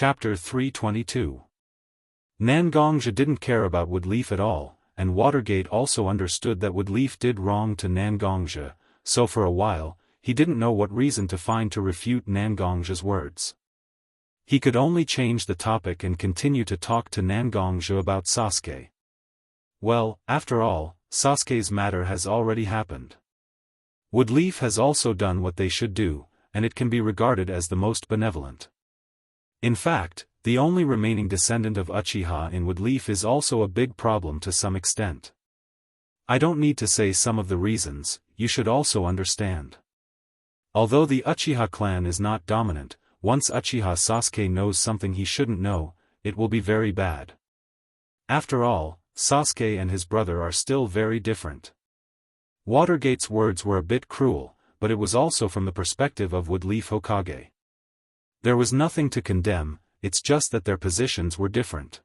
Chapter 322. Nangongja didn't care about Woodleaf at all, and Watergate also understood that Woodleaf did wrong to Nangongja, so for a while, he didn't know what reason to find to refute Nangongja's words. He could only change the topic and continue to talk to Nangongja about Sasuke. Well, after all, Sasuke's matter has already happened. Woodleaf has also done what they should do, and it can be regarded as the most benevolent. In fact, the only remaining descendant of Uchiha in Woodleaf is also a big problem to some extent. I don't need to say some of the reasons, you should also understand. Although the Uchiha clan is not dominant, once Uchiha Sasuke knows something he shouldn't know, it will be very bad. After all, Sasuke and his brother are still very different. Watergate's words were a bit cruel, but it was also from the perspective of Woodleaf Hokage. There was nothing to condemn, it's just that their positions were different.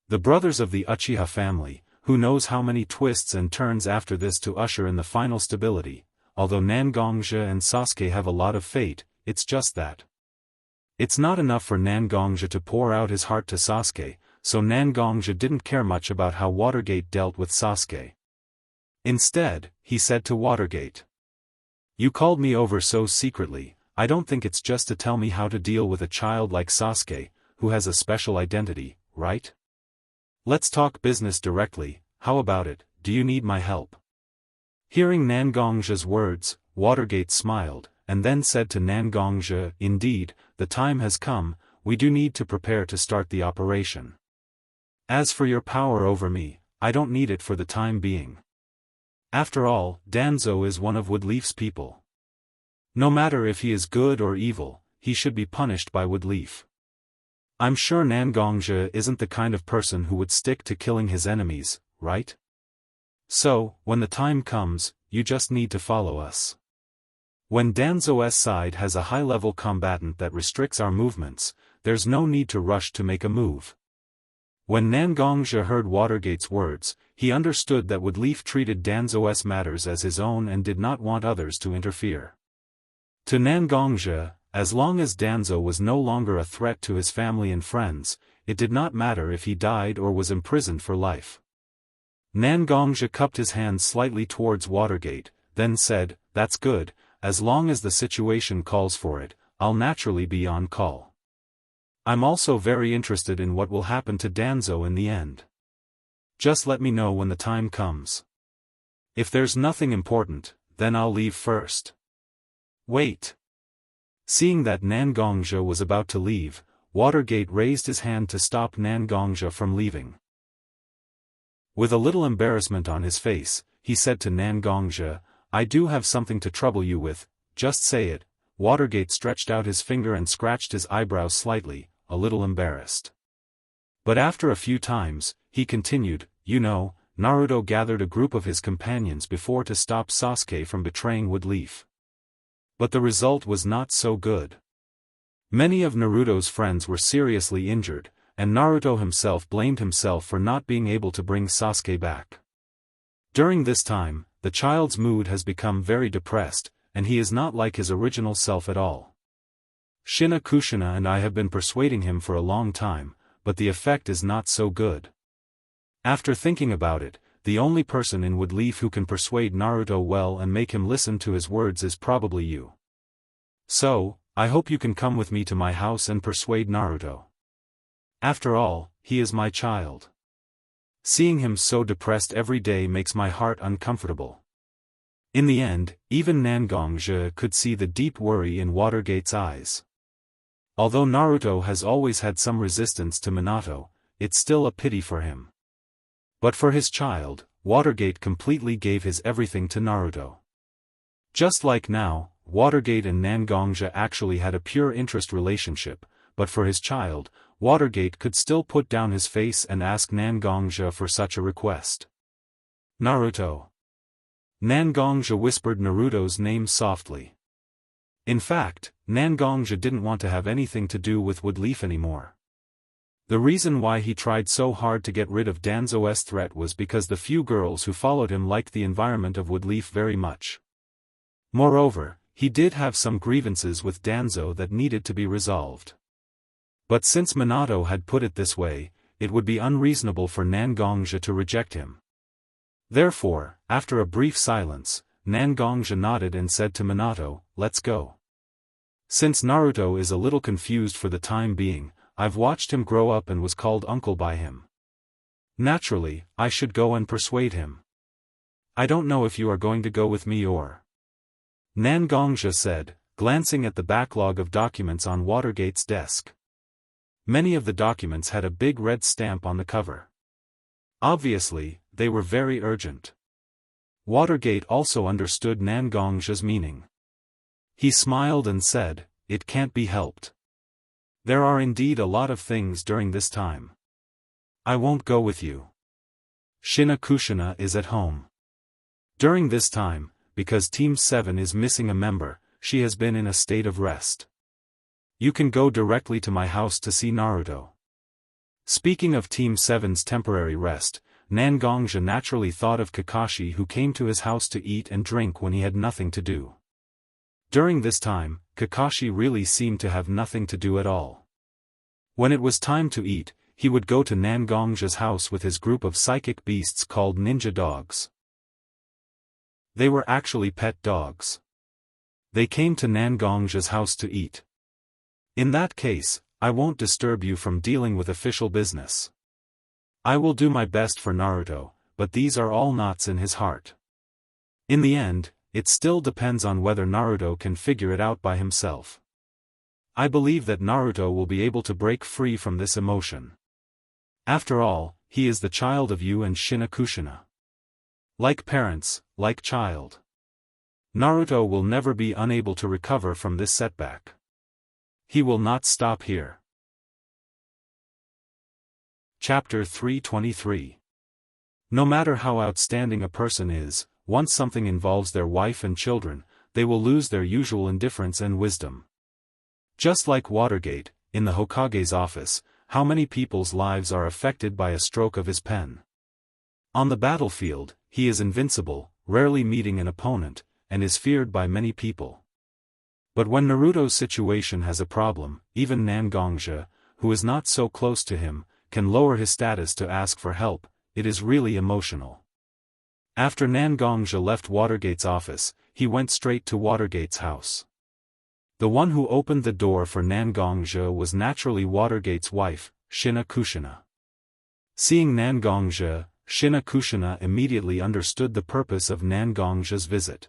The brothers of the Uchiha family, who knows how many twists and turns after this to usher in the final stability, although Nangongja and Sasuke have a lot of fate, it's just that. It's not enough for Nangongja to pour out his heart to Sasuke, so Nangongja didn't care much about how Watergate dealt with Sasuke. Instead, he said to Watergate, "You called me over so secretly, I don't think it's just to tell me how to deal with a child like Sasuke, who has a special identity, right? Let's talk business directly, how about it, do you need my help?" Hearing Nangongja's words, Watergate smiled, and then said to Nangongja, "Indeed, the time has come, we do need to prepare to start the operation. As for your power over me, I don't need it for the time being. After all, Danzo is one of Woodleaf's people. No matter if he is good or evil, he should be punished by Woodleaf. I'm sure Nangongja isn't the kind of person who would stick to killing his enemies, right? So, when the time comes, you just need to follow us. When Danzo's side has a high-level combatant that restricts our movements, there's no need to rush to make a move." When Nangongja heard Watergate's words, he understood that Woodleaf treated Danzo's matters as his own and did not want others to interfere. To Nangongja, as long as Danzo was no longer a threat to his family and friends, it did not matter if he died or was imprisoned for life. Nangongja cupped his hand slightly towards Watergate, then said, "That's good, as long as the situation calls for it, I'll naturally be on call. I'm also very interested in what will happen to Danzo in the end. Just let me know when the time comes. If there's nothing important, then I'll leave first." "Wait." Seeing that Nangongja was about to leave, Watergate raised his hand to stop Nangongja from leaving. With a little embarrassment on his face, he said to Nangongja, "I do have something to trouble you with, just say it." Watergate stretched out his finger and scratched his eyebrows slightly, a little embarrassed. But after a few times, he continued, "You know, Naruto gathered a group of his companions before to stop Sasuke from betraying Woodleaf. But the result was not so good. Many of Naruto's friends were seriously injured, and Naruto himself blamed himself for not being able to bring Sasuke back. During this time, the child's mood has become very depressed, and he is not like his original self at all. Shina Kushina and I have been persuading him for a long time, but the effect is not so good. After thinking about it, the only person in Woodleaf who can persuade Naruto well and make him listen to his words is probably you. So, I hope you can come with me to my house and persuade Naruto. After all, he is my child. Seeing him so depressed every day makes my heart uncomfortable." In the end, even Nangongja could see the deep worry in Watergate's eyes. Although Naruto has always had some resistance to Minato, it's still a pity for him. But for his child, Watergate completely gave his everything to Naruto. Just like now, Watergate and Nangongja actually had a pure interest relationship, but for his child, Watergate could still put down his face and ask Nangongja for such a request. "Naruto." Nangongja whispered Naruto's name softly. In fact, Nangongja didn't want to have anything to do with Woodleaf anymore. The reason why he tried so hard to get rid of Danzo's threat was because the few girls who followed him liked the environment of Woodleaf very much. Moreover, he did have some grievances with Danzo that needed to be resolved. But since Minato had put it this way, it would be unreasonable for Nangongja to reject him. Therefore, after a brief silence, Nangongja nodded and said to Minato, "Let's go." Since Naruto is a little confused for the time being, I've watched him grow up and was called uncle by him. Naturally, I should go and persuade him. I don't know if you are going to go with me or... Nangongja said, glancing at the backlog of documents on Watergate's desk. Many of the documents had a big red stamp on the cover. Obviously, they were very urgent. Watergate also understood Nangongja's meaning. He smiled and said, "It can't be helped. There are indeed a lot of things during this time. I won't go with you. Shinakushina is at home. During this time, because Team 7 is missing a member, she has been in a state of rest. You can go directly to my house to see Naruto." Speaking of Team 7's temporary rest, Nangongja naturally thought of Kakashi, who came to his house to eat and drink when he had nothing to do. During this time, Kakashi really seemed to have nothing to do at all. When it was time to eat, he would go to Nangongja's house with his group of psychic beasts called ninja dogs. They were actually pet dogs. They came to Nangongja's house to eat. In that case, I won't disturb you from dealing with official business. I will do my best for Naruto, but these are all knots in his heart. In the end, it still depends on whether Naruto can figure it out by himself. I believe that Naruto will be able to break free from this emotion. After all, he is the child of you and Shinakushina. Like parents, like child. Naruto will never be unable to recover from this setback. He will not stop here. Chapter 323. No matter how outstanding a person is, once something involves their wife and children, they will lose their usual indifference and wisdom. Just like Watergate, in the Hokage's office, how many people's lives are affected by a stroke of his pen? On the battlefield, he is invincible, rarely meeting an opponent, and is feared by many people. But when Naruto's situation has a problem, even Nangongja, who is not so close to him, can lower his status to ask for help. It is really emotional. After Nangongja left Watergate's office, he went straight to Watergate's house. The one who opened the door for Nangongja was naturally Watergate's wife, Shinakushina. Seeing Nangongja, Shinakushina immediately understood the purpose of Nangongja's visit.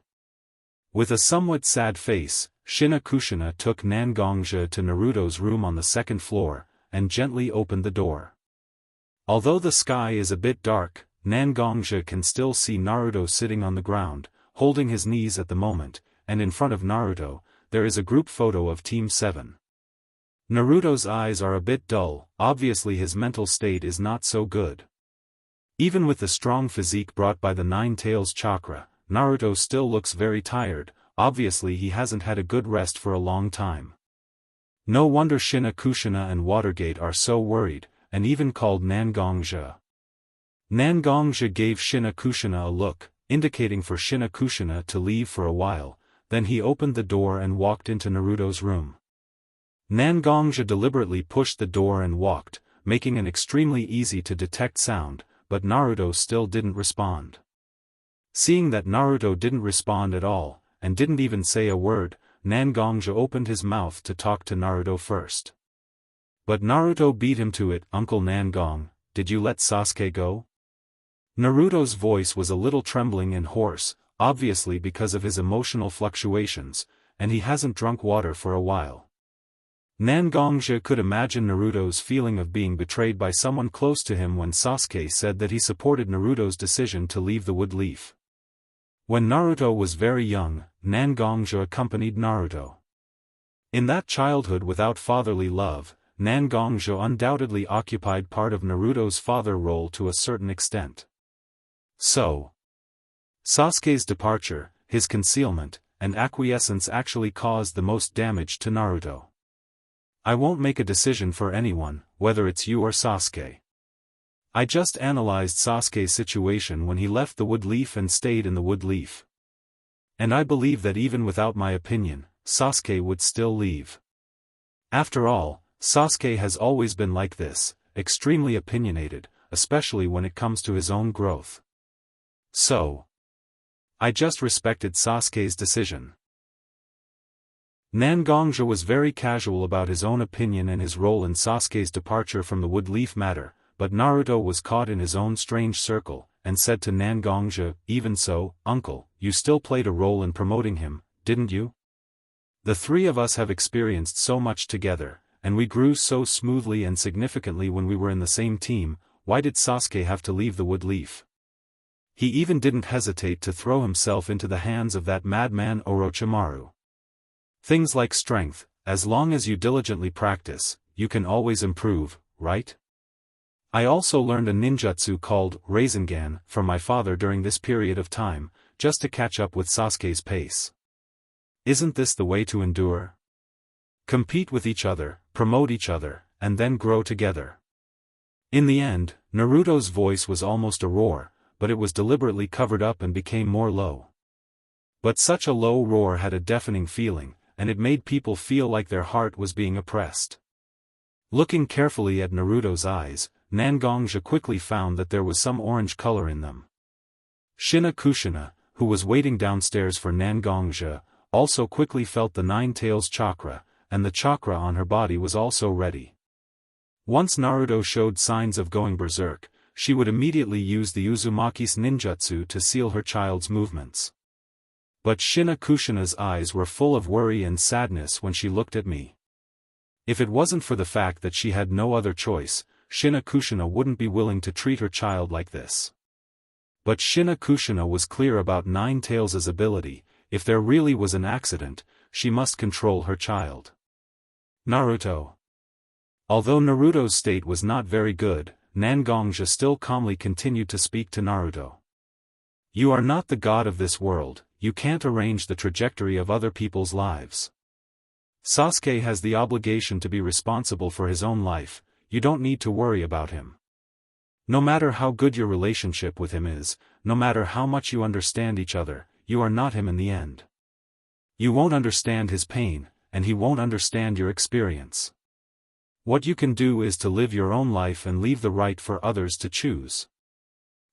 With a somewhat sad face, Shinakushina took Nangongja to Naruto's room on the second floor, and gently opened the door. Although the sky is a bit dark, Nangongja can still see Naruto sitting on the ground, holding his knees at the moment, and in front of Naruto, there is a group photo of Team 7. Naruto's eyes are a bit dull, obviously his mental state is not so good. Even with the strong physique brought by the Nine Tails chakra, Naruto still looks very tired, obviously he hasn't had a good rest for a long time. No wonder Shinakushina and Watergate are so worried, and even called Nangongja. Nangongja gave Shinakushina a look, indicating for Shinakushina to leave for a while, then he opened the door and walked into Naruto's room. Nangongja deliberately pushed the door and walked, making an extremely easy to detect sound, but Naruto still didn't respond. Seeing that Naruto didn't respond at all, and didn't even say a word, Nangongja opened his mouth to talk to Naruto first. But Naruto beat him to it. "Uncle Nangong, did you let Sasuke go?" Naruto's voice was a little trembling and hoarse, obviously because of his emotional fluctuations, and he hasn't drunk water for a while. Nangongja could imagine Naruto's feeling of being betrayed by someone close to him when Sasuke said that he supported Naruto's decision to leave the Wood Leaf. When Naruto was very young, Nangongja accompanied Naruto. In that childhood without fatherly love, Nangongja undoubtedly occupied part of Naruto's father role to a certain extent. So, Sasuke's departure, his concealment, and acquiescence actually caused the most damage to Naruto. I won't make a decision for anyone, whether it's you or Sasuke. I just analyzed Sasuke's situation when he left the Wood Leaf and stayed in the Wood Leaf. And I believe that even without my opinion, Sasuke would still leave. After all, Sasuke has always been like this, extremely opinionated, especially when it comes to his own growth. So, I just respected Sasuke's decision. Nangongja was very casual about his own opinion and his role in Sasuke's departure from the Woodleaf matter, but Naruto was caught in his own strange circle, and said to Nangongja, "Even so, uncle, you still played a role in promoting him, didn't you? The three of us have experienced so much together, and we grew so smoothly and significantly when we were in the same team. Why did Sasuke have to leave the Woodleaf? He even didn't hesitate to throw himself into the hands of that madman Orochimaru. Things like strength, as long as you diligently practice, you can always improve, right? I also learned a ninjutsu called Rasengan from my father during this period of time, just to catch up with Sasuke's pace. Isn't this the way to endure? Compete with each other, promote each other, and then grow together." In the end, Naruto's voice was almost a roar, but it was deliberately covered up and became more low. But such a low roar had a deafening feeling, and it made people feel like their heart was being oppressed. Looking carefully at Naruto's eyes, Nangongja quickly found that there was some orange color in them. Shina Kushina, who was waiting downstairs for Nangongja, also quickly felt the Nine Tails chakra, and the chakra on her body was also ready. Once Naruto showed signs of going berserk, she would immediately use the Uzumaki's ninjutsu to seal her child's movements. But Shina Kushina's eyes were full of worry and sadness when she looked at me. If it wasn't for the fact that she had no other choice, Shina Kushina wouldn't be willing to treat her child like this. But Shina Kushina was clear about Nine Tails' ability. If there really was an accident, she must control her child. Naruto. Although Naruto's state was not very good, Nangongja still calmly continued to speak to Naruto. "You are not the god of this world, you can't arrange the trajectory of other people's lives. Sasuke has the obligation to be responsible for his own life, you don't need to worry about him. No matter how good your relationship with him is, no matter how much you understand each other, you are not him in the end. You won't understand his pain, and he won't understand your experience. What you can do is to live your own life and leave the right for others to choose."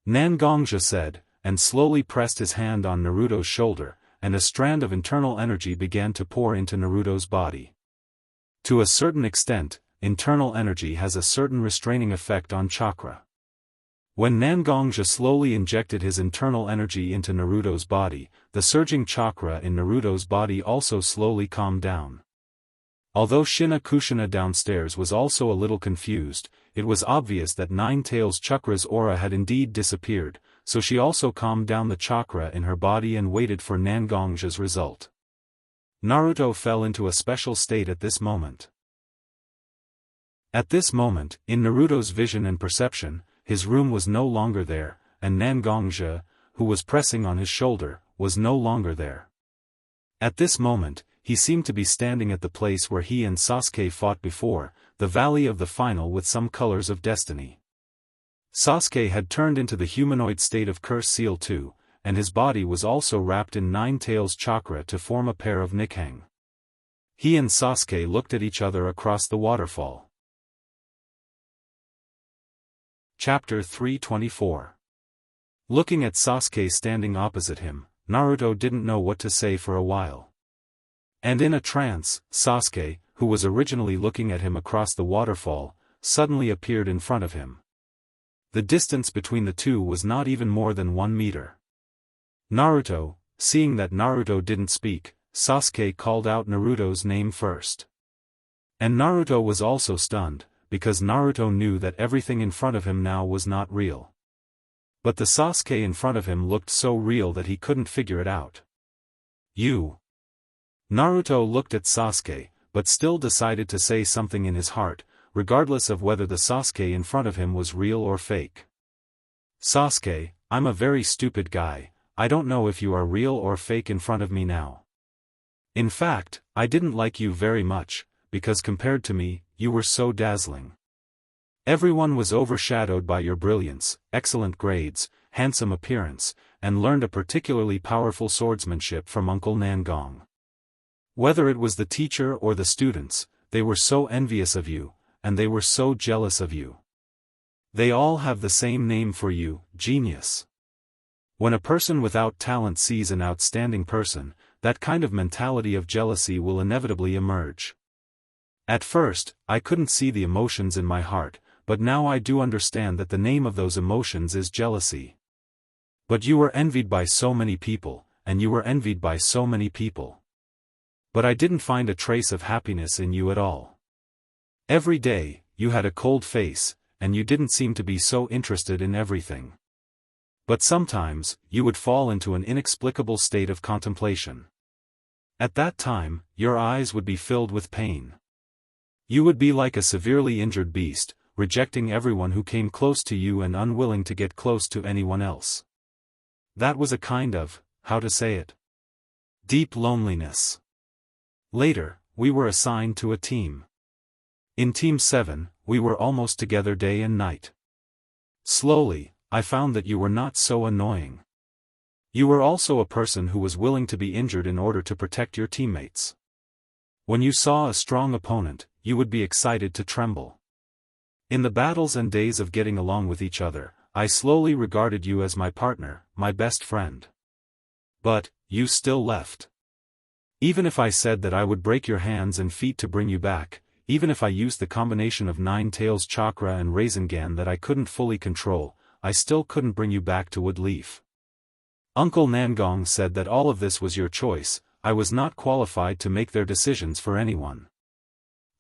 Nangongja said, and slowly pressed his hand on Naruto's shoulder, and a strand of internal energy began to pour into Naruto's body. To a certain extent, internal energy has a certain restraining effect on chakra. When Nangongja slowly injected his internal energy into Naruto's body, the surging chakra in Naruto's body also slowly calmed down. Although Shina Kushina downstairs was also a little confused, it was obvious that Nine Tails' chakra's aura had indeed disappeared, so she also calmed down the chakra in her body and waited for Nangongja's result. Naruto fell into a special state at this moment. At this moment, in Naruto's vision and perception, his room was no longer there, and Nangongja, who was pressing on his shoulder, was no longer there. At this moment, he seemed to be standing at the place where he and Sasuke fought before, the Valley of the Final with some colors of destiny. Sasuke had turned into the humanoid state of Curse Seal too, and his body was also wrapped in Nine Tails chakra to form a pair of Nikhang. He and Sasuke looked at each other across the waterfall. Chapter 324. Looking at Sasuke standing opposite him, Naruto didn't know what to say for a while. And in a trance, Sasuke, who was originally looking at him across the waterfall, suddenly appeared in front of him. The distance between the two was not even more than 1 meter. Naruto, seeing that Naruto didn't speak, Sasuke called out Naruto's name first. And Naruto was also stunned, because Naruto knew that everything in front of him now was not real. But the Sasuke in front of him looked so real that he couldn't figure it out. "You." Naruto looked at Sasuke, but still decided to say something in his heart, regardless of whether the Sasuke in front of him was real or fake. "Sasuke, I'm a very stupid guy, I don't know if you are real or fake in front of me now. In fact, I didn't like you very much, because compared to me, you were so dazzling. Everyone was overshadowed by your brilliance, excellent grades, handsome appearance, and learned a particularly powerful swordsmanship from Uncle Nangong. Whether it was the teacher or the students, they were so envious of you, and they were so jealous of you. They all have the same name for you, genius. When a person without talent sees an outstanding person, that kind of mentality of jealousy will inevitably emerge. At first, I couldn't see the emotions in my heart, but now I do understand that the name of those emotions is jealousy. But you were envied by so many people, and you were envied by so many people. But I didn't find a trace of happiness in you at all. Every day, you had a cold face, and you didn't seem to be so interested in everything. But sometimes, you would fall into an inexplicable state of contemplation. At that time, your eyes would be filled with pain. You would be like a severely injured beast, rejecting everyone who came close to you and unwilling to get close to anyone else. That was a kind of, how to say it? Deep loneliness. Later, we were assigned to a team. In Team 7, we were almost together day and night. Slowly, I found that you were not so annoying. You were also a person who was willing to be injured in order to protect your teammates. When you saw a strong opponent, you would be excited to tremble. In the battles and days of getting along with each other, I slowly regarded you as my partner, my best friend. But, you still left. Even if I said that I would break your hands and feet to bring you back, even if I used the combination of Nine Tails chakra and Rasengan that I couldn't fully control, I still couldn't bring you back to Woodleaf. Uncle Nangong said that all of this was your choice. I was not qualified to make their decisions for anyone.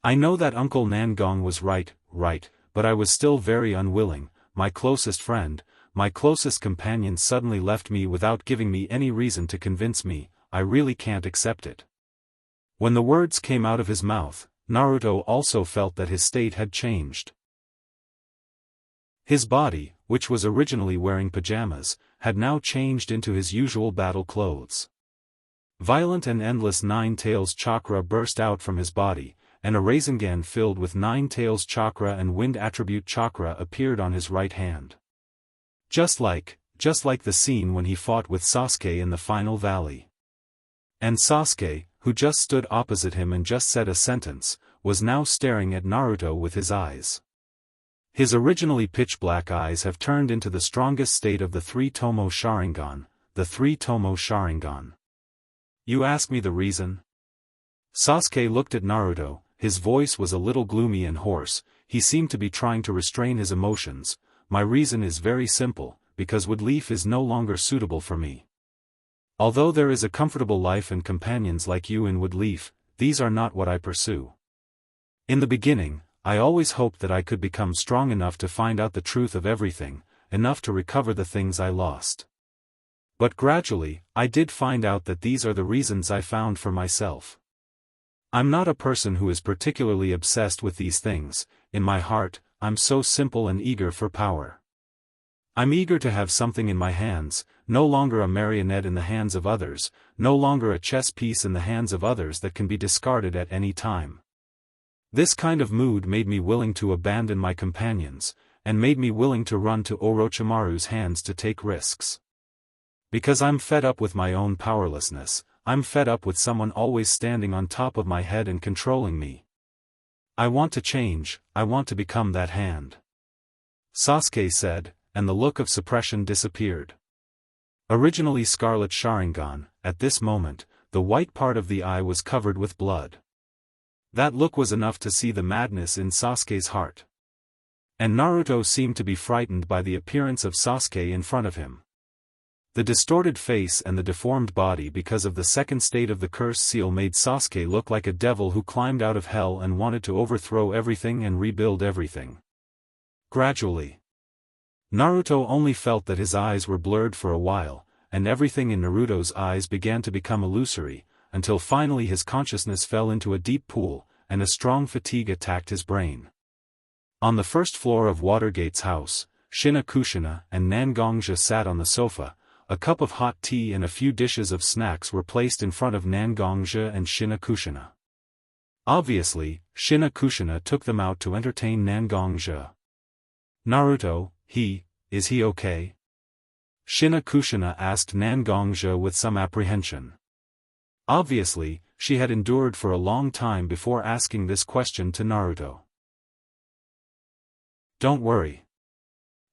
I know that Uncle Nangong was right, but I was still very unwilling. My closest friend, my closest companion suddenly left me without giving me any reason to convince me. I really can't accept it. When the words came out of his mouth, Naruto also felt that his state had changed. His body, which was originally wearing pajamas, had now changed into his usual battle clothes. Violent and endless Nine Tails chakra burst out from his body, and a Rasengan filled with Nine Tails chakra and Wind Attribute chakra appeared on his right hand. Just like the scene when he fought with Sasuke in the final valley. And Sasuke, who just stood opposite him and just said a sentence, was now staring at Naruto with his eyes. His originally pitch-black eyes have turned into the strongest state of the three-tomo Sharingan, the three-tomo Sharingan. You ask me the reason? Sasuke looked at Naruto, his voice was a little gloomy and hoarse, he seemed to be trying to restrain his emotions. My reason is very simple, because Woodleaf is no longer suitable for me. Although there is a comfortable life and companions like you in Woodleaf, these are not what I pursue. In the beginning, I always hoped that I could become strong enough to find out the truth of everything, enough to recover the things I lost. But gradually, I did find out that these are the reasons I found for myself. I'm not a person who is particularly obsessed with these things. In my heart, I'm so simple and eager for power. I'm eager to have something in my hands, no longer a marionette in the hands of others, no longer a chess piece in the hands of others that can be discarded at any time. This kind of mood made me willing to abandon my companions, and made me willing to run to Orochimaru's hands to take risks. Because I'm fed up with my own powerlessness, I'm fed up with someone always standing on top of my head and controlling me. I want to change, I want to become that hand. Sasuke said, and the look of suppression disappeared. Originally Scarlet Sharingan, at this moment, the white part of the eye was covered with blood. That look was enough to see the madness in Sasuke's heart. And Naruto seemed to be frightened by the appearance of Sasuke in front of him. The distorted face and the deformed body because of the second state of the curse seal made Sasuke look like a devil who climbed out of hell and wanted to overthrow everything and rebuild everything. Gradually, Naruto only felt that his eyes were blurred for a while, and everything in Naruto's eyes began to become illusory, until finally his consciousness fell into a deep pool, and a strong fatigue attacked his brain. On the first floor of Watergate's house, Shina Kushina and Nangongja sat on the sofa. A cup of hot tea and a few dishes of snacks were placed in front of Nangongja and Shina Kushina. Obviously, Shina Kushina took them out to entertain Nangongja. Naruto, is he okay? Shina Kushina asked Nangongja with some apprehension. Obviously, she had endured for a long time before asking this question to Naruto. "Don't worry."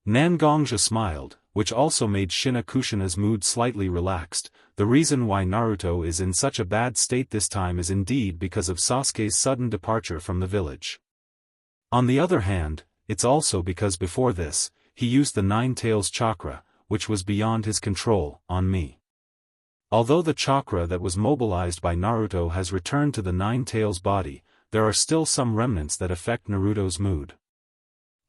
Nangongjia smiled, which also made Shina Kushina's mood slightly relaxed. The reason why Naruto is in such a bad state this time is indeed because of Sasuke's sudden departure from the village. On the other hand, it's also because before this, he used the Nine Tails chakra, which was beyond his control, on me. Although the chakra that was mobilized by Naruto has returned to the Nine Tails body, there are still some remnants that affect Naruto's mood.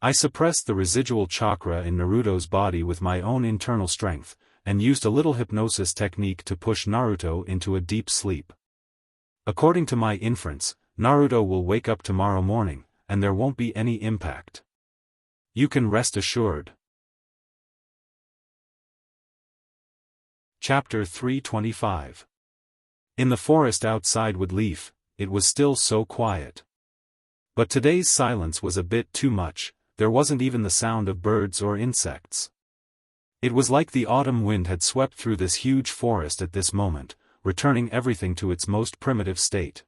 I suppressed the residual chakra in Naruto's body with my own internal strength, and used a little hypnosis technique to push Naruto into a deep sleep. According to my inference, Naruto will wake up tomorrow morning, and there won't be any impact. You can rest assured. Chapter 325. In the forest outside Woodleaf, it was still so quiet. But today's silence was a bit too much. There wasn't even the sound of birds or insects. It was like the autumn wind had swept through this huge forest at this moment, returning everything to its most primitive state.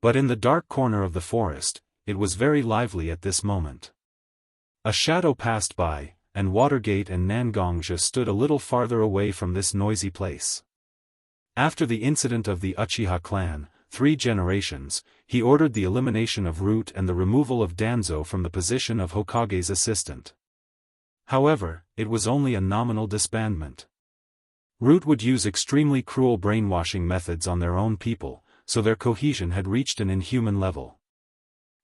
But in the dark corner of the forest, it was very lively at this moment. A shadow passed by, and Watergate and Nangongjia stood a little farther away from this noisy place. After the incident of the Uchiha clan, 3 generations, he ordered the elimination of Root and the removal of Danzo from the position of Hokage's assistant. However, it was only a nominal disbandment. Root would use extremely cruel brainwashing methods on their own people, so their cohesion had reached an inhuman level.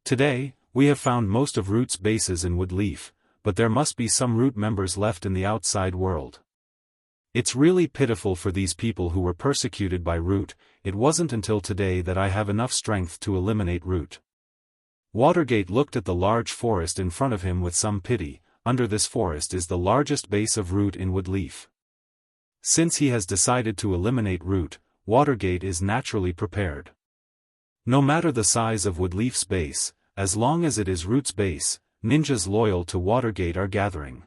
Today, we have found most of Root's bases in Woodleaf, but there must be some Root members left in the outside world. It's really pitiful for these people who were persecuted by Root. It wasn't until today that I have enough strength to eliminate Root. Watergate looked at the large forest in front of him with some pity. Under this forest is the largest base of Root in Woodleaf. Since he has decided to eliminate Root, Watergate is naturally prepared. No matter the size of Woodleaf's base, as long as it is Root's base, ninjas loyal to Watergate are gathering.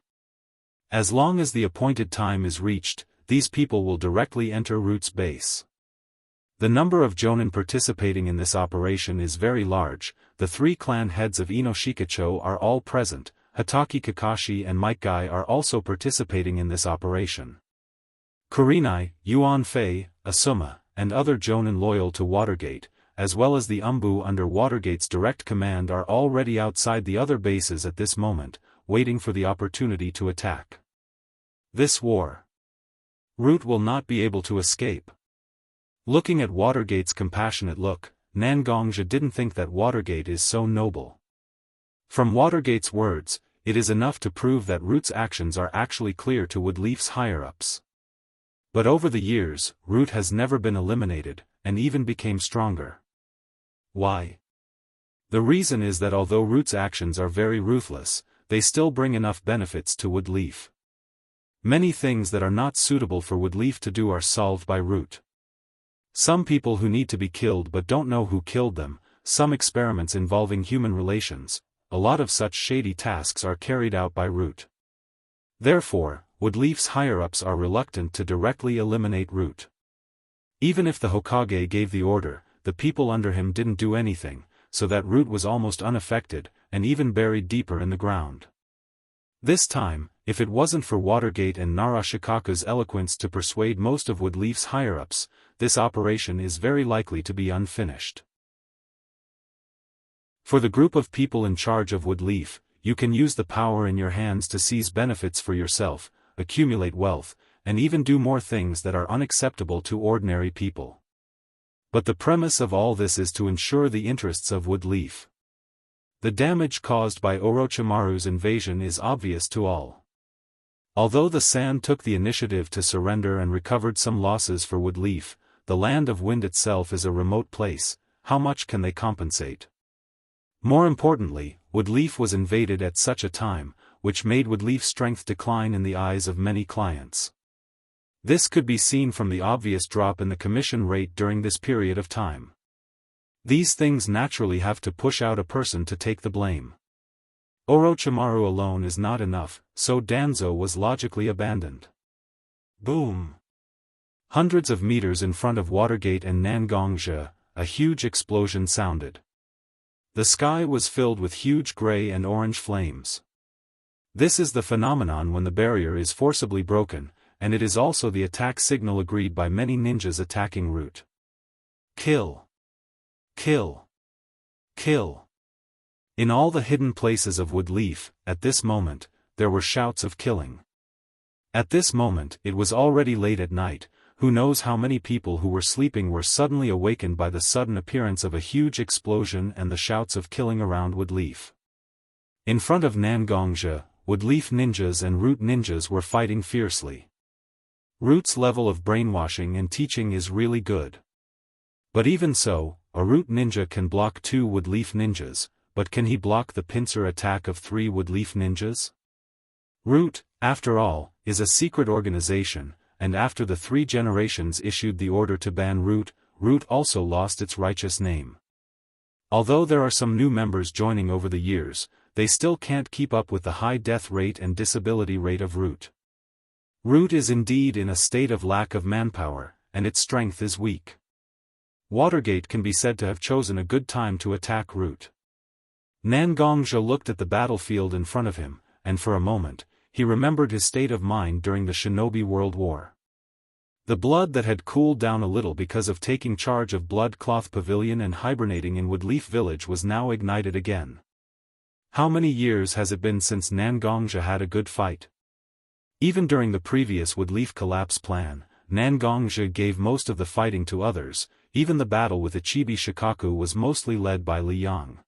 As long as the appointed time is reached, these people will directly enter Root's base. The number of jonin participating in this operation is very large. The 3 clan heads of Inoshikacho are all present. Hatake Kakashi and Might Guy are also participating in this operation. Kurenai, Yuan Fei, Asuma, and other jonin loyal to Watergate, as well as the Umbu under Watergate's direct command, are already outside the other bases at this moment, waiting for the opportunity to attack. This war, Root will not be able to escape. Looking at Watergate's compassionate look, Nangongjia didn't think that Watergate is so noble. From Watergate's words, it is enough to prove that Root's actions are actually clear to Woodleaf's higher-ups. But over the years, Root has never been eliminated, and even became stronger. Why? The reason is that although Root's actions are very ruthless, they still bring enough benefits to Woodleaf. Many things that are not suitable for Woodleaf to do are solved by Root. Some people who need to be killed but don't know who killed them, some experiments involving human relations, a lot of such shady tasks are carried out by Root. Therefore, Woodleaf's higher-ups are reluctant to directly eliminate Root. Even if the Hokage gave the order, the people under him didn't do anything, so that Root was almost unaffected, and even buried deeper in the ground. This time, if it wasn't for Watergate and Narashikaku's eloquence to persuade most of Woodleaf's higher-ups, this operation is very likely to be unfinished. For the group of people in charge of Woodleaf, you can use the power in your hands to seize benefits for yourself, accumulate wealth, and even do more things that are unacceptable to ordinary people. But the premise of all this is to ensure the interests of Woodleaf. The damage caused by Orochimaru's invasion is obvious to all. Although the Sand took the initiative to surrender and recovered some losses for Woodleaf, the Land of Wind itself is a remote place. How much can they compensate? More importantly, Woodleaf was invaded at such a time, which made Woodleaf's strength decline in the eyes of many clients. This could be seen from the obvious drop in the commission rate during this period of time. These things naturally have to push out a person to take the blame. Orochimaru alone is not enough, so Danzo was logically abandoned. Boom! Hundreds of meters in front of Watergate and Nangongzhe, a huge explosion sounded. The sky was filled with huge gray and orange flames. This is the phenomenon when the barrier is forcibly broken, and it is also the attack signal agreed by many ninjas attacking route. Kill! Kill! Kill! In all the hidden places of Woodleaf, at this moment, there were shouts of killing. At this moment it was already late at night. Who knows how many people who were sleeping were suddenly awakened by the sudden appearance of a huge explosion and the shouts of killing around Woodleaf. In front of Nangongzhe, Woodleaf ninjas and Root ninjas were fighting fiercely. Root's level of brainwashing and teaching is really good. But even so, a Root ninja can block 2 Woodleaf ninjas, but can he block the pincer attack of 3 Woodleaf ninjas? Root, after all, is a secret organization, and after the 3 generations issued the order to ban Root, Root also lost its righteous name. Although there are some new members joining over the years, they still can't keep up with the high death rate and disability rate of Root. Root is indeed in a state of lack of manpower, and its strength is weak. Watergate can be said to have chosen a good time to attack Root. Nangongzhe looked at the battlefield in front of him, and for a moment, he remembered his state of mind during the Shinobi World War. The blood that had cooled down a little because of taking charge of Blood Cloth Pavilion and hibernating in Woodleaf Village was now ignited again. How many years has it been since Nangongzhe had a good fight? Even during the previous Woodleaf collapse plan, Nangongzhe gave most of the fighting to others. Even the battle with Ichibi Shikaku was mostly led by Li Yang.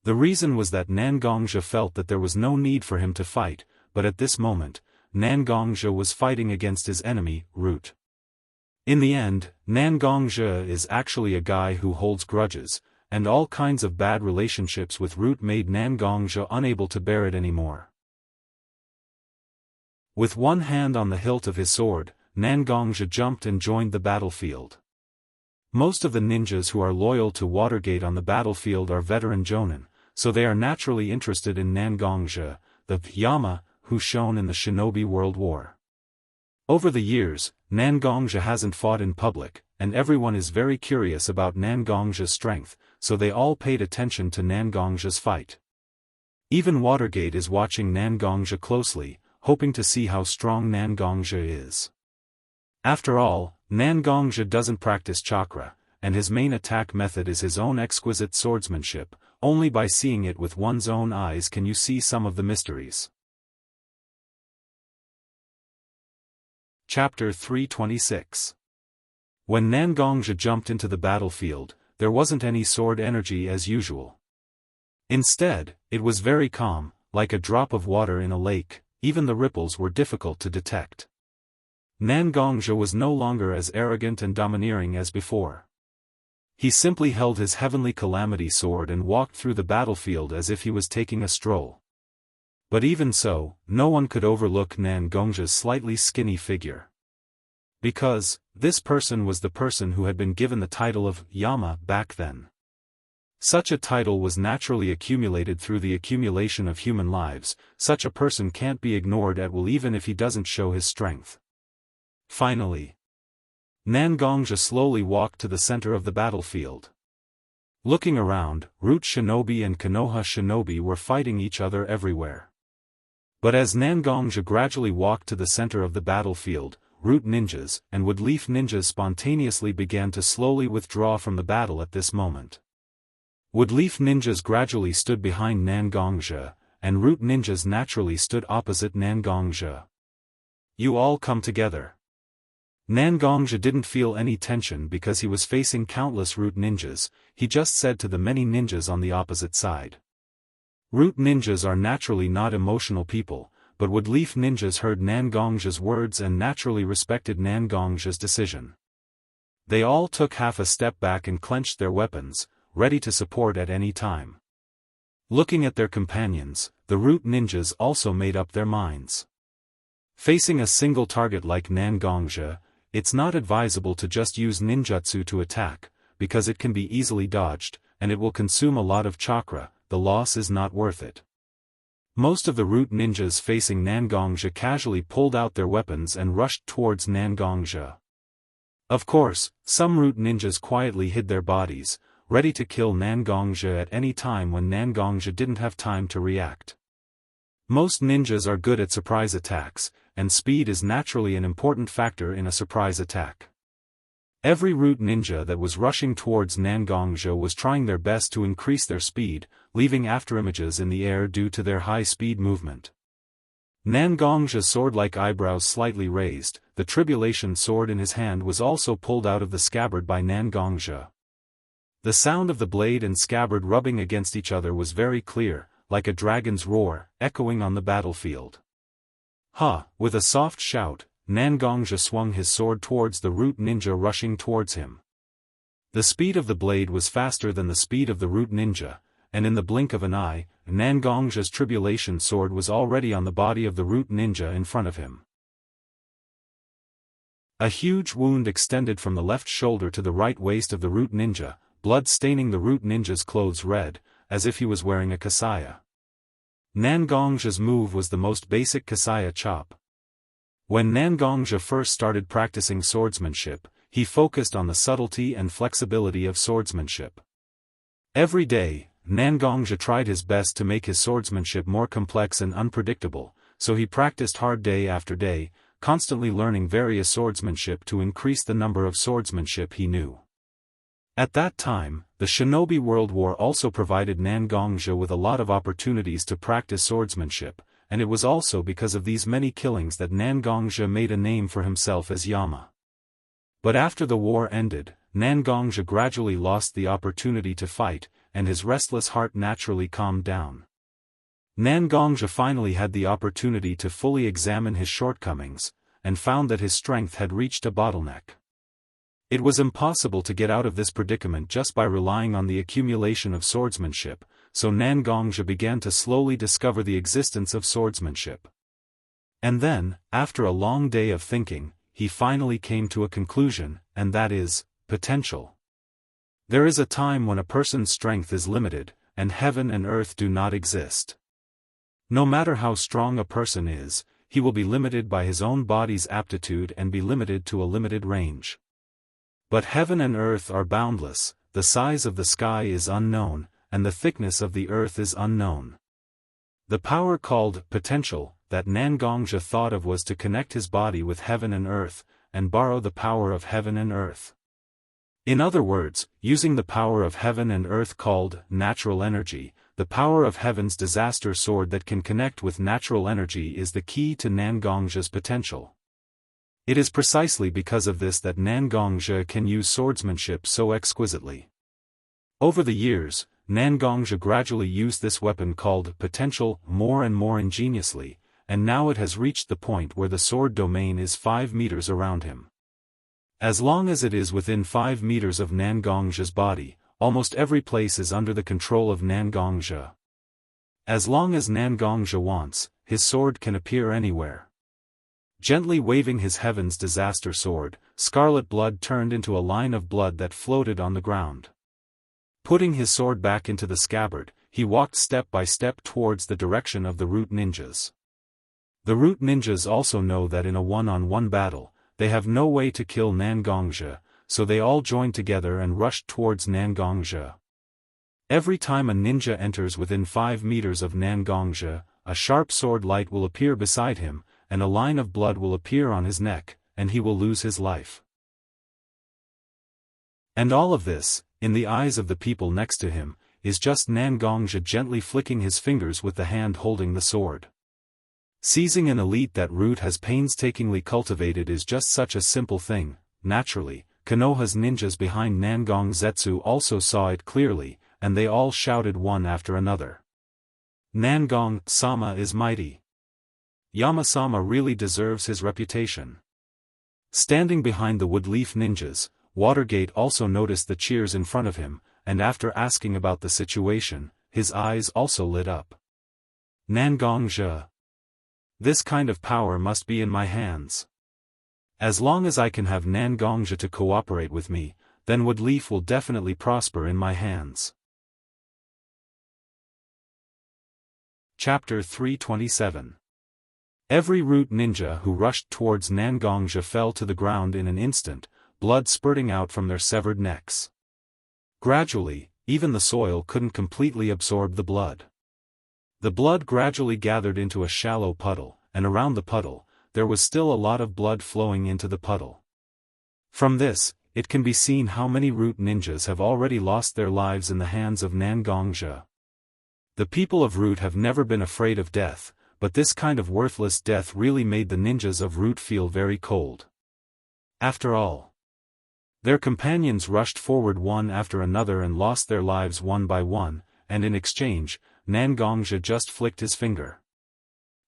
The reason was that Nangongzhe felt that there was no need for him to fight, but at this moment, Nangongzhe was fighting against his enemy, Root. In the end, Nangongzhe is actually a guy who holds grudges, and all kinds of bad relationships with Root made Nangongzhe unable to bear it anymore. With one hand on the hilt of his sword, Nangongzhe jumped and joined the battlefield. Most of the ninjas who are loyal to Watergate on the battlefield are veteran jonin, so they are naturally interested in Nangongzhe, the Yama, who shone in the Shinobi World War. Over the years, Nangongzhe hasn't fought in public, and everyone is very curious about Nangongzhe's strength, so they all paid attention to Nangongzhe's fight. Even Watergate is watching Nangongzhe closely, hoping to see how strong Nangongzhe is. After all, Nangongzhe doesn't practice chakra, and his main attack method is his own exquisite swordsmanship. Only by seeing it with one's own eyes can you see some of the mysteries. Chapter 326. When Nangongzhe jumped into the battlefield, there wasn't any sword energy as usual. Instead, it was very calm, like a drop of water in a lake. Even the ripples were difficult to detect. Nangongzhe was no longer as arrogant and domineering as before. He simply held his heavenly calamity sword and walked through the battlefield as if he was taking a stroll. But even so, no one could overlook Nangongzhe's slightly skinny figure. Because, this person was the person who had been given the title of Yama back then. Such a title was naturally accumulated through the accumulation of human lives. Such a person can't be ignored at will even if he doesn't show his strength. Finally, Nangongzhe slowly walked to the center of the battlefield. Looking around, Root Shinobi and Konoha Shinobi were fighting each other everywhere. But as Nangongzhe gradually walked to the center of the battlefield, Root ninjas and Woodleaf ninjas spontaneously began to slowly withdraw from the battle at this moment. Woodleaf ninjas gradually stood behind Nangongzhe, and Root ninjas naturally stood opposite Nangongzhe. You all come together. Nangongzhe didn't feel any tension because he was facing countless Root ninjas. He just said to the many ninjas on the opposite side. Root ninjas are naturally not emotional people, but Woodleaf ninjas heard Nangongzhe's words and naturally respected Nangongzhe's decision. They all took half a step back and clenched their weapons, ready to support at any time. Looking at their companions, the Root ninjas also made up their minds. Facing a single target like Nangongzhe, it's not advisable to just use ninjutsu to attack, because it can be easily dodged, and it will consume a lot of chakra. The loss is not worth it. Most of the Root ninjas facing Nangongzhe casually pulled out their weapons and rushed towards Nangongzhe. Of course, some root ninjas quietly hid their bodies, ready to kill Nangongzhi at any time when Nangongzhi didn't have time to react. Most ninjas are good at surprise attacks, and speed is naturally an important factor in a surprise attack. Every root ninja that was rushing towards Nangongzhi was trying their best to increase their speed, leaving afterimages in the air due to their high-speed movement. Nangongzhi's sword-like eyebrows slightly raised, the tribulation sword in his hand was also pulled out of the scabbard by Nangongzhi. The sound of the blade and scabbard rubbing against each other was very clear, like a dragon's roar, echoing on the battlefield. Ha! With a soft shout, Nangongzhi swung his sword towards the root ninja rushing towards him. The speed of the blade was faster than the speed of the root ninja, and in the blink of an eye, Nangongzhi's tribulation sword was already on the body of the root ninja in front of him. A huge wound extended from the left shoulder to the right waist of the root ninja, blood staining the root ninja's clothes red, as if he was wearing a kasaya. Nangongzhi's move was the most basic kasaya chop. When Nangongzhi first started practicing swordsmanship, he focused on the subtlety and flexibility of swordsmanship. Every day, Nangongzhi tried his best to make his swordsmanship more complex and unpredictable, so he practiced hard day after day, constantly learning various swordsmanship to increase the number of swordsmanship he knew. At that time, the Shinobi World War also provided Nangongzhi with a lot of opportunities to practice swordsmanship, and it was also because of these many killings that Nangongzhi made a name for himself as Yama. But after the war ended, Nangongzhi gradually lost the opportunity to fight, and his restless heart naturally calmed down. Nangongzhi finally had the opportunity to fully examine his shortcomings, and found that his strength had reached a bottleneck. It was impossible to get out of this predicament just by relying on the accumulation of swordsmanship, so Nangongzhi began to slowly discover the existence of swordsmanship. And then, after a long day of thinking, he finally came to a conclusion, and that is, potential. There is a time when a person's strength is limited, and heaven and earth do not exist. No matter how strong a person is, he will be limited by his own body's aptitude and be limited to a limited range. But heaven and earth are boundless, the size of the sky is unknown, and the thickness of the earth is unknown. The power called potential that Nangongzhi thought of was to connect his body with heaven and earth, and borrow the power of heaven and earth. In other words, using the power of heaven and earth called natural energy, the power of heaven's disaster sword that can connect with natural energy is the key to Nangongzhi's potential. It is precisely because of this that Nangongzhi can use swordsmanship so exquisitely. Over the years, Nangongzhi gradually used this weapon called potential more and more ingeniously, and now it has reached the point where the sword domain is 5 meters around him. As long as it is within 5 meters of Nangongzhi's body, almost every place is under the control of Nangongzhi. As long as Nangongzhi wants, his sword can appear anywhere. Gently waving his heaven's disaster sword, scarlet blood turned into a line of blood that floated on the ground. Putting his sword back into the scabbard, he walked step by step towards the direction of the root ninjas. The root ninjas also know that in a one-on-one battle, they have no way to kill Nangongzhi, so they all joined together and rushed towards Nangongzhi. Every time a ninja enters within 5 meters of Nangongzhi, a sharp sword light will appear beside him, and a line of blood will appear on his neck, and he will lose his life. And all of this, in the eyes of the people next to him, is just Nangongzhi gently flicking his fingers with the hand holding the sword. Seizing an elite that Root has painstakingly cultivated is just such a simple thing. Naturally, Konoha's ninjas behind Nangong Zetsu also saw it clearly, and they all shouted one after another. Nangong-sama is mighty. Yama-sama really deserves his reputation. Standing behind the Woodleaf ninjas, Watergate also noticed the cheers in front of him, and after asking about the situation, his eyes also lit up. Nangongzhi. This kind of power must be in my hands. As long as I can have Nangongzhi to cooperate with me, then Woodleaf will definitely prosper in my hands. Chapter 327. Every root ninja who rushed towards Nangongzhi fell to the ground in an instant, blood spurting out from their severed necks. Gradually, even the soil couldn't completely absorb the blood. The blood gradually gathered into a shallow puddle, and around the puddle, there was still a lot of blood flowing into the puddle. From this, it can be seen how many root ninjas have already lost their lives in the hands of Nangongzhi. The people of Root have never been afraid of death, but this kind of worthless death really made the ninjas of Root feel very cold. After all, their companions rushed forward one after another and lost their lives one by one, and in exchange, Nangongzhi just flicked his finger.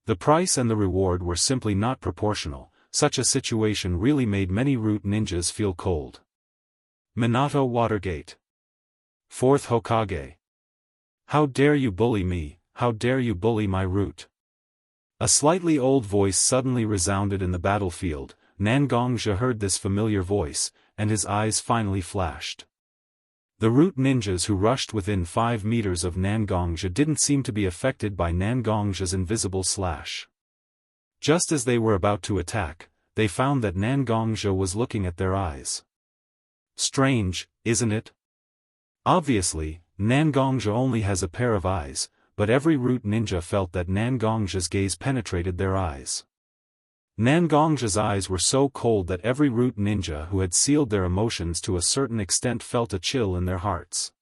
The price and the reward were simply not proportional. Such a situation really made many Root ninjas feel cold. Minato Watergate. 4th Hokage. How dare you bully me, how dare you bully my Root? A slightly old voice suddenly resounded in the battlefield. Nangongzhi heard this familiar voice, and his eyes finally flashed. The Root ninjas who rushed within 5 meters of Nangongzhi didn't seem to be affected by Nangongzhi's invisible slash. Just as they were about to attack, they found that Nangongzhi was looking at their eyes. Strange, isn't it? Obviously, Nangongzhi only has a pair of eyes, but every Root ninja felt that Nangongzhi's gaze penetrated their eyes. Nangongzhi's eyes were so cold that every Root ninja who had sealed their emotions to a certain extent felt a chill in their hearts.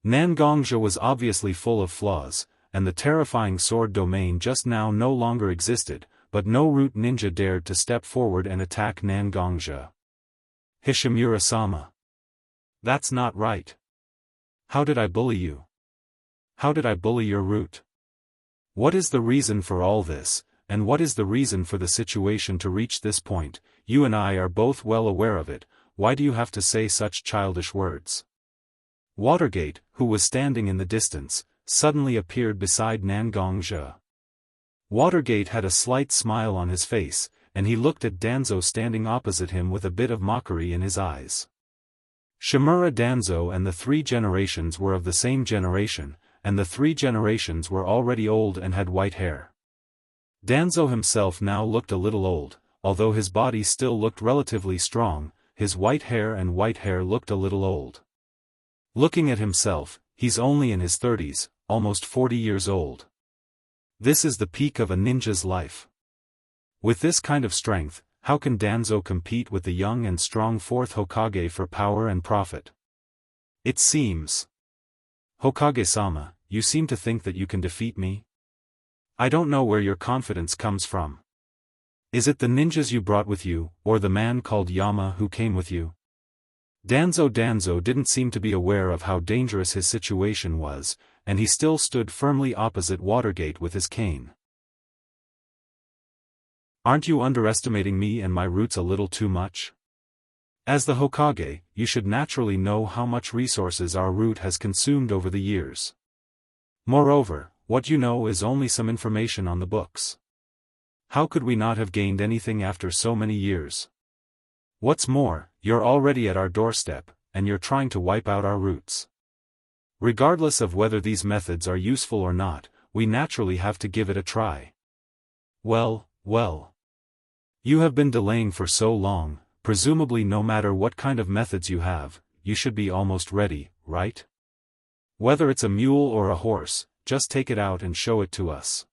Nangongzhi was obviously full of flaws, and the terrifying sword domain just now no longer existed, but no Root ninja dared to step forward and attack Nangongzhi. Hishimura-sama. That's not right. How did I bully you? How did I bully your Root? What is the reason for all this, and what is the reason for the situation to reach this point? You and I are both well aware of it. Why do you have to say such childish words? Watergate, who was standing in the distance, suddenly appeared beside Nangongzhi. Watergate had a slight smile on his face, and he looked at Danzo standing opposite him with a bit of mockery in his eyes. Shimura Danzo and the 3 generations were of the same generation, and the 3 generations were already old and had white hair. Danzo himself now looked a little old, although his body still looked relatively strong. His white hair looked a little old. Looking at himself, he's only in his 30s, almost 40 years old. This is the peak of a ninja's life. With this kind of strength, how can Danzo compete with the young and strong 4th Hokage for power and profit? It seems. Hokage-sama, you seem to think that you can defeat me? I don't know where your confidence comes from. Is it the ninjas you brought with you, or the man called Yama who came with you? Danzo didn't seem to be aware of how dangerous his situation was, and he still stood firmly opposite Watergate with his cane. Aren't you underestimating me and my roots a little too much? As the Hokage, you should naturally know how much resources our root has consumed over the years. Moreover, what you know is only some information on the books. How could we not have gained anything after so many years? What's more, you're already at our doorstep, and you're trying to wipe out our roots. Regardless of whether these methods are useful or not, we naturally have to give it a try. Well. You have been delaying for so long, presumably no matter what kind of methods you have, you should be almost ready, right? Whether it's a mule or a horse, just take it out and show it to us.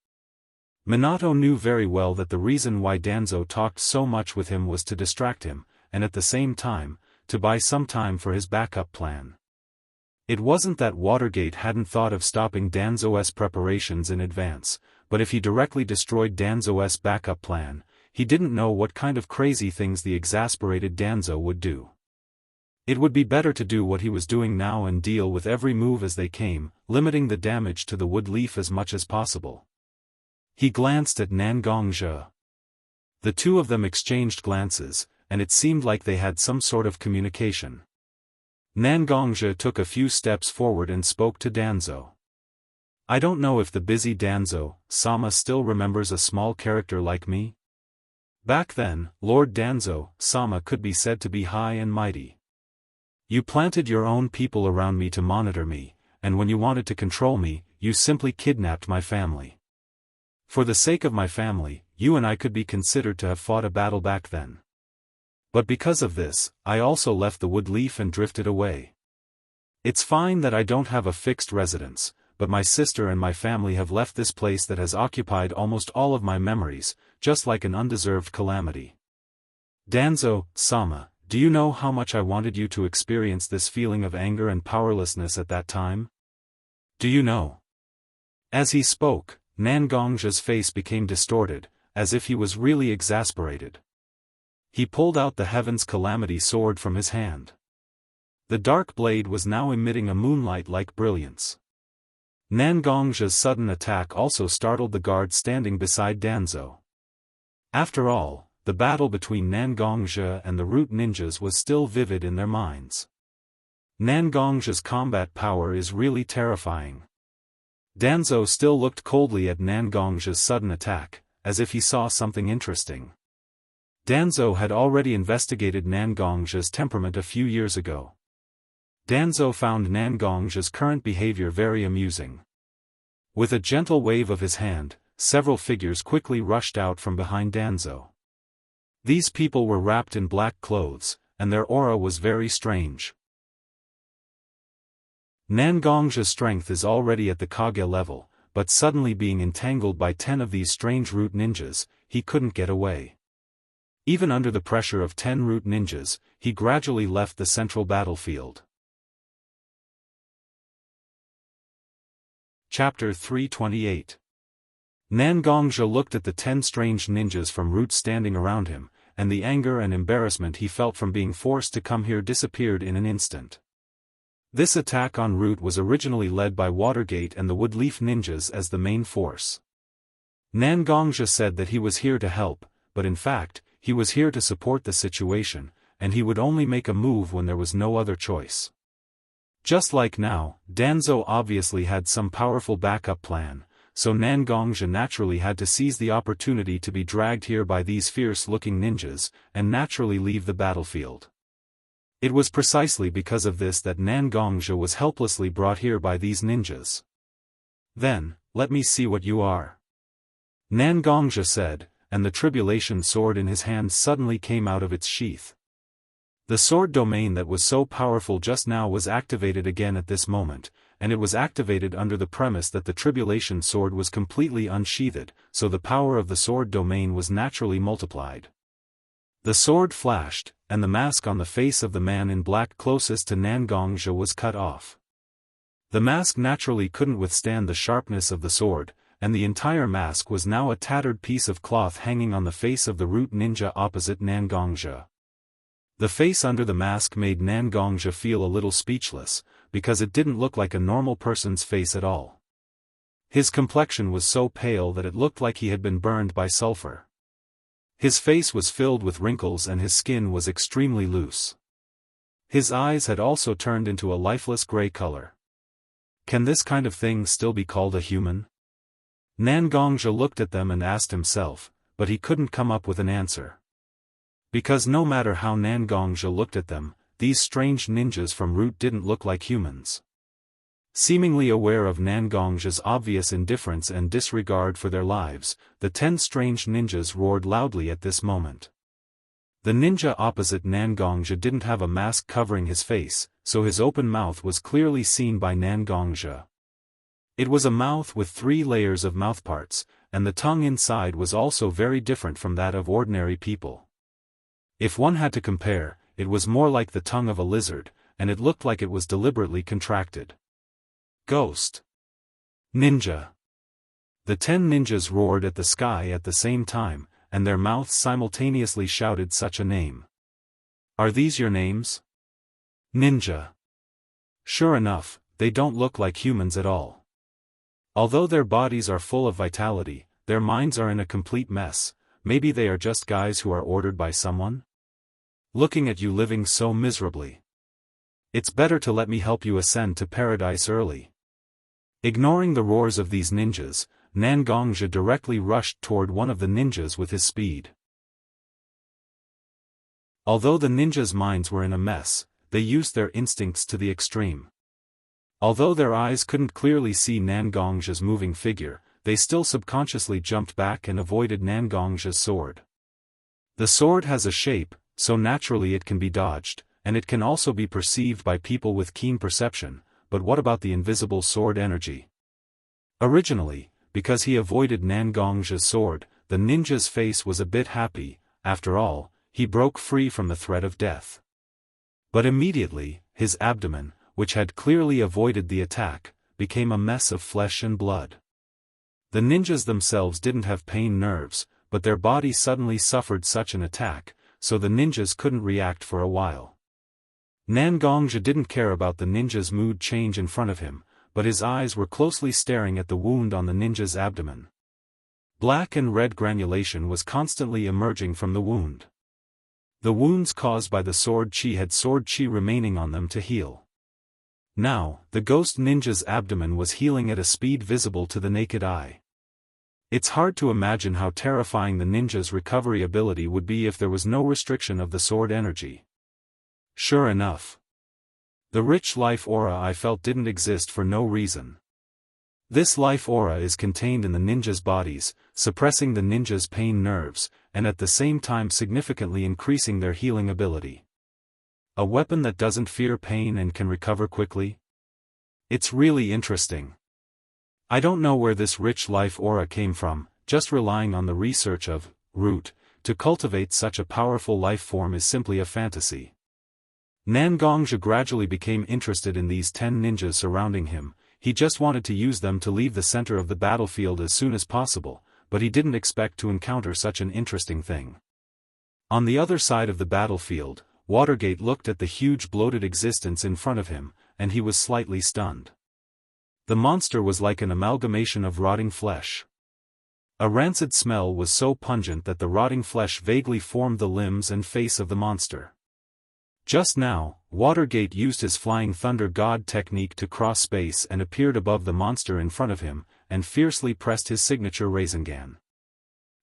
Minato knew very well that the reason why Danzo talked so much with him was to distract him, and at the same time, to buy some time for his backup plan. It wasn't that Watergate hadn't thought of stopping Danzo's preparations in advance, but if he directly destroyed Danzo's backup plan, he didn't know what kind of crazy things the exasperated Danzo would do. It would be better to do what he was doing now and deal with every move as they came, limiting the damage to the wood leaf as much as possible. He glanced at Nangongzhi. The two of them exchanged glances, and it seemed like they had some sort of communication. Nangongzhi took a few steps forward and spoke to Danzo. I don't know if the busy Danzo-sama still remembers a small character like me. Back then, Lord Danzo-sama could be said to be high and mighty. You planted your own people around me to monitor me, and when you wanted to control me, you simply kidnapped my family. For the sake of my family, you and I could be considered to have fought a battle back then. But because of this, I also left the wood leaf and drifted away. It's fine that I don't have a fixed residence, but my sister and my family have left this place that has occupied almost all of my memories, just like an undeserved calamity. Danzo, Sama, do you know how much I wanted you to experience this feeling of anger and powerlessness at that time? Do you know? As he spoke, Nangongja's face became distorted, as if he was really exasperated. He pulled out the Heaven's Calamity sword from his hand. The dark blade was now emitting a moonlight-like brilliance. Nangongja's sudden attack also startled the guard standing beside Danzo. After all, the battle between Nangongja and the root ninjas was still vivid in their minds. Nangongja's combat power is really terrifying. Danzo still looked coldly at Nangongja's sudden attack, as if he saw something interesting. Danzo had already investigated Nangongja's temperament a few years ago. Danzo found Nangongja's current behavior very amusing. With a gentle wave of his hand, several figures quickly rushed out from behind Danzo. These people were wrapped in black clothes, and their aura was very strange. Nangongja's strength is already at the Kage level, but suddenly being entangled by 10 of these strange root ninjas, he couldn't get away. Even under the pressure of 10 root ninjas, he gradually left the central battlefield. Chapter 328. Nangongja looked at the 10 strange ninjas from root standing around him, and the anger and embarrassment he felt from being forced to come here disappeared in an instant. This attack on Root was originally led by Watergate and the Woodleaf ninjas as the main force. Nangongja said that he was here to help, but in fact, he was here to support the situation, and he would only make a move when there was no other choice. Just like now, Danzo obviously had some powerful backup plan, so Nangongja naturally had to seize the opportunity to be dragged here by these fierce-looking ninjas, and naturally leave the battlefield. It was precisely because of this that Nangongja was helplessly brought here by these ninjas. Then, let me see what you are. Nangongja said, and the tribulation sword in his hand suddenly came out of its sheath. The sword domain that was so powerful just now was activated again at this moment, and it was activated under the premise that the tribulation sword was completely unsheathed, so the power of the sword domain was naturally multiplied. The sword flashed, and the mask on the face of the man in black closest to Nangongja was cut off. The mask naturally couldn't withstand the sharpness of the sword, and the entire mask was now a tattered piece of cloth hanging on the face of the root ninja opposite Nangongja. The face under the mask made Nangongja feel a little speechless, because it didn't look like a normal person's face at all. His complexion was so pale that it looked like he had been burned by sulfur. His face was filled with wrinkles and his skin was extremely loose. His eyes had also turned into a lifeless gray color. Can this kind of thing still be called a human? Nangongja looked at them and asked himself, but he couldn't come up with an answer. Because no matter how Nangongja looked at them, these strange ninjas from Root didn't look like humans. Seemingly aware of Nangongja's obvious indifference and disregard for their lives, the 10 strange ninjas roared loudly at this moment. The ninja opposite Nangongja didn't have a mask covering his face, so his open mouth was clearly seen by Nangongja. It was a mouth with 3 layers of mouthparts, and the tongue inside was also very different from that of ordinary people. If one had to compare, it was more like the tongue of a lizard, and it looked like it was deliberately contracted. Ghost. Ninja. The 10 ninjas roared at the sky at the same time, and their mouths simultaneously shouted such a name. Are these your names? Ninja. Sure enough, they don't look like humans at all. Although their bodies are full of vitality, their minds are in a complete mess. Maybe they are just guys who are ordered by someone? Looking at you living so miserably. It's better to let me help you ascend to paradise early. Ignoring the roars of these ninjas, Nangongja directly rushed toward one of the ninjas with his speed. Although the ninjas' minds were in a mess, they used their instincts to the extreme. Although their eyes couldn't clearly see Nangongja's moving figure, they still subconsciously jumped back and avoided Nangongja's sword. The sword has a shape, so naturally it can be dodged, and it can also be perceived by people with keen perception, but what about the invisible sword energy? Originally, because he avoided Nangong's sword, the ninja's face was a bit happy. After all, he broke free from the threat of death. But immediately, his abdomen, which had clearly avoided the attack, became a mess of flesh and blood. The ninjas themselves didn't have pain nerves, but their body suddenly suffered such an attack, so the ninjas couldn't react for a while. Nangongja didn't care about the ninja's mood change in front of him, but his eyes were closely staring at the wound on the ninja's abdomen. Black and red granulation was constantly emerging from the wound. The wounds caused by the sword chi had sword chi remaining on them to heal. Now, the ghost ninja's abdomen was healing at a speed visible to the naked eye. It's hard to imagine how terrifying the ninja's recovery ability would be if there was no restriction of the sword energy. Sure enough. The rich life aura I felt didn't exist for no reason. This life aura is contained in the ninjas' bodies, suppressing the ninjas' pain nerves, and at the same time significantly increasing their healing ability. A weapon that doesn't fear pain and can recover quickly? It's really interesting. I don't know where this rich life aura came from, just relying on the research of root to cultivate such a powerful life form is simply a fantasy. Nangongja gradually became interested in these 10 ninjas surrounding him. He just wanted to use them to leave the center of the battlefield as soon as possible, but he didn't expect to encounter such an interesting thing. On the other side of the battlefield, Watergate looked at the huge bloated existence in front of him, and he was slightly stunned. The monster was like an amalgamation of rotting flesh. A rancid smell was so pungent that the rotting flesh vaguely formed the limbs and face of the monster. Just now, Watergate used his Flying Thunder God technique to cross space and appeared above the monster in front of him, and fiercely pressed his signature Rasengan.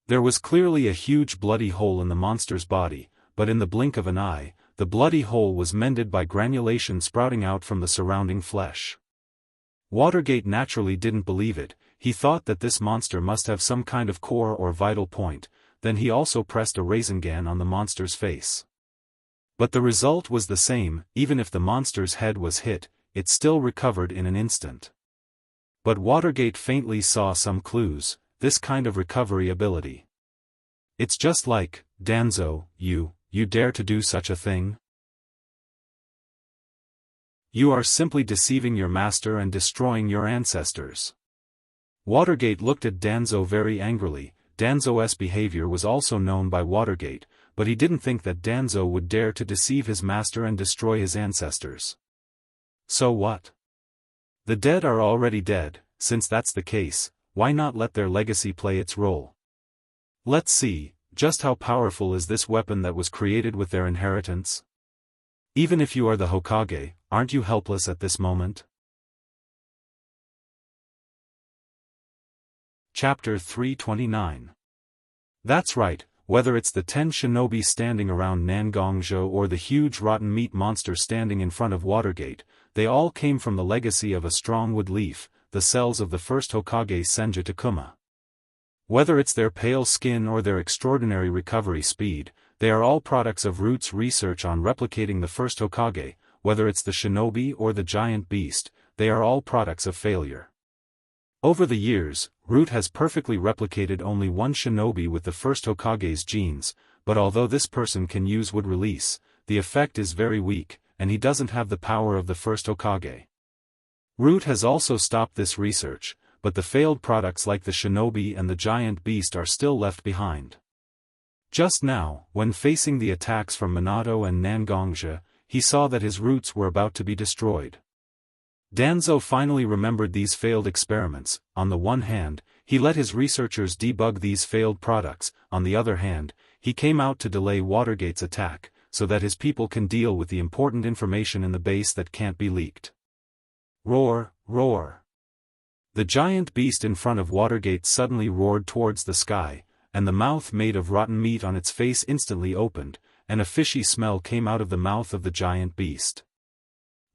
There was clearly a huge bloody hole in the monster's body, but in the blink of an eye, the bloody hole was mended by granulation sprouting out from the surrounding flesh. Watergate naturally didn't believe it. He thought that this monster must have some kind of core or vital point. Then he also pressed a Rasengan on the monster's face. But the result was the same. Even if the monster's head was hit, it still recovered in an instant. But Watergate faintly saw some clues, this kind of recovery ability. It's just like, Danzo, you dare to do such a thing? You are simply deceiving your master and destroying your ancestors. Watergate looked at Danzo very angrily. Danzo's behavior was also known by Watergate, but he didn't think that Danzo would dare to deceive his master and destroy his ancestors. So what? The dead are already dead. Since that's the case, why not let their legacy play its role? Let's see, just how powerful is this weapon that was created with their inheritance? Even if you are the Hokage, aren't you helpless at this moment? Chapter 329. That's right, whether it's the 10 shinobi standing around Nangongjo or the huge rotten meat monster standing in front of Watergate, they all came from the legacy of a strong wood leaf, the cells of the first Hokage Senju Takuma. Whether it's their pale skin or their extraordinary recovery speed, they are all products of Root's research on replicating the first Hokage. Whether it's the shinobi or the giant beast, they are all products of failure. Over the years, Root has perfectly replicated only one shinobi with the first Hokage's genes, but although this person can use wood release, the effect is very weak, and he doesn't have the power of the first Hokage. Root has also stopped this research, but the failed products like the shinobi and the giant beast are still left behind. Just now, when facing the attacks from Minato and Nangongja, he saw that his roots were about to be destroyed. Danzo finally remembered these failed experiments. On the one hand, he let his researchers debug these failed products. On the other hand, he came out to delay Watergate's attack, so that his people can deal with the important information in the base that can't be leaked. Roar, roar. The giant beast in front of Watergate suddenly roared towards the sky, and the mouth made of rotten meat on its face instantly opened, and a fishy smell came out of the mouth of the giant beast.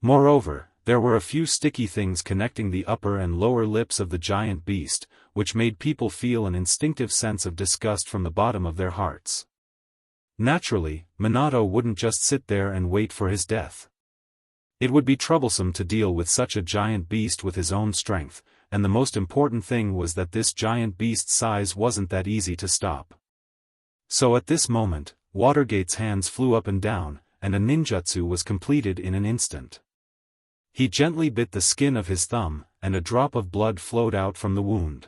Moreover, there were a few sticky things connecting the upper and lower lips of the giant beast, which made people feel an instinctive sense of disgust from the bottom of their hearts. Naturally, Minato wouldn't just sit there and wait for his death. It would be troublesome to deal with such a giant beast with his own strength, and the most important thing was that this giant beast's size wasn't that easy to stop. So at this moment, Watergate's hands flew up and down, and a ninjutsu was completed in an instant. He gently bit the skin of his thumb, and a drop of blood flowed out from the wound.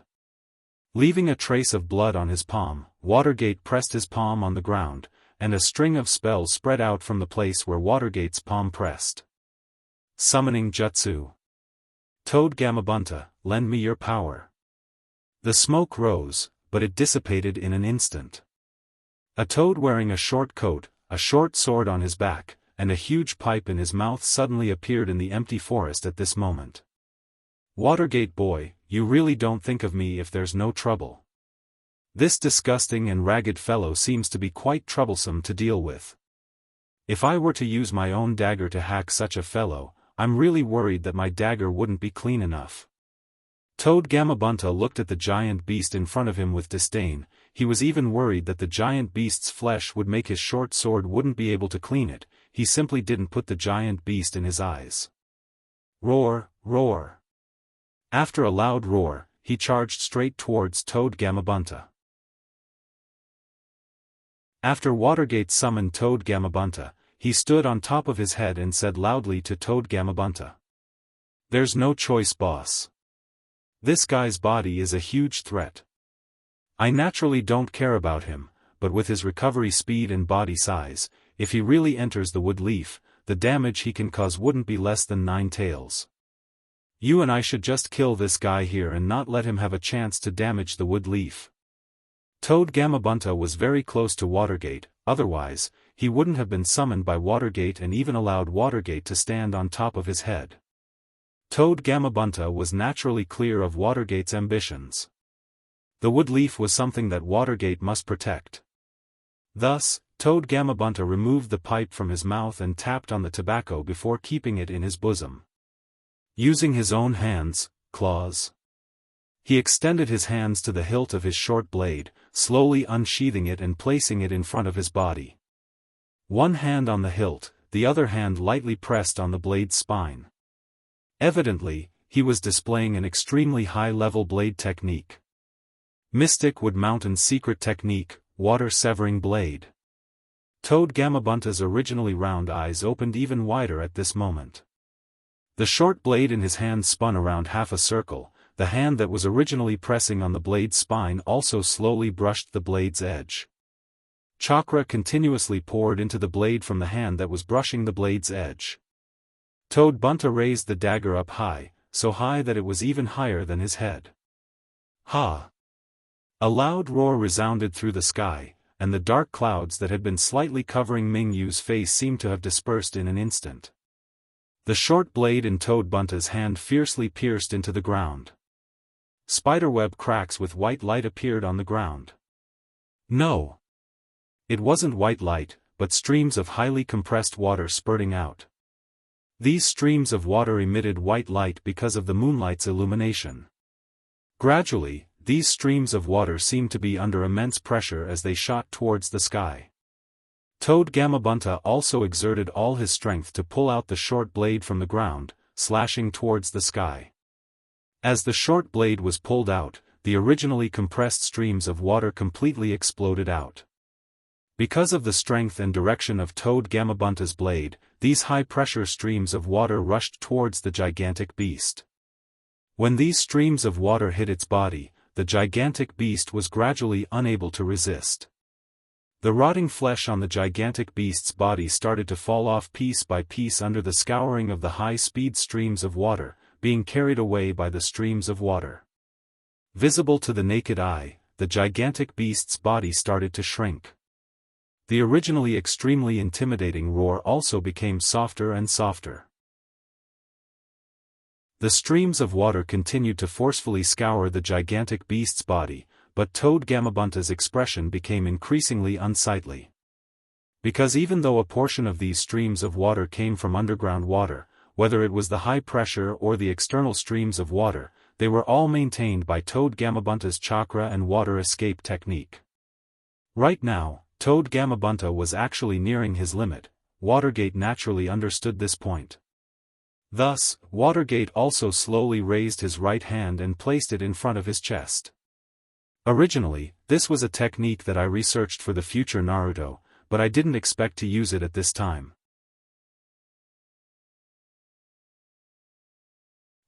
Leaving a trace of blood on his palm, Watergate pressed his palm on the ground, and a string of spells spread out from the place where Watergate's palm pressed. Summoning Jutsu. Toad Gamabunta, lend me your power. The smoke rose, but it dissipated in an instant. A toad wearing a short coat, a short sword on his back, and a huge pipe in his mouth suddenly appeared in the empty forest at this moment. Watergate boy, you really don't think of me if there's no trouble. This disgusting and ragged fellow seems to be quite troublesome to deal with. If I were to use my own dagger to hack such a fellow, I'm really worried that my dagger wouldn't be clean enough. Toad Gamabunta looked at the giant beast in front of him with disdain. He was even worried that the giant beast's flesh would make his short sword wouldn't be able to clean it. He simply didn't put the giant beast in his eyes. Roar, roar. After a loud roar, he charged straight towards Toad Gamabunta. After Watergate summoned Toad Gamabunta, he stood on top of his head and said loudly to Toad Gamabunta. There's no choice, boss. This guy's body is a huge threat. I naturally don't care about him, but with his recovery speed and body size, if he really enters the wood leaf, the damage he can cause wouldn't be less than 9 tails. You and I should just kill this guy here and not let him have a chance to damage the wood leaf. Toad Gamabunta was very close to Watergate, otherwise, he wouldn't have been summoned by Watergate and even allowed Watergate to stand on top of his head. Toad Gamabunta was naturally clear of Watergate's ambitions. The wood leaf was something that Watergate must protect. Thus, Toad Gamabunta removed the pipe from his mouth and tapped on the tobacco before keeping it in his bosom. Using his own hands, claws. He extended his hands to the hilt of his short blade, slowly unsheathing it and placing it in front of his body. One hand on the hilt, the other hand lightly pressed on the blade's spine. Evidently, he was displaying an extremely high-level blade technique. Mystic Wood Mountain's secret technique, water-severing blade. Toad Gamabunta's originally round eyes opened even wider at this moment. The short blade in his hand spun around half a circle. The hand that was originally pressing on the blade's spine also slowly brushed the blade's edge. Chakra continuously poured into the blade from the hand that was brushing the blade's edge. Toad Bunta raised the dagger up high, so high that it was even higher than his head. Ha! A loud roar resounded through the sky, and the dark clouds that had been slightly covering Mingyu's face seemed to have dispersed in an instant. The short blade in Toad Bunta's hand fiercely pierced into the ground. Spiderweb cracks with white light appeared on the ground. No! It wasn't white light, but streams of highly compressed water spurting out. These streams of water emitted white light because of the moonlight's illumination. Gradually, these streams of water seemed to be under immense pressure as they shot towards the sky. Toad Gamabunta also exerted all his strength to pull out the short blade from the ground, slashing towards the sky. As the short blade was pulled out, the originally compressed streams of water completely exploded out. Because of the strength and direction of Toad Gamabunta's blade, these high-pressure streams of water rushed towards the gigantic beast. When these streams of water hit its body, the gigantic beast was gradually unable to resist. The rotting flesh on the gigantic beast's body started to fall off piece by piece under the scouring of the high-speed streams of water, being carried away by the streams of water. Visible to the naked eye, the gigantic beast's body started to shrink. The originally extremely intimidating roar also became softer and softer. The streams of water continued to forcefully scour the gigantic beast's body, but Toad Gamabunta's expression became increasingly unsightly. Because even though a portion of these streams of water came from underground water, whether it was the high pressure or the external streams of water, they were all maintained by Toad Gamabunta's chakra and water escape technique. Right now, Toad Gamabunta was actually nearing his limit. Watergate naturally understood this point. Thus, Watergate also slowly raised his right hand and placed it in front of his chest. Originally, this was a technique that I researched for the future Naruto, but I didn't expect to use it at this time.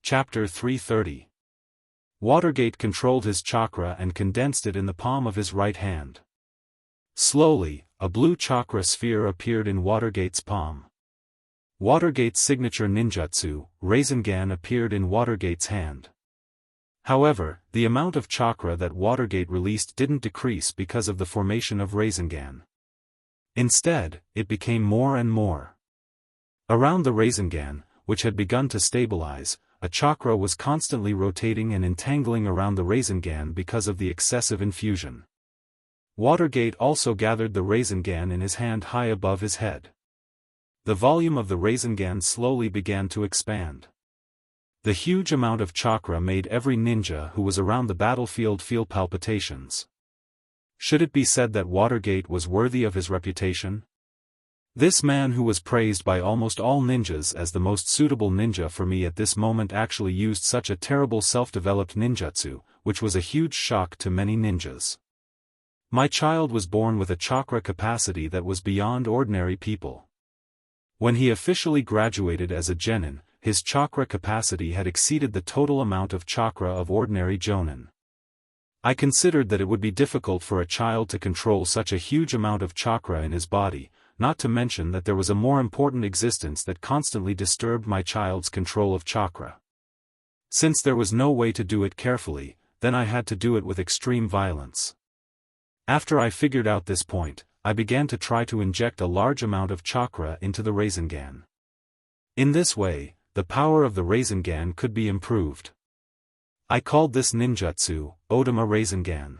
Chapter 330. Watergate controlled his chakra and condensed it in the palm of his right hand. Slowly, a blue chakra sphere appeared in Watergate's palm. Watergate's signature ninjutsu, Rasengan, appeared in Watergate's hand. However, the amount of chakra that Watergate released didn't decrease because of the formation of Rasengan. Instead, it became more and more. Around the Rasengan, which had begun to stabilize, a chakra was constantly rotating and entangling around the Rasengan because of the excessive infusion. Watergate also gathered the Rasengan in his hand high above his head. The volume of the Rasengan slowly began to expand. The huge amount of chakra made every ninja who was around the battlefield feel palpitations. Should it be said that Watergate was worthy of his reputation? This man who was praised by almost all ninjas as the most suitable ninja for me at this moment actually used such a terrible self-developed ninjutsu, which was a huge shock to many ninjas. My child was born with a chakra capacity that was beyond ordinary people. When he officially graduated as a genin, his chakra capacity had exceeded the total amount of chakra of ordinary jonin. I considered that it would be difficult for a child to control such a huge amount of chakra in his body, not to mention that there was a more important existence that constantly disturbed my child's control of chakra. Since there was no way to do it carefully, then I had to do it with extreme violence. After I figured out this point, I began to try to inject a large amount of chakra into the Rasengan. In this way, the power of the Rasengan could be improved. I called this ninjutsu, Odama Rasengan.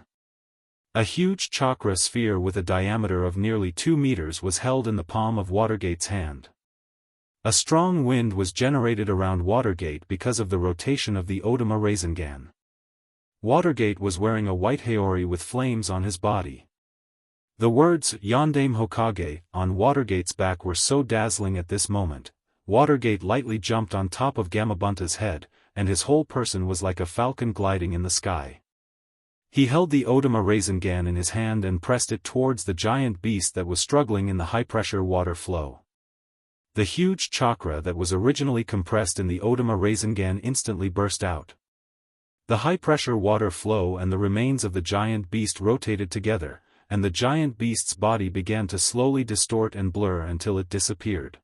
A huge chakra sphere with a diameter of nearly 2 meters was held in the palm of Watergate's hand. A strong wind was generated around Watergate because of the rotation of the Odama Rasengan. Watergate was wearing a white haori with flames on his body. The words Yondame Hokage on Watergate's back were so dazzling at this moment. Watergate lightly jumped on top of Gamabunta's head, and his whole person was like a falcon gliding in the sky. He held the Odama Rasengan in his hand and pressed it towards the giant beast that was struggling in the high-pressure water flow. The huge chakra that was originally compressed in the Odama Rasengan instantly burst out. The high-pressure water flow and the remains of the giant beast rotated together, and the giant beast's body began to slowly distort and blur until it disappeared.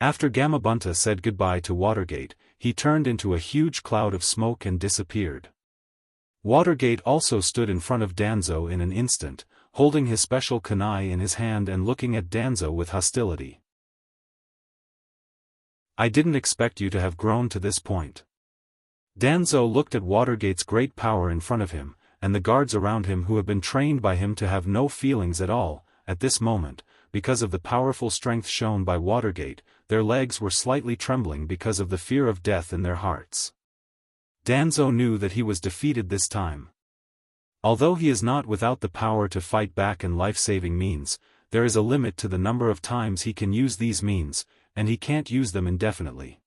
After Gamabunta said goodbye to Watergate, he turned into a huge cloud of smoke and disappeared. Watergate also stood in front of Danzo in an instant, holding his special kunai in his hand and looking at Danzo with hostility. I didn't expect you to have grown to this point. Danzo looked at Watergate's great power in front of him, and the guards around him who have been trained by him to have no feelings at all, at this moment, because of the powerful strength shown by Watergate, their legs were slightly trembling because of the fear of death in their hearts. Danzo knew that he was defeated this time. Although he is not without the power to fight back in life-saving means, there is a limit to the number of times he can use these means, and he can't use them indefinitely.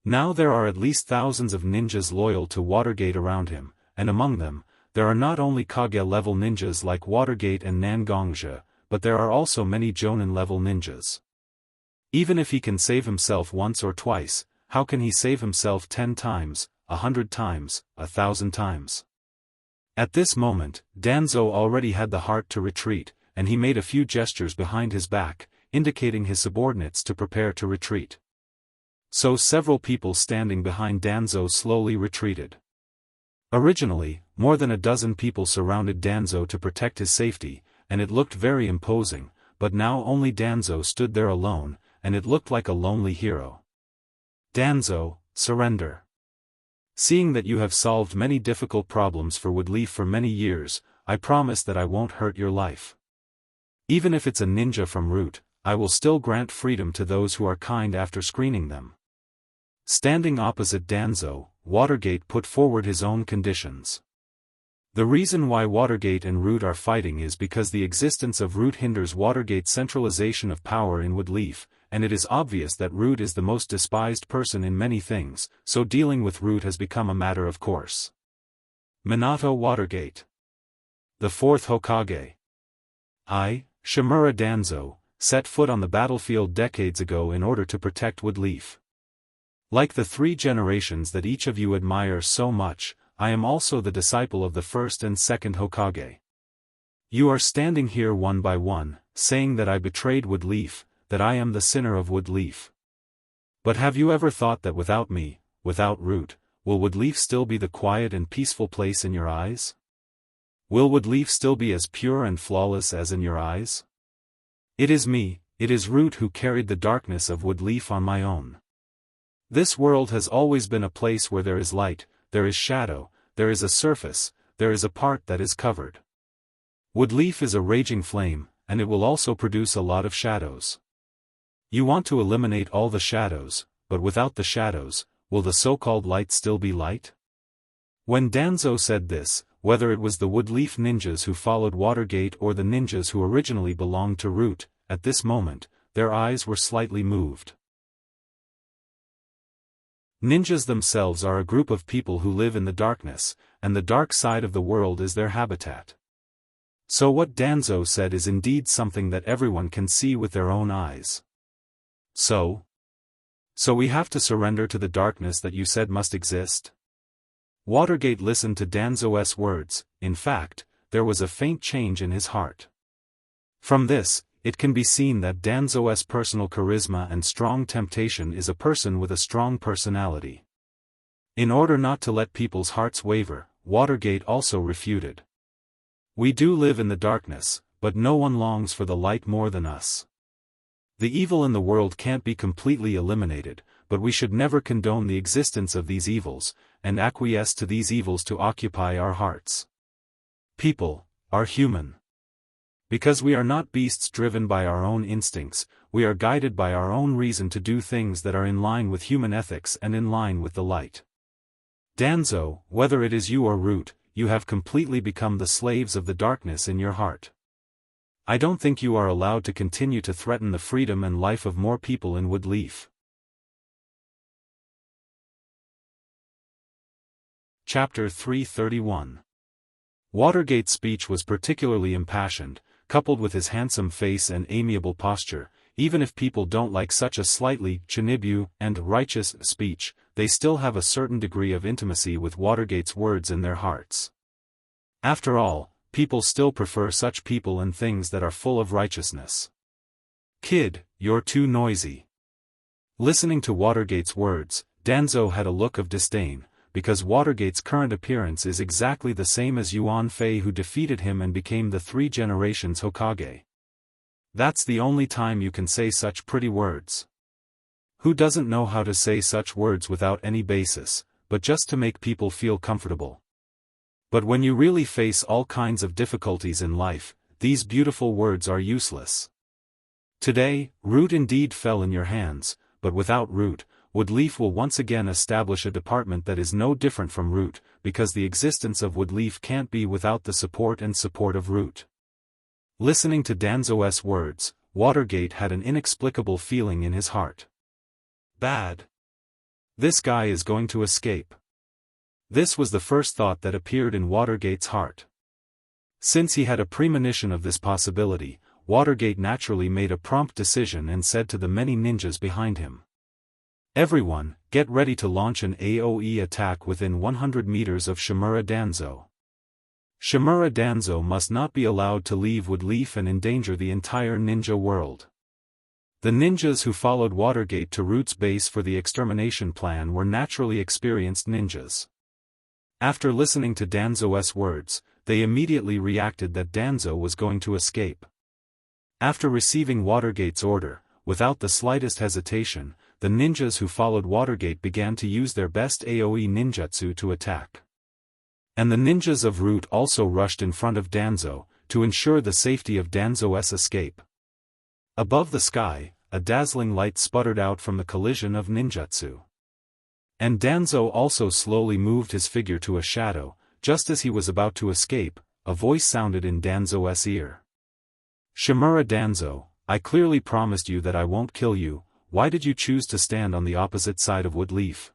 Now there are at least thousands of ninjas loyal to Watergate around him, and among them, there are not only Kage-level ninjas like Watergate and Nangongja, but there are also many Jonin-level ninjas. Even if he can save himself once or twice, how can he save himself 10 times, 100 times, 1,000 times? At this moment, Danzo already had the heart to retreat, and he made a few gestures behind his back, indicating his subordinates to prepare to retreat. So several people standing behind Danzo slowly retreated. Originally, more than a dozen people surrounded Danzo to protect his safety, and it looked very imposing, but now only Danzo stood there alone, and it looked like a lonely hero. Danzo, surrender. Seeing that you have solved many difficult problems for Woodleaf for many years, I promise that I won't hurt your life. Even if it's a ninja from Root, I will still grant freedom to those who are kind after screening them. Standing opposite Danzo, Watergate put forward his own conditions. The reason why Watergate and Root are fighting is because the existence of Root hinders Watergate's centralization of power in Woodleaf, and it is obvious that Root is the most despised person in many things, so dealing with Root has become a matter of course. Minato Watergate. The fourth Hokage. I, Shimura Danzo, set foot on the battlefield decades ago in order to protect Woodleaf. Like the 3 generations that each of you admire so much, I am also the disciple of the first and second Hokage. You are standing here one by one, saying that I betrayed Woodleaf, that I am the sinner of Woodleaf. But have you ever thought that without me, without Root, will Woodleaf still be the quiet and peaceful place in your eyes? Will Woodleaf still be as pure and flawless as in your eyes? It is me, it is Root who carried the darkness of Woodleaf on my own. This world has always been a place where there is light, there is shadow, there is a surface, there is a part that is covered. Woodleaf is a raging flame, and it will also produce a lot of shadows. You want to eliminate all the shadows, but without the shadows, will the so-called light still be light? When Danzo said this, whether it was the Woodleaf ninjas who followed Watergate or the ninjas who originally belonged to Root, at this moment, their eyes were slightly moved. Ninjas themselves are a group of people who live in the darkness, and the dark side of the world is their habitat. So what Danzo said is indeed something that everyone can see with their own eyes. So we have to surrender to the darkness that you said must exist? Watergate listened to Danzo's words. In fact, there was a faint change in his heart. From this, it can be seen that Danzo's personal charisma and strong temptation is a person with a strong personality. In order not to let people's hearts waver, Watergate also refuted. We do live in the darkness, but no one longs for the light more than us. The evil in the world can't be completely eliminated, but we should never condone the existence of these evils, and acquiesce to these evils to occupy our hearts. People are human. Because we are not beasts driven by our own instincts, we are guided by our own reason to do things that are in line with human ethics and in line with the light. Danzo, whether it is you or Root, you have completely become the slaves of the darkness in your heart. I don't think you are allowed to continue to threaten the freedom and life of more people in Woodleaf. Chapter 331. Watergate's speech was particularly impassioned, coupled with his handsome face and amiable posture. Even if people don't like such a slightly chinibu and righteous speech, they still have a certain degree of intimacy with Watergate's words in their hearts. After all, people still prefer such people and things that are full of righteousness. Kid, you're too noisy. Listening to Watergate's words, Danzo had a look of disdain, because Watergate's current appearance is exactly the same as Yuan Fei, who defeated him and became the 3 generations Hokage. That's the only time you can say such pretty words. Who doesn't know how to say such words without any basis, but just to make people feel comfortable? But when you really face all kinds of difficulties in life, these beautiful words are useless. Today, Root indeed fell in your hands, but without Root, Woodleaf will once again establish a department that is no different from Root, because the existence of Woodleaf can't be without the support of Root. Listening to Danzo's words, Watergate had an inexplicable feeling in his heart. Bad. This guy is going to escape. This was the first thought that appeared in Watergate's heart. Since he had a premonition of this possibility, Watergate naturally made a prompt decision and said to the many ninjas behind him, "Everyone, get ready to launch an AoE attack within 100 meters of Shimura Danzo. Shimura Danzo must not be allowed to leave Woodleaf and endanger the entire ninja world." The ninjas who followed Watergate to Root's base for the extermination plan were naturally experienced ninjas. After listening to Danzo's words, they immediately reacted that Danzo was going to escape. After receiving Watergate's order, without the slightest hesitation, the ninjas who followed Watergate began to use their best AoE ninjutsu to attack. And the ninjas of Root also rushed in front of Danzo, to ensure the safety of Danzo's escape. Above the sky, a dazzling light sputtered out from the collision of ninjutsu. And Danzo also slowly moved his figure to a shadow, just as he was about to escape, a voice sounded in Danzo's ear. "Shimura Danzo, I clearly promised you that I won't kill you, why did you choose to stand on the opposite side of Woodleaf?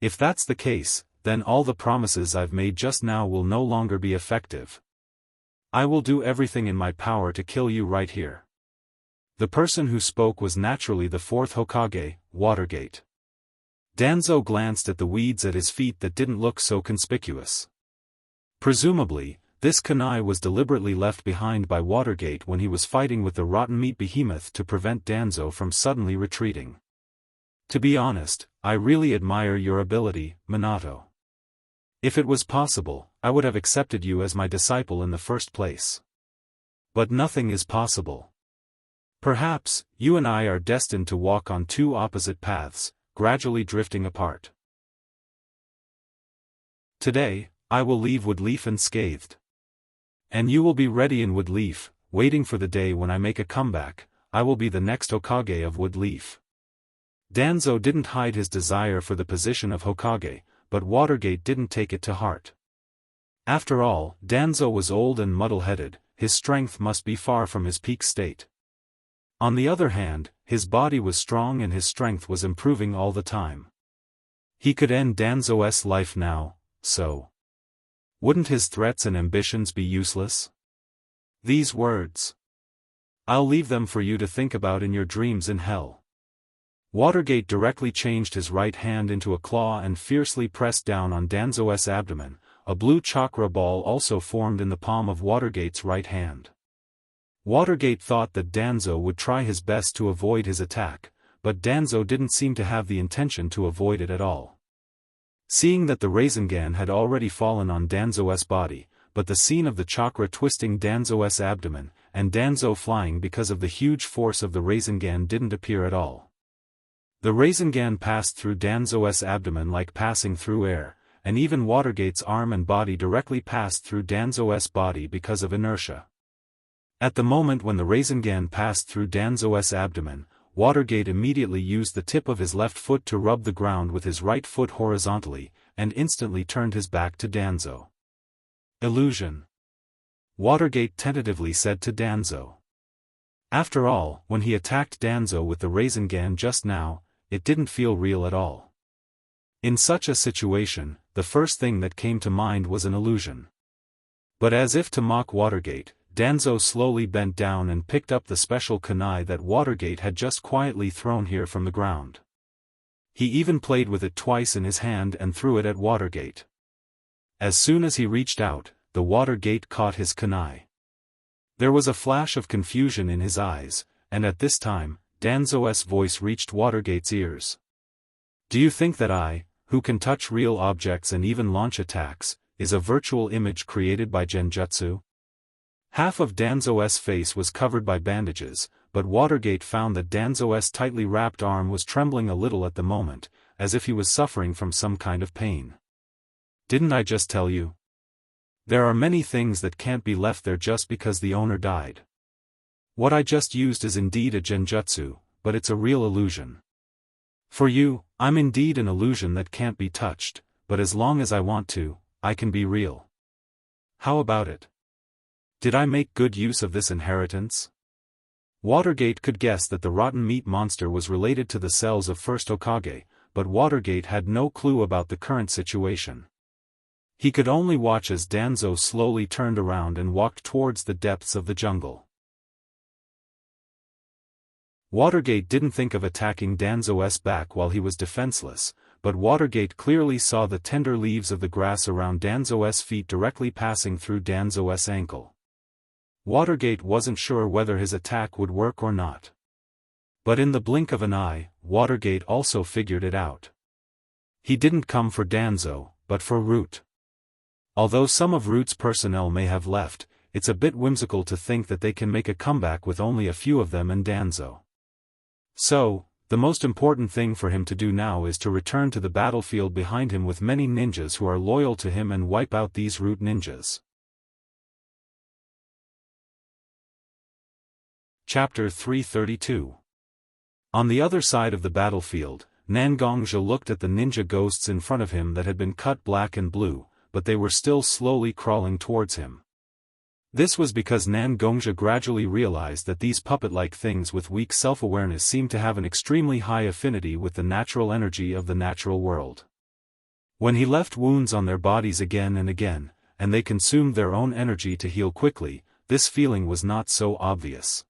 If that's the case, then all the promises I've made just now will no longer be effective. I will do everything in my power to kill you right here." The person who spoke was naturally the fourth Hokage, Watergate. Danzo glanced at the weeds at his feet that didn't look so conspicuous. Presumably, this kunai was deliberately left behind by Watergate when he was fighting with the rotten meat behemoth to prevent Danzo from suddenly retreating. "To be honest, I really admire your ability, Minato. If it was possible, I would have accepted you as my disciple in the first place. But nothing is possible. Perhaps, you and I are destined to walk on two opposite paths, gradually drifting apart. Today, I will leave Woodleaf unscathed. And you will be ready in Woodleaf, waiting for the day when I make a comeback. I will be the next Hokage of Woodleaf." Danzo didn't hide his desire for the position of Hokage, but Watergate didn't take it to heart. After all, Danzo was old and muddle-headed, his strength must be far from his peak state. On the other hand, his body was strong and his strength was improving all the time. He could end Danzo's life now, so wouldn't his threats and ambitions be useless? These words, I'll leave them for you to think about in your dreams in hell. Watergate directly changed his right hand into a claw and fiercely pressed down on Danzo's abdomen. A blue chakra ball also formed in the palm of Watergate's right hand. Watergate thought that Danzo would try his best to avoid his attack, but Danzo didn't seem to have the intention to avoid it at all. Seeing that the Rasengan had already fallen on Danzo's body, but the scene of the chakra twisting Danzo's abdomen, and Danzo flying because of the huge force of the Rasengan didn't appear at all. The Rasengan passed through Danzo's abdomen like passing through air, and even Watergate's arm and body directly passed through Danzo's body because of inertia. At the moment when the Rasengan passed through Danzo's abdomen, Watergate immediately used the tip of his left foot to rub the ground with his right foot horizontally, and instantly turned his back to Danzo. Illusion. Watergate tentatively said to Danzo. After all, when he attacked Danzo with the Rasengan just now, it didn't feel real at all. In such a situation, the first thing that came to mind was an illusion. But as if to mock Watergate, Danzo slowly bent down and picked up the special kunai that Watergate had just quietly thrown here from the ground. He even played with it twice in his hand and threw it at Watergate. As soon as he reached out, the Watergate caught his kunai. There was a flash of confusion in his eyes, and at this time, Danzo's voice reached Watergate's ears. "Do you think that I, who can touch real objects and even launch attacks, is a virtual image created by genjutsu?" Half of Danzo's face was covered by bandages, but Watergate found that Danzo's tightly wrapped arm was trembling a little at the moment, as if he was suffering from some kind of pain. "Didn't I just tell you? There are many things that can't be left there just because the owner died. What I just used is indeed a genjutsu, but it's a real illusion. For you, I'm indeed an illusion that can't be touched, but as long as I want to, I can be real. How about it? Did I make good use of this inheritance?" Watergate could guess that the rotten meat monster was related to the cells of First Hokage, but Watergate had no clue about the current situation. He could only watch as Danzo slowly turned around and walked towards the depths of the jungle. Watergate didn't think of attacking Danzo's back while he was defenseless, but Watergate clearly saw the tender leaves of the grass around Danzo's feet directly passing through Danzo's ankle. Watergate wasn't sure whether his attack would work or not. But in the blink of an eye, Watergate also figured it out. He didn't come for Danzo, but for Root. Although some of Root's personnel may have left, it's a bit whimsical to think that they can make a comeback with only a few of them and Danzo. So, the most important thing for him to do now is to return to the battlefield behind him with many ninjas who are loyal to him and wipe out these Root ninjas. Chapter 332. On the other side of the battlefield, Nangongja looked at the ninja ghosts in front of him that had been cut black and blue, but they were still slowly crawling towards him. This was because Nan Gongzhi gradually realized that these puppet-like things with weak self-awareness seemed to have an extremely high affinity with the natural energy of the natural world. When he left wounds on their bodies again and again, and they consumed their own energy to heal quickly, this feeling was not so obvious.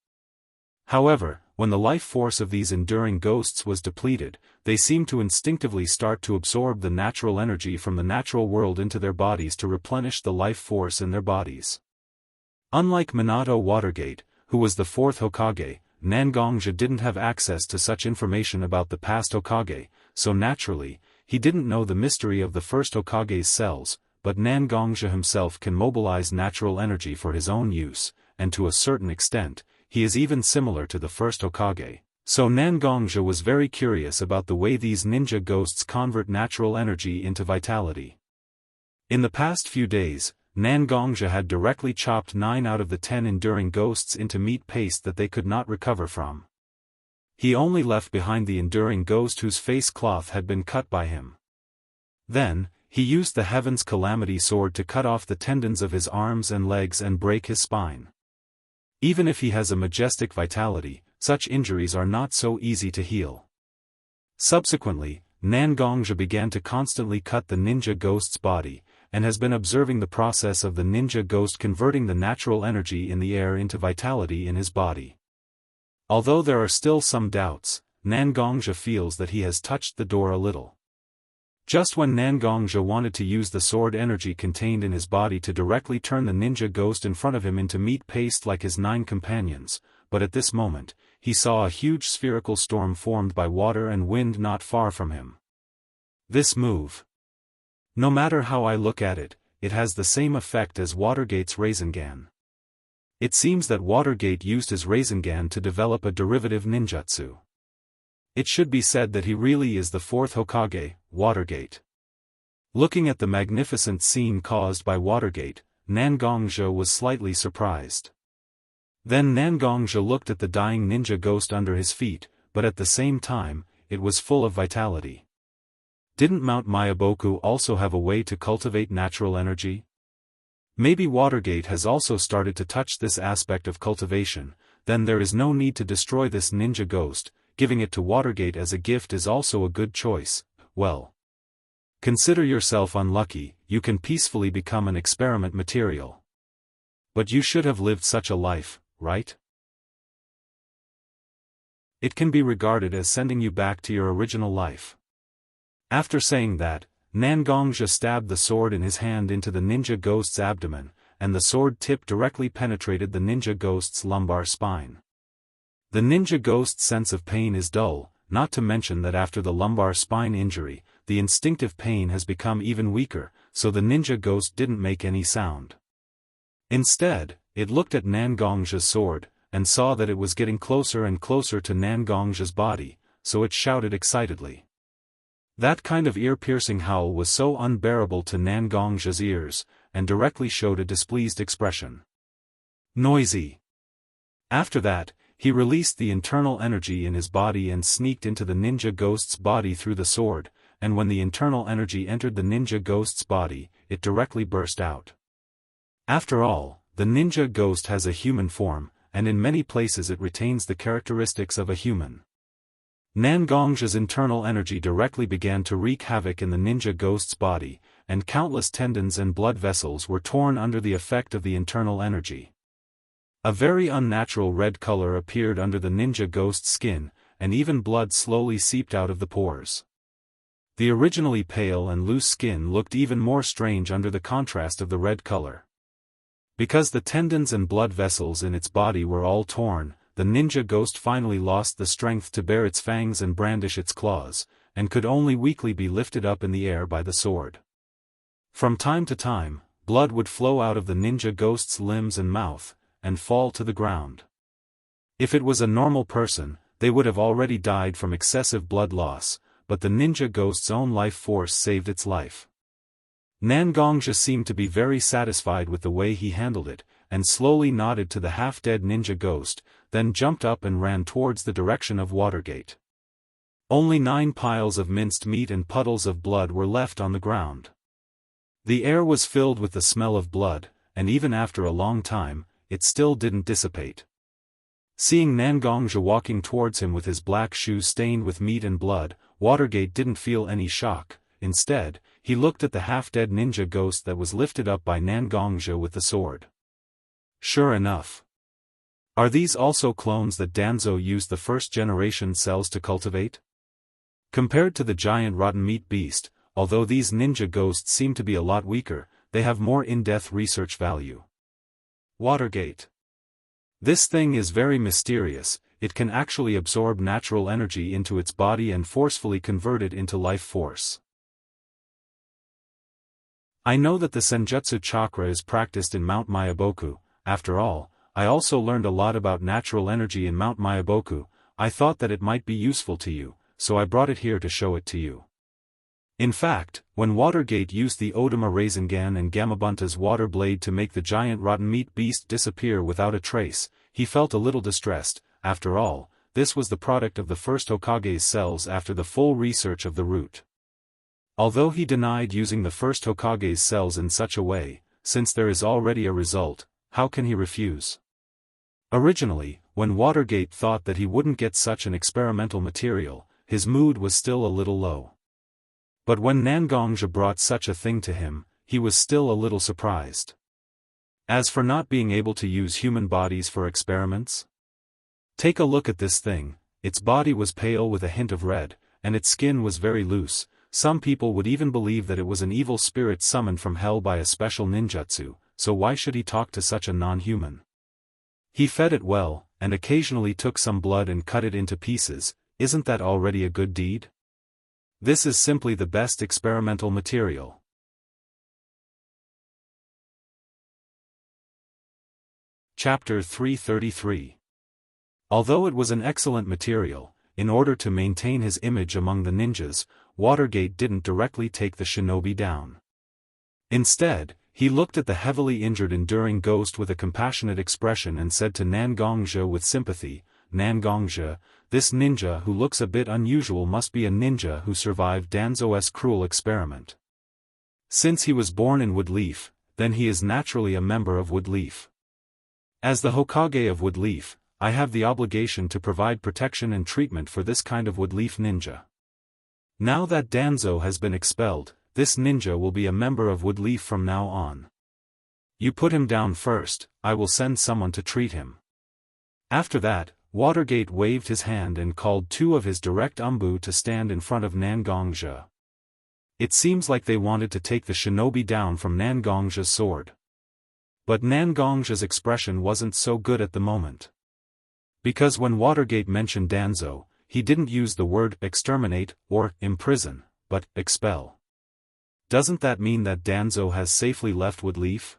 However, when the life force of these enduring ghosts was depleted, they seemed to instinctively start to absorb the natural energy from the natural world into their bodies to replenish the life force in their bodies. Unlike Minato Watergate, who was the fourth Hokage, Nan Gongzhi didn't have access to such information about the past Hokage, so naturally, he didn't know the mystery of the first Hokage's cells, but Nan Gongzhi himself can mobilize natural energy for his own use, and to a certain extent, he is even similar to the first Hokage. So Nan Gongzhi was very curious about the way these ninja ghosts convert natural energy into vitality. In the past few days, Nan Gongzhi had directly chopped 9 out of the 10 enduring ghosts into meat paste that they could not recover from. He only left behind the enduring ghost whose face cloth had been cut by him. Then, he used the Heaven's Calamity sword to cut off the tendons of his arms and legs and break his spine. Even if he has a majestic vitality, such injuries are not so easy to heal. Subsequently, Nan Gongzhi began to constantly cut the ninja ghost's body, and has been observing the process of the ninja ghost converting the natural energy in the air into vitality in his body. Although there are still some doubts, Nan Gongzhi feels that he has touched the door a little. Just when Nan Gongzhi wanted to use the sword energy contained in his body to directly turn the ninja ghost in front of him into meat paste like his 9 companions, but at this moment, he saw a huge spherical storm formed by water and wind not far from him. This move, no matter how I look at it, it has the same effect as Watergate's Rasengan. It seems that Watergate used his Rasengan to develop a derivative ninjutsu. It should be said that he really is the fourth Hokage, Watergate. Looking at the magnificent scene caused by Watergate, Nan Gongzhi was slightly surprised. Then Nan Gongzhi looked at the dying ninja ghost under his feet, but at the same time, it was full of vitality. Didn't Mount Myaboku also have a way to cultivate natural energy? Maybe Watergate has also started to touch this aspect of cultivation, then there is no need to destroy this ninja ghost, giving it to Watergate as a gift is also a good choice. Well, consider yourself unlucky, you can peacefully become an experiment material. But you should have lived such a life, right? It can be regarded as sending you back to your original life. After saying that, Nan Gongzhi stabbed the sword in his hand into the ninja ghost's abdomen, and the sword tip directly penetrated the ninja ghost's lumbar spine. The ninja ghost's sense of pain is dull, not to mention that after the lumbar spine injury, the instinctive pain has become even weaker, so the ninja ghost didn't make any sound. Instead, it looked at Nan Gongzhi's sword, and saw that it was getting closer and closer to Nan Gongzhi's body, so it shouted excitedly. That kind of ear-piercing howl was so unbearable to Nan Gongzhi's ears, and directly showed a displeased expression. Noisy. After that, he released the internal energy in his body and sneaked into the ninja ghost's body through the sword, and when the internal energy entered the ninja ghost's body, it directly burst out. After all, the ninja ghost has a human form, and in many places it retains the characteristics of a human. Nan Gongzhi's internal energy directly began to wreak havoc in the ninja ghost's body, and countless tendons and blood vessels were torn under the effect of the internal energy. A very unnatural red color appeared under the ninja ghost's skin, and even blood slowly seeped out of the pores. The originally pale and loose skin looked even more strange under the contrast of the red color. Because the tendons and blood vessels in its body were all torn, the ninja ghost finally lost the strength to bare its fangs and brandish its claws, and could only weakly be lifted up in the air by the sword. From time to time, blood would flow out of the ninja ghost's limbs and mouth, and fall to the ground. If it was a normal person, they would have already died from excessive blood loss, but the ninja ghost's own life force saved its life. Nan Gongzhi seemed to be very satisfied with the way he handled it, and slowly nodded to the half-dead ninja ghost, then jumped up and ran towards the direction of Watergate. Only 9 piles of minced meat and puddles of blood were left on the ground. The air was filled with the smell of blood, and even after a long time, it still didn't dissipate. Seeing Nangongzhi walking towards him with his black shoes stained with meat and blood, Watergate didn't feel any shock. Instead, he looked at the half-dead ninja ghost that was lifted up by Nangongzhi with the sword. Sure enough. Are these also clones that Danzo used the first-generation cells to cultivate? Compared to the giant rotten meat beast, although these ninja ghosts seem to be a lot weaker, they have more in-depth research value. Watergate. This thing is very mysterious. It can actually absorb natural energy into its body and forcefully convert it into life force. I know that the Senjutsu chakra is practiced in Mount Myaboku. After all, I also learned a lot about natural energy in Mount Myaboku. I thought that it might be useful to you, so I brought it here to show it to you. In fact, when Watergate used the Odama Rasengan and Gamabunta's water blade to make the giant rotten meat beast disappear without a trace, he felt a little distressed. After all, this was the product of the first Hokage's cells after the full research of the root. Although he denied using the first Hokage's cells in such a way, since there is already a result, how can he refuse? Originally, when Watergate thought that he wouldn't get such an experimental material, his mood was still a little low. But when Nangongzhi brought such a thing to him, he was still a little surprised. As for not being able to use human bodies for experiments? Take a look at this thing. Its body was pale with a hint of red, and its skin was very loose. Some people would even believe that it was an evil spirit summoned from hell by a special ninjutsu, so why should he talk to such a non-human? He fed it well, and occasionally took some blood and cut it into pieces. Isn't that already a good deed? This is simply the best experimental material. Chapter 333. Although it was an excellent material, in order to maintain his image among the ninjas, Watergate didn't directly take the shinobi down. Instead, he looked at the heavily injured enduring ghost with a compassionate expression and said to Nangongzhi with sympathy, "Nangongzhi, this ninja who looks a bit unusual must be a ninja who survived Danzo's cruel experiment. Since he was born in Woodleaf, then he is naturally a member of Woodleaf. As the Hokage of Woodleaf, I have the obligation to provide protection and treatment for this kind of Woodleaf ninja. Now that Danzo has been expelled, this ninja will be a member of Woodleaf from now on. You put him down first, I will send someone to treat him." After that, Watergate waved his hand and called two of his direct umbu to stand in front of Nangongzhi. It seems like they wanted to take the shinobi down from Nangongzhi's sword. But Nangongzhi's expression wasn't so good at the moment. Because when Watergate mentioned Danzo, he didn't use the word exterminate or imprison, but expel. Doesn't that mean that Danzo has safely left Woodleaf?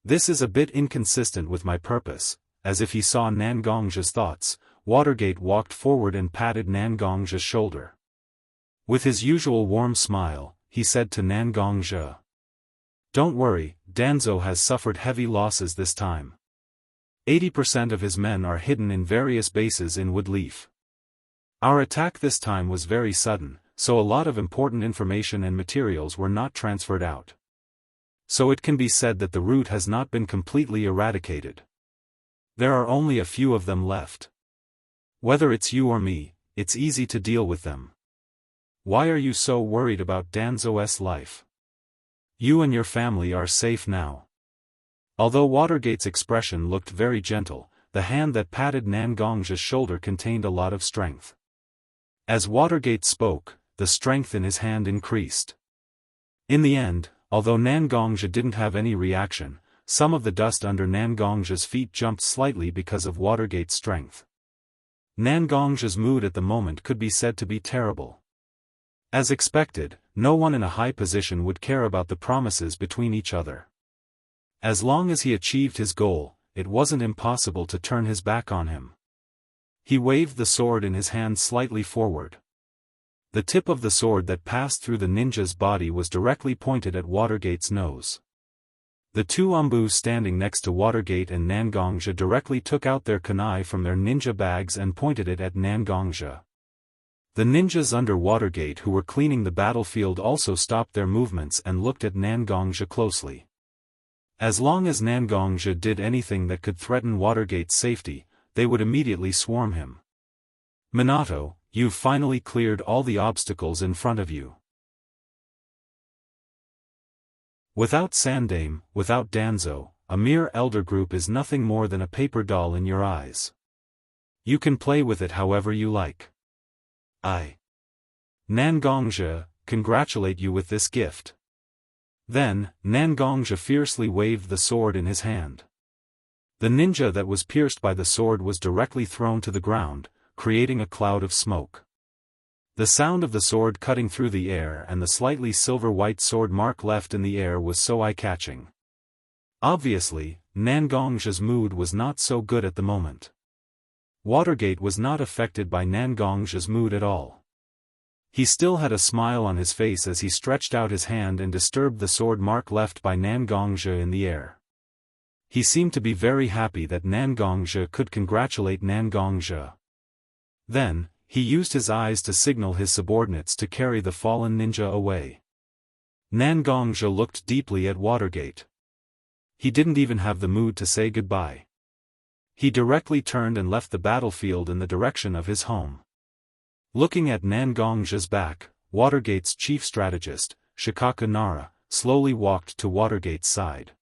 This is a bit inconsistent with my purpose. As if he saw Nangongzhi's thoughts, Watergate walked forward and patted Nangongzhi's shoulder. With his usual warm smile, he said to Nangongzhi, "Don't worry, Danzo has suffered heavy losses this time. 80% of his men are hidden in various bases in Woodleaf. Our attack this time was very sudden, so a lot of important information and materials were not transferred out. So it can be said that the root has not been completely eradicated. There are only a few of them left. Whether it's you or me, it's easy to deal with them. Why are you so worried about Danzo's life? You and your family are safe now." Although Watergate's expression looked very gentle, the hand that patted Nangongzhi's shoulder contained a lot of strength. As Watergate spoke, the strength in his hand increased. In the end, although Nangongzhi didn't have any reaction, some of the dust under Nangongzhi's feet jumped slightly because of Watergate's strength. Nangongzhi's mood at the moment could be said to be terrible. As expected, no one in a high position would care about the promises between each other. As long as he achieved his goal, it wasn't impossible to turn his back on him. He waved the sword in his hand slightly forward. The tip of the sword that passed through the ninja's body was directly pointed at Watergate's nose. The two umbu standing next to Watergate and Nangongzhi directly took out their kunai from their ninja bags and pointed it at Nangongzhi. The ninjas under Watergate who were cleaning the battlefield also stopped their movements and looked at Nangongzhi closely. As long as Nangongzhi did anything that could threaten Watergate's safety, they would immediately swarm him. Minato, you've finally cleared all the obstacles in front of you. Without Sandame, without Danzo, a mere elder group is nothing more than a paper doll in your eyes. You can play with it however you like. I, Nangongzhi, congratulate you with this gift. Then, Nangongzhi fiercely waved the sword in his hand. The ninja that was pierced by the sword was directly thrown to the ground, creating a cloud of smoke. The sound of the sword cutting through the air and the slightly silver-white sword mark left in the air was so eye-catching. Obviously, Nangongzhi's mood was not so good at the moment. Watergate was not affected by Nangongzhi's mood at all. He still had a smile on his face as he stretched out his hand and disturbed the sword mark left by Nangongzhi in the air. He seemed to be very happy that Nangongzhi could congratulate Nangongzhi. Then, he used his eyes to signal his subordinates to carry the fallen ninja away. Nangongzhi looked deeply at Watergate. He didn't even have the mood to say goodbye. He directly turned and left the battlefield in the direction of his home. Looking at Nangongzhi's back, Watergate's chief strategist, Shikaku Nara, slowly walked to Watergate's side.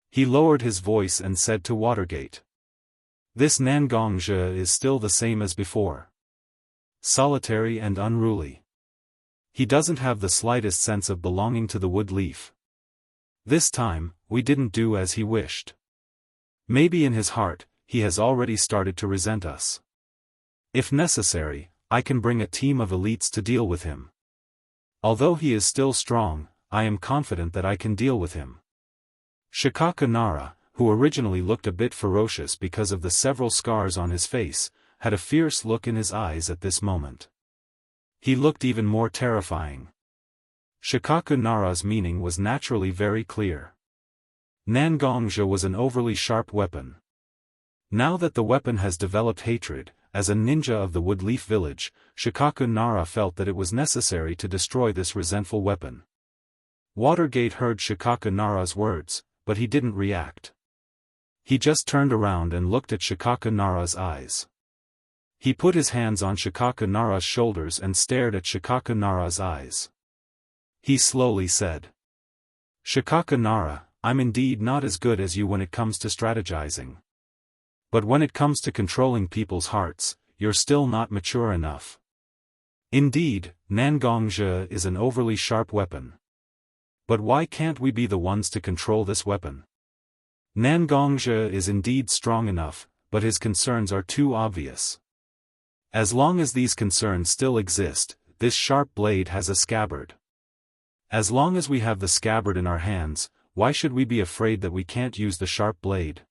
He lowered his voice and said to Watergate, "This Nangongzhi is still the same as before. Solitary and unruly. He doesn't have the slightest sense of belonging to the wood leaf. This time, we didn't do as he wished. Maybe in his heart, he has already started to resent us. If necessary, I can bring a team of elites to deal with him. Although he is still strong, I am confident that I can deal with him." Shikaku Nara, who originally looked a bit ferocious because of the several scars on his face, had a fierce look in his eyes at this moment. He looked even more terrifying. Shikaku Nara's meaning was naturally very clear. Nangongzhi was an overly sharp weapon. Now that the weapon has developed hatred, as a ninja of the Woodleaf village, Shikaku Nara felt that it was necessary to destroy this resentful weapon. Watergate heard Shikaku Nara's words, but he didn't react. He just turned around and looked at Shikaku Nara's eyes. He put his hands on Shikaku Nara's shoulders and stared at Shikaku Nara's eyes. He slowly said, "Shikaku Nara, I'm indeed not as good as you when it comes to strategizing. But when it comes to controlling people's hearts, you're still not mature enough. Indeed, Nangongzhi is an overly sharp weapon. But why can't we be the ones to control this weapon? Nangongzhi is indeed strong enough, but his concerns are too obvious. As long as these concerns still exist, this sharp blade has a scabbard. As long as we have the scabbard in our hands, why should we be afraid that we can't use the sharp blade?"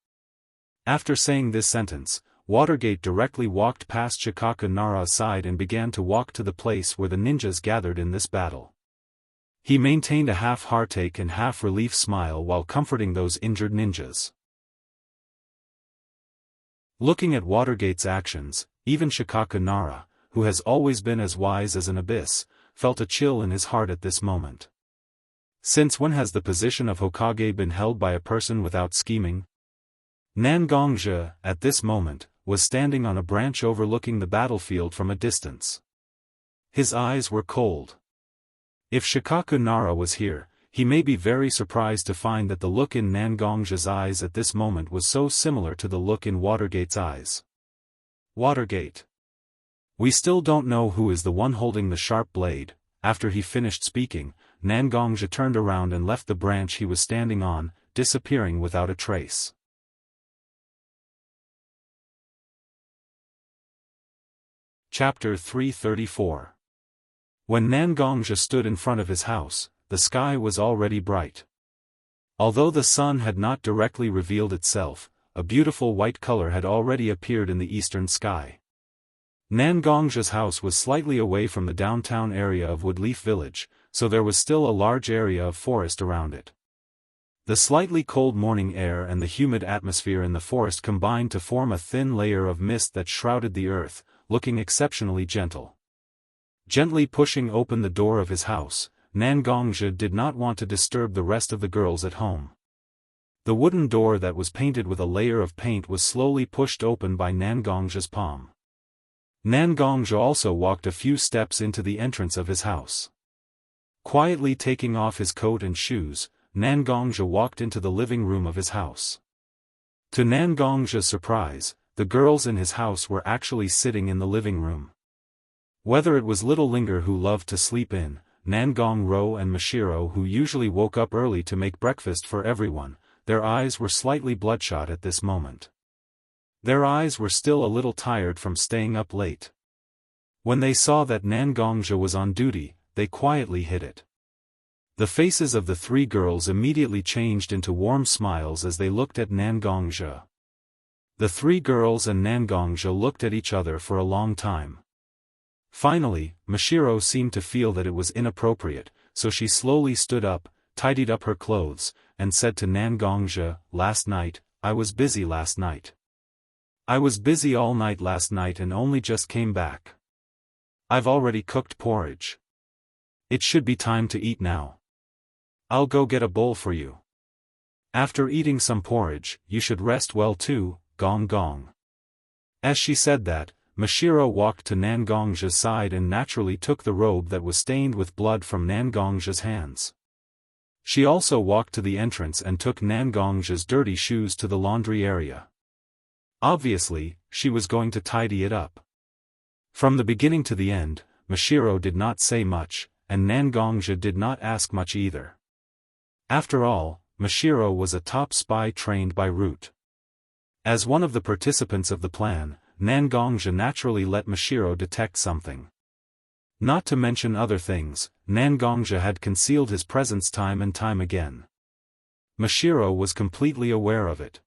After saying this sentence, Watergate directly walked past Shikaku Nara's side and began to walk to the place where the ninjas gathered in this battle. He maintained a half-heartache and half-relief smile while comforting those injured ninjas. Looking at Watergate's actions, even Shikaku Nara, who has always been as wise as an abyss, felt a chill in his heart at this moment. Since when has the position of Hokage been held by a person without scheming? Nangongzhi, at this moment, was standing on a branch overlooking the battlefield from a distance. His eyes were cold. If Shikaku Nara was here, he may be very surprised to find that the look in Nangongzhi's eyes at this moment was so similar to the look in Watergate's eyes. Watergate. We still don't know who is the one holding the sharp blade. After he finished speaking, Nangongzhi turned around and left the branch he was standing on, disappearing without a trace. Chapter 334. When Nangongzhi stood in front of his house, the sky was already bright. Although the sun had not directly revealed itself, a beautiful white color had already appeared in the eastern sky. Nangongzhi's house was slightly away from the downtown area of Woodleaf village, so there was still a large area of forest around it. The slightly cold morning air and the humid atmosphere in the forest combined to form a thin layer of mist that shrouded the earth, looking exceptionally gentle. Gently pushing open the door of his house, Nangongzhi did not want to disturb the rest of the girls at home. The wooden door that was painted with a layer of paint was slowly pushed open by Nangongzhi's palm. Nangongzhi also walked a few steps into the entrance of his house. Quietly taking off his coat and shoes, Nangongzhi walked into the living room of his house. To Nangongzhi's surprise, the girls in his house were actually sitting in the living room. Whether it was little Linger who loved to sleep in, Nangongro and Mashiro who usually woke up early to make breakfast for everyone, their eyes were slightly bloodshot at this moment. Their eyes were still a little tired from staying up late. When they saw that Nangongzhi was on duty, they quietly hid it. The faces of the three girls immediately changed into warm smiles as they looked at Nangongzhi. The three girls and Nangongzhi looked at each other for a long time. Finally, Mashiro seemed to feel that it was inappropriate, so she slowly stood up, tidied up her clothes, and said to Nangongzhi, "Last night, I was busy last night. I was busy all night last night and only just came back. I've already cooked porridge. It should be time to eat now. I'll go get a bowl for you. After eating some porridge, you should rest well too, gong gong." As she said that, Mashiro walked to Nangongzhi's side and naturally took the robe that was stained with blood from Nangongzhi's hands. She also walked to the entrance and took Nangongzhi's dirty shoes to the laundry area. Obviously, she was going to tidy it up. From the beginning to the end, Mashiro did not say much, and Nangongzhi did not ask much either. After all, Mashiro was a top spy trained by Root. As one of the participants of the plan, Nangongzhi naturally let Mashiro detect something. Not to mention other things, Nangongzhi had concealed his presence time and time again. Mashiro was completely aware of it.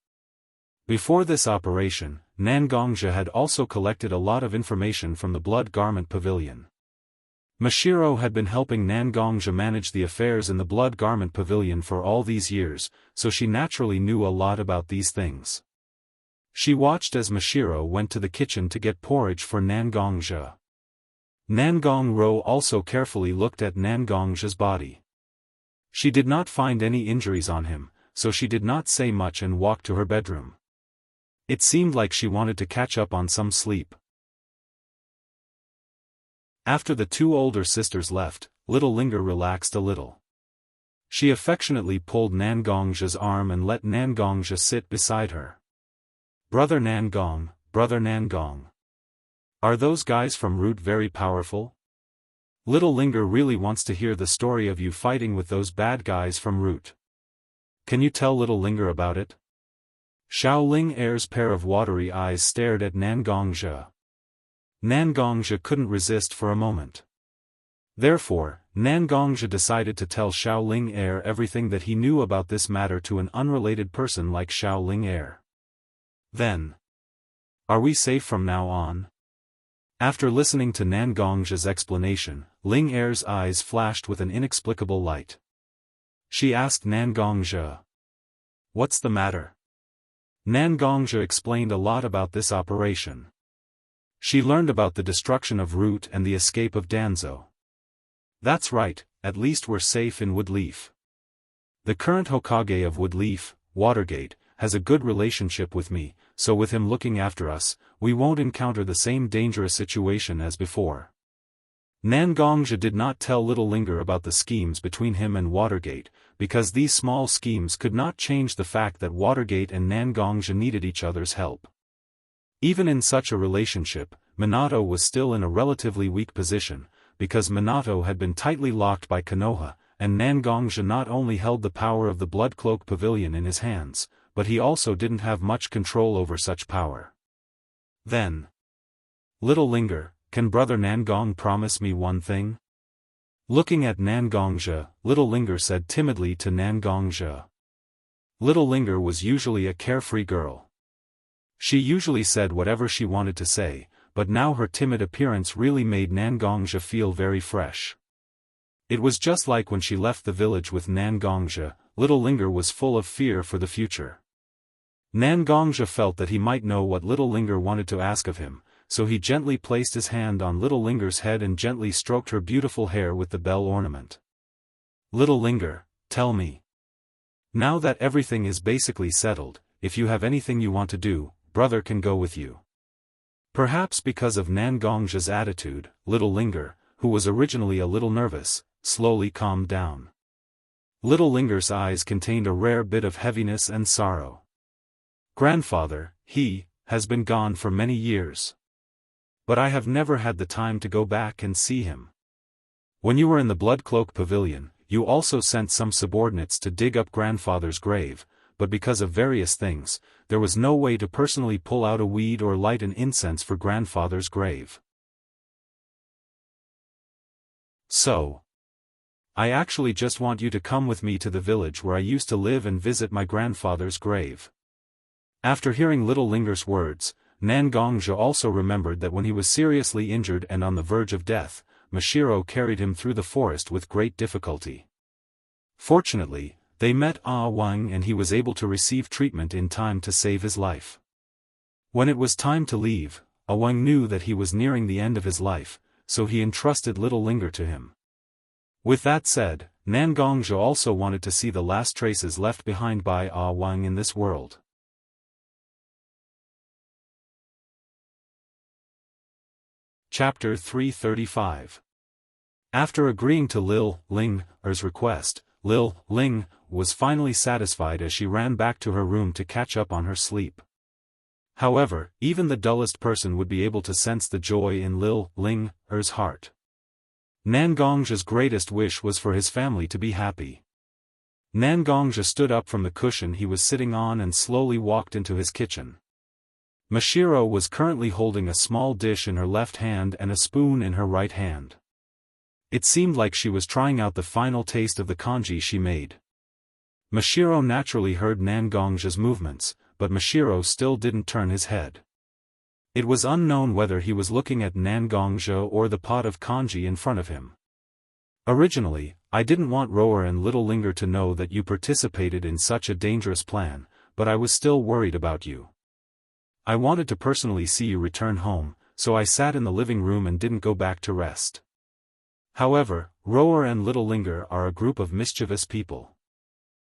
Before this operation, Nangongzhi had also collected a lot of information from the Blood Garment Pavilion. Mashiro had been helping Nangongzhi manage the affairs in the Blood Garment Pavilion for all these years, so she naturally knew a lot about these things. She watched as Mashiro went to the kitchen to get porridge for Nangongzhi. Nangongro also carefully looked at Nangongzhi's body. She did not find any injuries on him, so she did not say much and walked to her bedroom. It seemed like she wanted to catch up on some sleep. After the two older sisters left, little Linger relaxed a little. She affectionately pulled Nangongzhi's arm and let Nangongzhi sit beside her. "Brother Nangong, Brother Nangong. Are those guys from Root very powerful? Little Linger really wants to hear the story of you fighting with those bad guys from Root. Can you tell little Linger about it?" Xiaoling Air's pair of watery eyes stared at Nangongzhi. Nangongzhi couldn't resist for a moment. Therefore, Nangongzhi decided to tell Xiaoling Air everything that he knew about this matter to an unrelated person like Xiaoling Air. Then, "Are we safe from now on?" After listening to Nangongzhi's explanation, Ling Air's eyes flashed with an inexplicable light. She asked Nangongzhi, "What's the matter?" Nangongzhi explained a lot about this operation. She learned about the destruction of Root and the escape of Danzo. "That's right, at least we're safe in Woodleaf. The current Hokage of Woodleaf, Watergate, has a good relationship with me, so with him looking after us, we won't encounter the same dangerous situation as before." Nangongzhi did not tell little Linger about the schemes between him and Watergate, because these small schemes could not change the fact that Watergate and Nangongzhi needed each other's help. Even in such a relationship, Minato was still in a relatively weak position, because Minato had been tightly locked by Konoha, and Nangongzhi not only held the power of the Blood Cloak Pavilion in his hands, but he also didn't have much control over such power. Then, "Little Linger, can Brother Nangong promise me one thing?" Looking at Nangongzhi, little Linger said timidly to Nangongzhi. Little Linger was usually a carefree girl. She usually said whatever she wanted to say, but now her timid appearance really made Nangongzhi feel very fresh. It was just like when she left the village with Nangongzhi, little Linger was full of fear for the future. Nangongzhi felt that he might know what little Linger wanted to ask of him, so he gently placed his hand on Little Linger's head and gently stroked her beautiful hair with the bell ornament. "Little Linger, tell me. Now that everything is basically settled, if you have anything you want to do, brother can go with you." Perhaps because of Nangongjia's attitude, Little Linger, who was originally a little nervous, slowly calmed down. Little Linger's eyes contained a rare bit of heaviness and sorrow. "Grandfather, he has been gone for many years. But I have never had the time to go back and see him. When you were in the Bloodcloak Pavilion, you also sent some subordinates to dig up grandfather's grave, but because of various things, there was no way to personally pull out a weed or light an incense for grandfather's grave. So, I actually just want you to come with me to the village where I used to live and visit my grandfather's grave." After hearing Little Linger's words, Nangongja also remembered that when he was seriously injured and on the verge of death, Mashiro carried him through the forest with great difficulty. Fortunately, they met Wang and he was able to receive treatment in time to save his life. When it was time to leave, Wang knew that he was nearing the end of his life, so he entrusted Little Linger to him. With that said, Nangongja also wanted to see the last traces left behind by Wang in this world. Chapter 335. After agreeing to Lil Linger's request, Lil Ling was finally satisfied as she ran back to her room to catch up on her sleep. However, even the dullest person would be able to sense the joy in Lil Linger's heart. Nangongja's greatest wish was for his family to be happy. Nangongja stood up from the cushion he was sitting on and slowly walked into his kitchen. Mashiro was currently holding a small dish in her left hand and a spoon in her right hand. It seemed like she was trying out the final taste of the congee she made. Mashiro naturally heard Nangongja's movements, but Mashiro still didn't turn his head. It was unknown whether he was looking at Nangongja or the pot of congee in front of him. "Originally, I didn't want Rower and Little Linger to know that you participated in such a dangerous plan, but I was still worried about you. I wanted to personally see you return home, so I sat in the living room and didn't go back to rest. However, Rower and Little Linger are a group of mischievous people.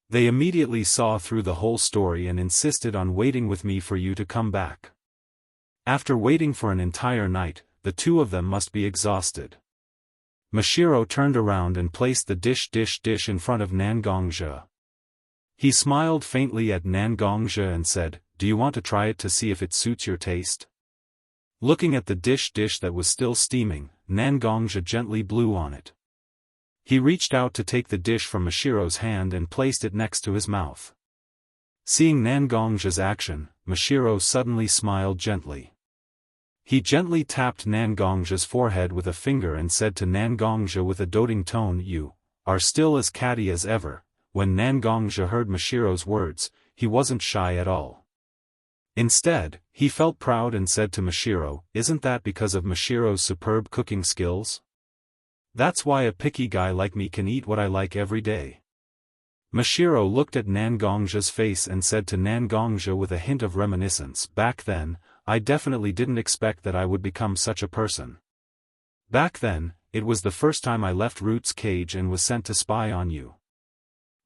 They immediately saw through the whole story and insisted on waiting with me for you to come back. After waiting for an entire night, the two of them must be exhausted." Mashiro turned around and placed the dish in front of Nangongja. He smiled faintly at Nangongja and said, "Do you want to try it to see if it suits your taste?" Looking at the dish that was still steaming, Nangongja gently blew on it. He reached out to take the dish from Mashiro's hand and placed it next to his mouth. Seeing Nangongja's action, Mashiro suddenly smiled gently. He gently tapped Nangongja's forehead with a finger and said to Nangongja with a doting tone, "You are still as catty as ever." When Nangongja heard Mashiro's words, he wasn't shy at all. Instead, he felt proud and said to Mashiro, "Isn't that because of Mashiro's superb cooking skills? That's why a picky guy like me can eat what I like every day." Mashiro looked at Nangongja's face and said to Nangongja with a hint of reminiscence, "Back then, I definitely didn't expect that I would become such a person. Back then, it was the first time I left Root's cage and was sent to spy on you.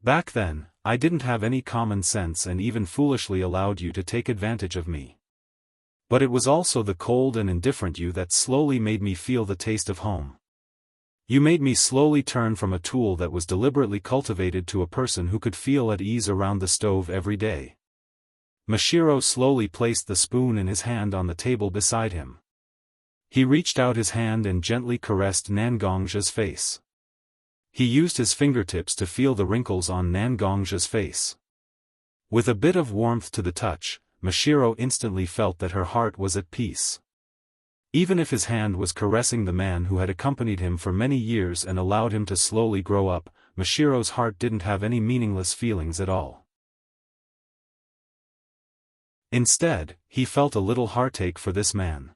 Back then, I didn't have any common sense and even foolishly allowed you to take advantage of me. But it was also the cold and indifferent you that slowly made me feel the taste of home. You made me slowly turn from a tool that was deliberately cultivated to a person who could feel at ease around the stove every day." Mashiro slowly placed the spoon in his hand on the table beside him. He reached out his hand and gently caressed Nangongja's face. He used his fingertips to feel the wrinkles on Nangongja's face. With a bit of warmth to the touch, Mashiro instantly felt that her heart was at peace. Even if his hand was caressing the man who had accompanied him for many years and allowed him to slowly grow up, Mashiro's heart didn't have any meaningless feelings at all. Instead, he felt a little heartache for this man.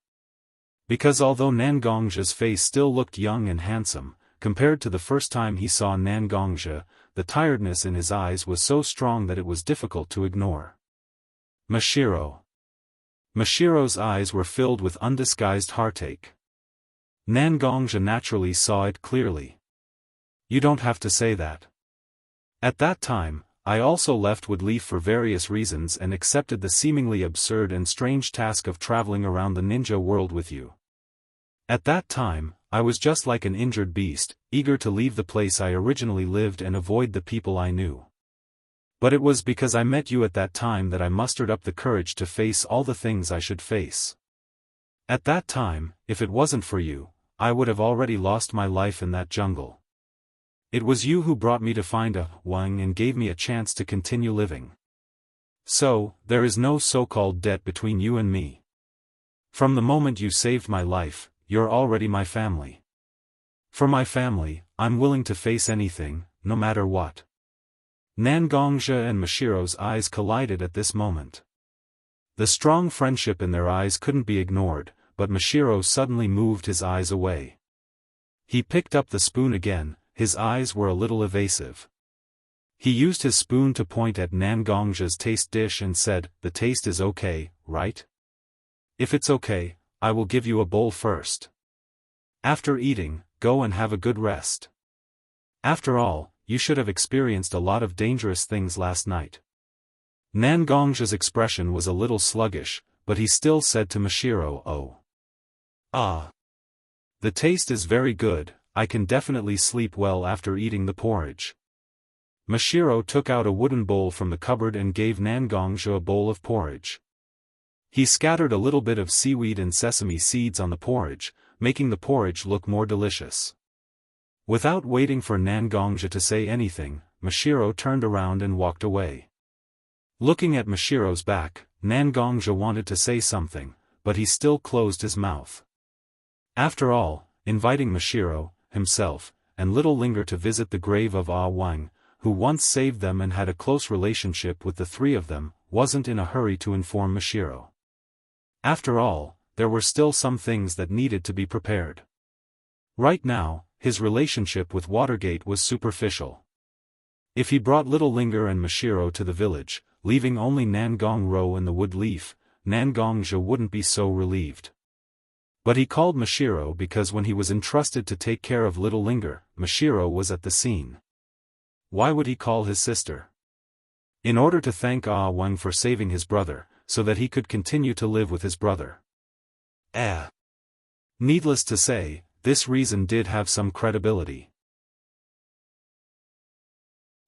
Because although Nangongja's face still looked young and handsome, compared to the first time he saw Nangongja, the tiredness in his eyes was so strong that it was difficult to ignore. Mashiro. Mashiro's eyes were filled with undisguised heartache. Nangongja naturally saw it clearly. You don't have to say that. At that time, I also left Woodleaf for various reasons and accepted the seemingly absurd and strange task of traveling around the ninja world with you. At that time, I was just like an injured beast, eager to leave the place I originally lived and avoid the people I knew. But it was because I met you at that time that I mustered up the courage to face all the things I should face. At that time, if it wasn't for you, I would have already lost my life in that jungle. It was you who brought me to find a Wang and gave me a chance to continue living. So, there is no so-called debt between you and me. From the moment you saved my life, you're already my family. For my family, I'm willing to face anything, no matter what. Nangongja and Mashiro's eyes collided at this moment. The strong friendship in their eyes couldn't be ignored, but Mashiro suddenly moved his eyes away. He picked up the spoon again, his eyes were a little evasive. He used his spoon to point at Nangongja's taste dish and said, "The taste is okay, right? If it's okay, I will give you a bowl first. After eating, go and have a good rest. After all, you should have experienced a lot of dangerous things last night." Nangongja's expression was a little sluggish, but he still said to Mashiro, "Oh. The taste is very good, I can definitely sleep well after eating the porridge." Mashiro took out a wooden bowl from the cupboard and gave Nangongja a bowl of porridge. He scattered a little bit of seaweed and sesame seeds on the porridge, making the porridge look more delicious. Without waiting for Nangongja to say anything, Mashiro turned around and walked away. Looking at Mashiro's back, Nangongja wanted to say something, but he still closed his mouth. After all, inviting Mashiro, himself, and Little Linger to visit the grave of Ah Wang, who once saved them and had a close relationship with the three of them, wasn't in a hurry to inform Mashiro. After all, there were still some things that needed to be prepared. Right now, his relationship with Watergate was superficial. If he brought Little Linger and Mashiro to the village, leaving only Nangongro and the wood leaf, Nangongja wouldn't be so relieved. But he called Mashiro because when he was entrusted to take care of Little Linger, Mashiro was at the scene. Why would he call his sister? In order to thank Ah Wang for saving his brother, so that he could continue to live with his brother. Needless to say, this reason did have some credibility.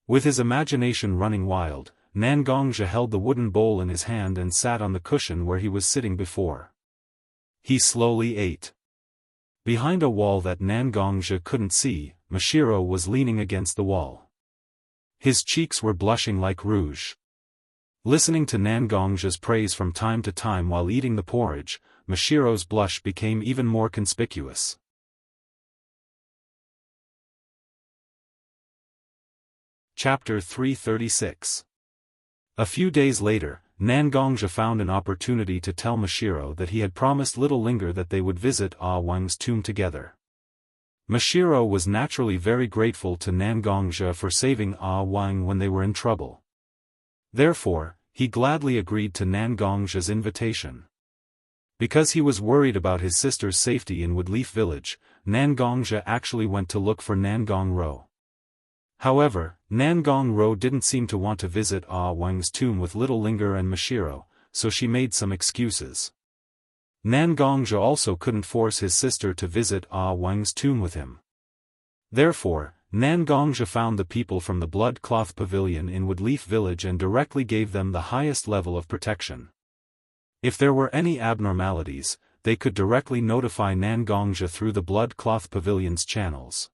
With his imagination running wild, Nangongja held the wooden bowl in his hand and sat on the cushion where he was sitting before. He slowly ate. Behind a wall that Nangongja couldn't see, Mashiro was leaning against the wall. His cheeks were blushing like rouge. Listening to Nangongja's praise from time to time while eating the porridge, Mashiro's blush became even more conspicuous. Chapter 336. A few days later, Nangongja found an opportunity to tell Mashiro that he had promised Little Linger that they would visit Ah Wang's tomb together. Mashiro was naturally very grateful to Nangongja for saving Ah Wang when they were in trouble. Therefore, he gladly agreed to Nangongja's invitation. Because he was worried about his sister's safety in Woodleaf village, Nangongja actually went to look for Nangongro. However, Nangongro didn't seem to want to visit Ah Wang's tomb with Little Linger and Mashiro, so she made some excuses. Nangongja also couldn't force his sister to visit Ah Wang's tomb with him. Therefore, Nangongja found the people from the Blood Cloth Pavilion in Woodleaf village and directly gave them the highest level of protection. If there were any abnormalities, they could directly notify Nangongja through the Blood Cloth Pavilion's channels.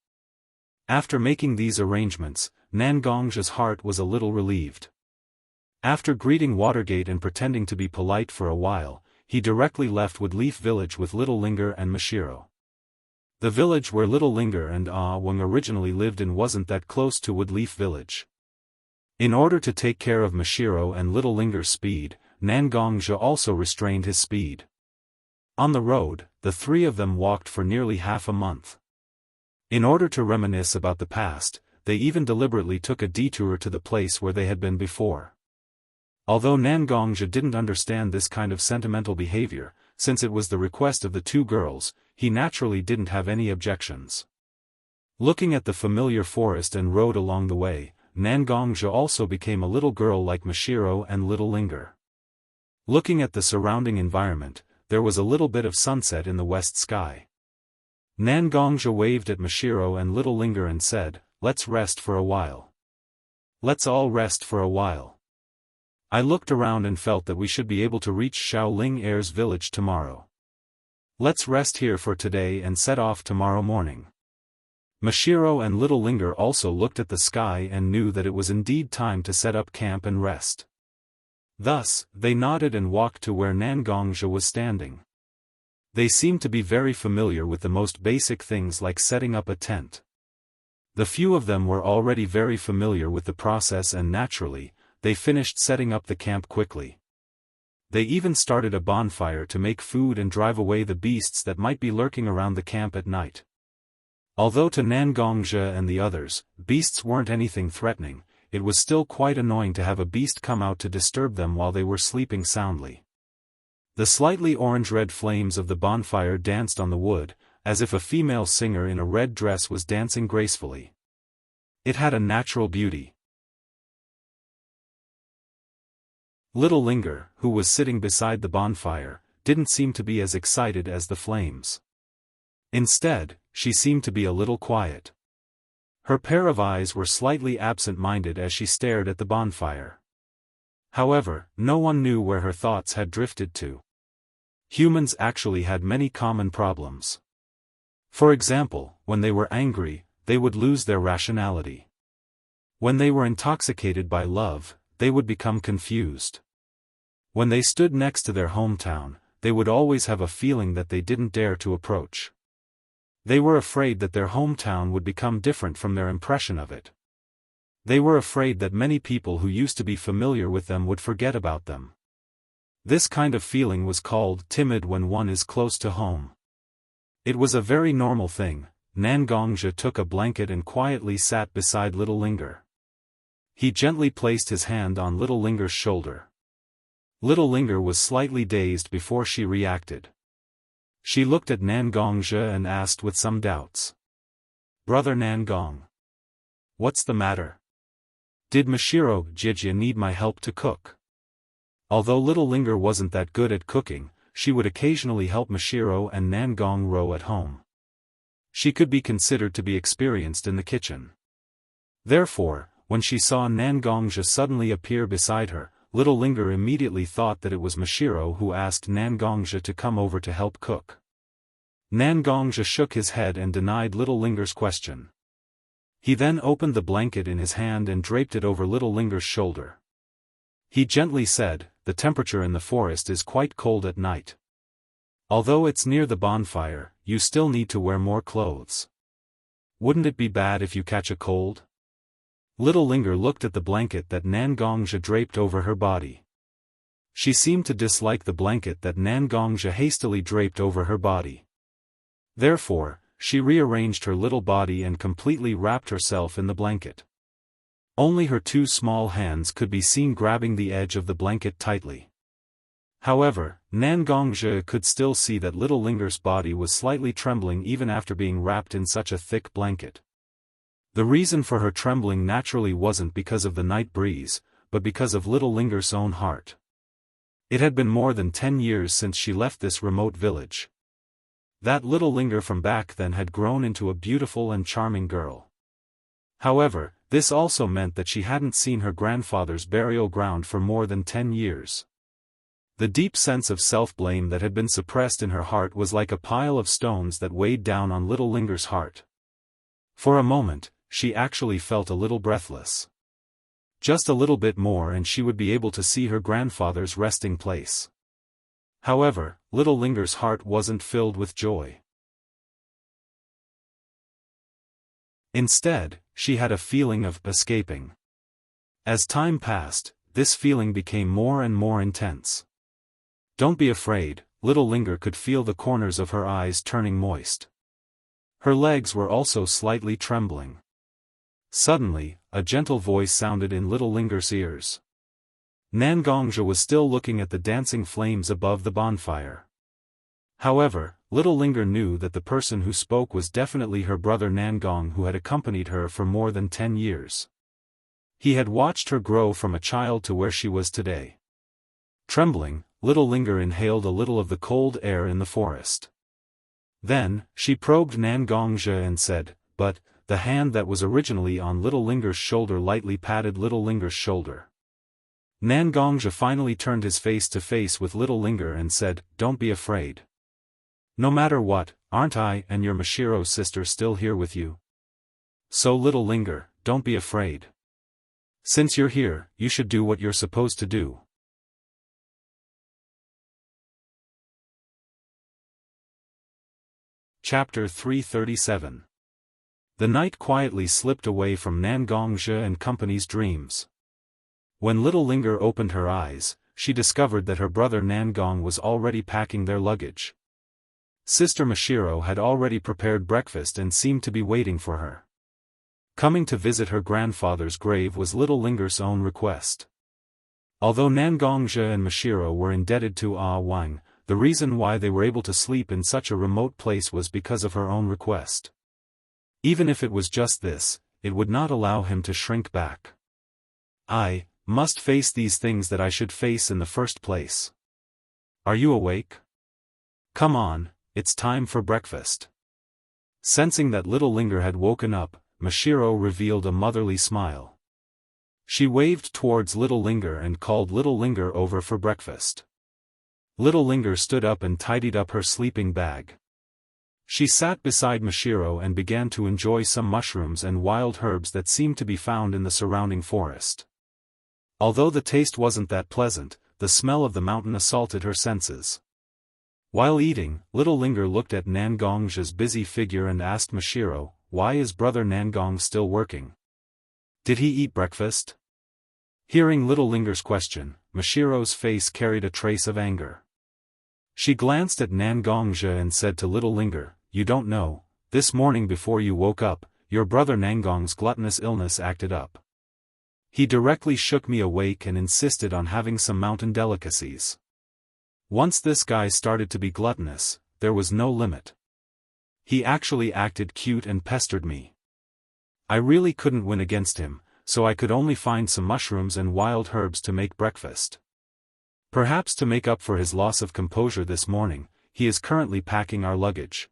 After making these arrangements, Nangongja's heart was a little relieved. After greeting Watergate and pretending to be polite for a while, he directly left Woodleaf village with Little Linger and Mashiro. The village where Little Linger and Ah Wang originally lived in wasn't that close to Woodleaf village. In order to take care of Mashiro and Little Linger's speed, Nangongja also restrained his speed. On the road, the three of them walked for nearly half a month. In order to reminisce about the past, they even deliberately took a detour to the place where they had been before. Although Nangongja didn't understand this kind of sentimental behavior, since it was the request of the two girls, he naturally didn't have any objections. Looking at the familiar forest and road along the way, Nangongja also became a little girl like Mashiro and Little Linger. Looking at the surrounding environment, there was a little bit of sunset in the west sky. Nangongja waved at Mashiro and Little Linger and said, "Let's rest for a while. Let's all rest for a while. I looked around and felt that we should be able to reach Shaoling Heir's village tomorrow. Let's rest here for today and set off tomorrow morning." Mashiro and Little Linger also looked at the sky and knew that it was indeed time to set up camp and rest. Thus, they nodded and walked to where Nangongja was standing. They seemed to be very familiar with the most basic things like setting up a tent. The few of them were already very familiar with the process and naturally, they finished setting up the camp quickly. They even started a bonfire to make food and drive away the beasts that might be lurking around the camp at night. Although to Nangongja and the others, beasts weren't anything threatening, it was still quite annoying to have a beast come out to disturb them while they were sleeping soundly. The slightly orange-red flames of the bonfire danced on the wood, as if a female singer in a red dress was dancing gracefully. It had a natural beauty. Little Linger, who was sitting beside the bonfire, didn't seem to be as excited as the flames. Instead, she seemed to be a little quiet. Her pair of eyes were slightly absent-minded as she stared at the bonfire. However, no one knew where her thoughts had drifted to. Humans actually had many common problems. For example, when they were angry, they would lose their rationality. When they were intoxicated by love, they would become confused. When they stood next to their hometown, they would always have a feeling that they didn't dare to approach. They were afraid that their hometown would become different from their impression of it. They were afraid that many people who used to be familiar with them would forget about them. This kind of feeling was called timid when one is close to home. It was a very normal thing. Nangongja took a blanket and quietly sat beside Little Linger. He gently placed his hand on Little Linger's shoulder. Little Linger was slightly dazed before she reacted. She looked at Nangongja and asked with some doubts. "Brother Nangong. What's the matter? Did Mashiro Jijia need my help to cook?" Although Little Linger wasn't that good at cooking, she would occasionally help Mashiro and Nangongro at home. She could be considered to be experienced in the kitchen. Therefore, when she saw Nangongja suddenly appear beside her, Little Linger immediately thought that it was Mashiro who asked Nangongja to come over to help cook. Nangongja shook his head and denied Little Linger's question. He then opened the blanket in his hand and draped it over Little Linger's shoulder. He gently said, "The temperature in the forest is quite cold at night. Although it's near the bonfire, you still need to wear more clothes. Wouldn't it be bad if you catch a cold?" Little Linger looked at the blanket that Nangongja draped over her body. She seemed to dislike the blanket that Nangongja hastily draped over her body. Therefore, she rearranged her little body and completely wrapped herself in the blanket. Only her two small hands could be seen grabbing the edge of the blanket tightly. However, Nangongja could still see that Little Linger's body was slightly trembling even after being wrapped in such a thick blanket. The reason for her trembling naturally wasn't because of the night breeze, but because of Little Linger's own heart. It had been more than 10 years since she left this remote village. That Little Linger from back then had grown into a beautiful and charming girl. However, this also meant that she hadn't seen her grandfather's burial ground for more than 10 years. The deep sense of self-blame that had been suppressed in her heart was like a pile of stones that weighed down on Little Linger's heart. For a moment, she actually felt a little breathless. Just a little bit more and she would be able to see her grandfather's resting place. However, Little Linger's heart wasn't filled with joy. Instead, she had a feeling of escaping. As time passed, this feeling became more and more intense. "Don't be afraid," Little Linger could feel the corners of her eyes turning moist. Her legs were also slightly trembling. Suddenly, a gentle voice sounded in Little Linger's ears. Nangongja was still looking at the dancing flames above the bonfire. However, little Linger knew that the person who spoke was definitely her brother Nangong, who had accompanied her for more than 10 years. He had watched her grow from a child to where she was today. Trembling, little Linger inhaled a little of the cold air in the forest. Then, she probed Nangongja and said, "But," the hand that was originally on little Linger's shoulder lightly patted little Linger's shoulder. Nangongja finally turned his face to face with little Linger and said, "Don't be afraid. No matter what, aren't I and your Mashiro sister still here with you? So little Linger, don't be afraid. Since you're here, you should do what you're supposed to do." Chapter 337. The night quietly slipped away from Nangongja and company's dreams. When little Linger opened her eyes, she discovered that her brother Nangong was already packing their luggage. Sister Mashiro had already prepared breakfast and seemed to be waiting for her. Coming to visit her grandfather's grave was little Linger's own request. Although Nangongja and Mashiro were indebted to Ah Wang, the reason why they were able to sleep in such a remote place was because of her own request. Even if it was just this, it would not allow him to shrink back. "I must face these things that I should face in the first place. Are you awake? Come on, it's time for breakfast." Sensing that little Linger had woken up, Mashiro revealed a motherly smile. She waved towards little Linger and called little Linger over for breakfast. Little Linger stood up and tidied up her sleeping bag. She sat beside Mashiro and began to enjoy some mushrooms and wild herbs that seemed to be found in the surrounding forest. Although the taste wasn't that pleasant, the smell of the mountain assaulted her senses. While eating, little Linger looked at Nangongja's busy figure and asked Mashiro, "Why is brother Nangong still working? Did he eat breakfast?" Hearing little Linger's question, Mashiro's face carried a trace of anger. She glanced at Nangongja and said to little Linger, "You don't know, this morning before you woke up, your brother Nangong's gluttonous illness acted up. He directly shook me awake and insisted on having some mountain delicacies. Once this guy started to be gluttonous, there was no limit. He actually acted cute and pestered me. I really couldn't win against him, so I could only find some mushrooms and wild herbs to make breakfast. Perhaps to make up for his loss of composure this morning, he is currently packing our luggage."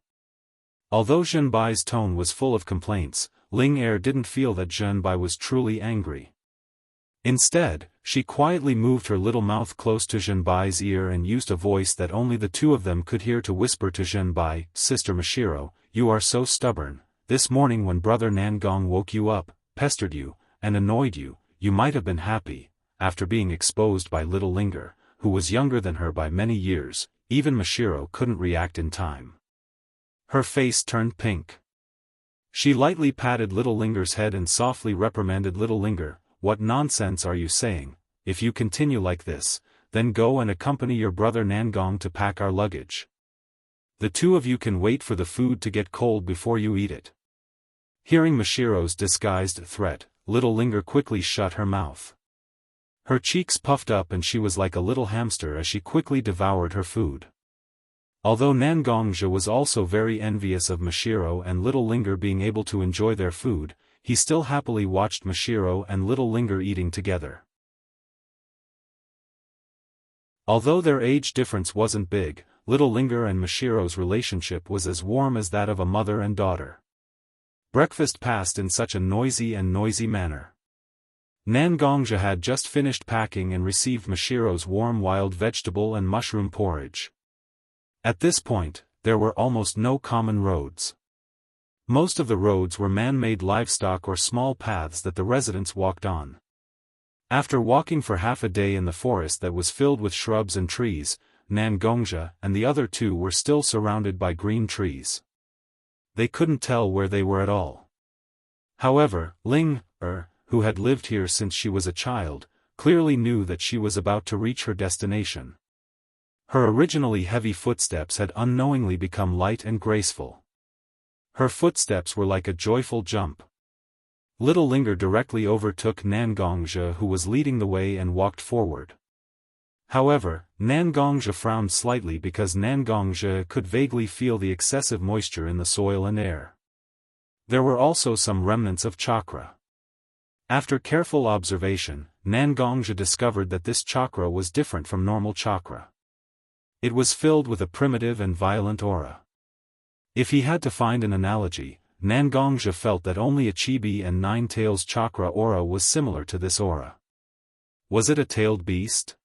Although Zhenbai's tone was full of complaints, Ling Er didn't feel that Zhenbai was truly angry. Instead, she quietly moved her little mouth close to Zhenbai's ear and used a voice that only the two of them could hear to whisper to Zhenbai, "Sister Mashiro, you are so stubborn. This morning when brother Nangong woke you up, pestered you, and annoyed you, you might have been happy, after being exposed by little Linger, who was younger than her by many years. Even Mashiro couldn't react in time." Her face turned pink. She lightly patted little Linger's head and softly reprimanded little Linger, "What nonsense are you saying? If you continue like this, then go and accompany your brother Nangong to pack our luggage. The two of you can wait for the food to get cold before you eat it." Hearing Mashiro's disguised threat, little Linger quickly shut her mouth. Her cheeks puffed up and she was like a little hamster as she quickly devoured her food. Although Nangongja was also very envious of Mashiro and little Linger being able to enjoy their food, he still happily watched Mashiro and little Linger eating together. Although their age difference wasn't big, little Linger and Mashiro's relationship was as warm as that of a mother and daughter. Breakfast passed in such a noisy manner. Nangongja had just finished packing and received Mashiro's warm wild vegetable and mushroom porridge. At this point, there were almost no common roads. Most of the roads were man-made livestock or small paths that the residents walked on. After walking for half a day in the forest that was filled with shrubs and trees, Nangongja and the other two were still surrounded by green trees. They couldn't tell where they were at all. However, Ling Er, who had lived here since she was a child, clearly knew that she was about to reach her destination. Her originally heavy footsteps had unknowingly become light and graceful. Her footsteps were like a joyful jump. Little Linger directly overtook Nangongzhi, who was leading the way, and walked forward. However, Nangongzhi frowned slightly because Nangongzhi could vaguely feel the excessive moisture in the soil and air. There were also some remnants of chakra. After careful observation, Nangongzhi discovered that this chakra was different from normal chakra. It was filled with a primitive and violent aura. If he had to find an analogy, Nangongzhi felt that only a chibi and nine tails chakra aura was similar to this aura. Was it a tailed beast?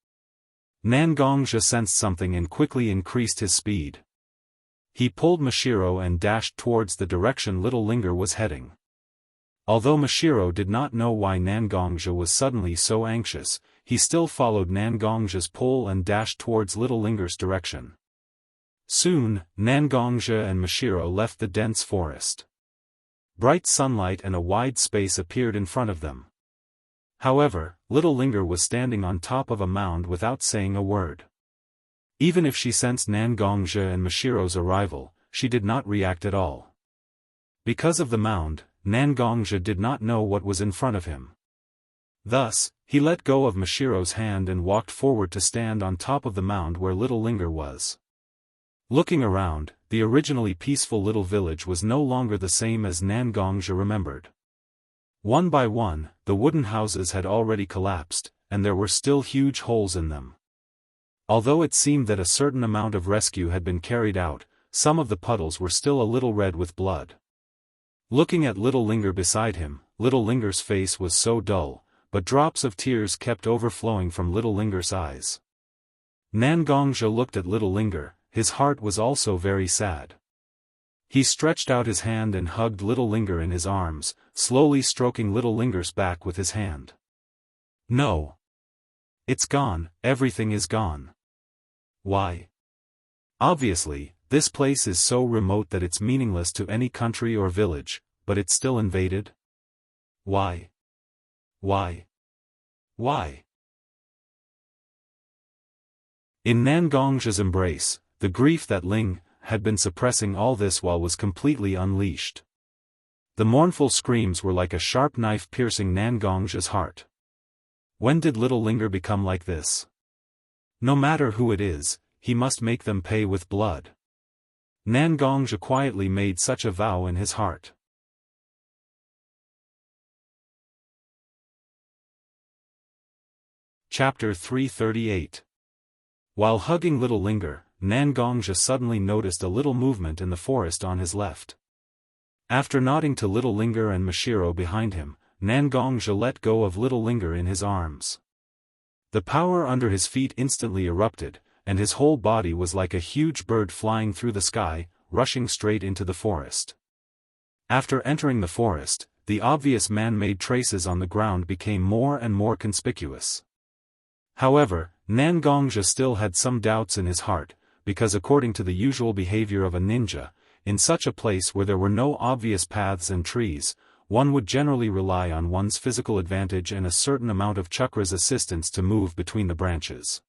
Nangongzhi sensed something and quickly increased his speed. He pulled Mashiro and dashed towards the direction Little Linger was heading. Although Mashiro did not know why Nangongzhi was suddenly so anxious, he still followed Nangongzhi's pull and dashed towards Little Linger's direction. Soon, Nangongzhi and Mashiro left the dense forest. Bright sunlight and a wide space appeared in front of them. However, Little Linger was standing on top of a mound without saying a word. Even if she sensed Nangongzhi and Mashiro's arrival, she did not react at all. Because of the mound, Nangongzhi did not know what was in front of him. Thus, he let go of Mashiro's hand and walked forward to stand on top of the mound where Little Linger was. Looking around, the originally peaceful little village was no longer the same as Nangongzhi remembered. One by one, the wooden houses had already collapsed, and there were still huge holes in them. Although it seemed that a certain amount of rescue had been carried out, some of the puddles were still a little red with blood. Looking at Little Linger beside him, Little Linger's face was so dull, but drops of tears kept overflowing from Little Linger's eyes. Nangongzhi looked at Little Linger, his heart was also very sad. He stretched out his hand and hugged Little Linger in his arms, slowly stroking Little Linger's back with his hand. No. It's gone, everything is gone. Why? Obviously, this place is so remote that it's meaningless to any country or village, but it's still invaded? Why? Why? Why? In Nangongzhi's embrace, the grief that Ling had been suppressing all this while was completely unleashed. The mournful screams were like a sharp knife piercing Nangongzhi's heart. When did Little Linger become like this? No matter who it is, he must make them pay with blood. Nangongzhi quietly made such a vow in his heart. Chapter 338. While hugging Little Linger, Nangongzhi suddenly noticed a little movement in the forest on his left. After nodding to Little Linger and Mashiro behind him, Nangongzhi let go of Little Linger in his arms. The power under his feet instantly erupted, and his whole body was like a huge bird flying through the sky, rushing straight into the forest. After entering the forest, the obvious man-made traces on the ground became more and more conspicuous. However, Nangongzhi still had some doubts in his heart, because according to the usual behavior of a ninja, in such a place where there were no obvious paths and trees, one would generally rely on one's physical advantage and a certain amount of chakra's assistance to move between the branches.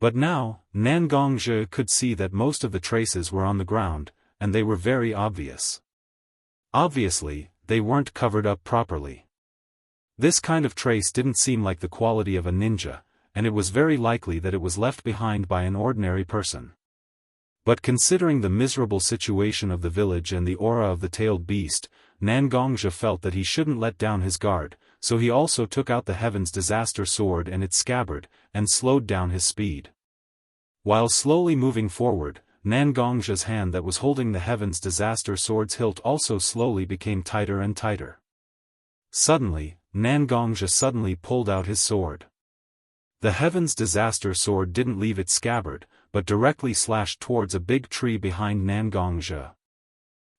But now, Nangongzhi could see that most of the traces were on the ground, and they were very obvious. Obviously, they weren't covered up properly. This kind of trace didn't seem like the quality of a ninja, and it was very likely that it was left behind by an ordinary person. But considering the miserable situation of the village and the aura of the tailed beast, Nangongzhi felt that he shouldn't let down his guard, so he also took out the Heaven's Disaster Sword and its scabbard, and slowed down his speed. While slowly moving forward, Nangongzhi's hand that was holding the Heaven's Disaster Sword's hilt also slowly became tighter and tighter. Suddenly, Nangongzhi suddenly pulled out his sword. The Heaven's Disaster Sword didn't leave its scabbard, but directly slashed towards a big tree behind Nangongzhi.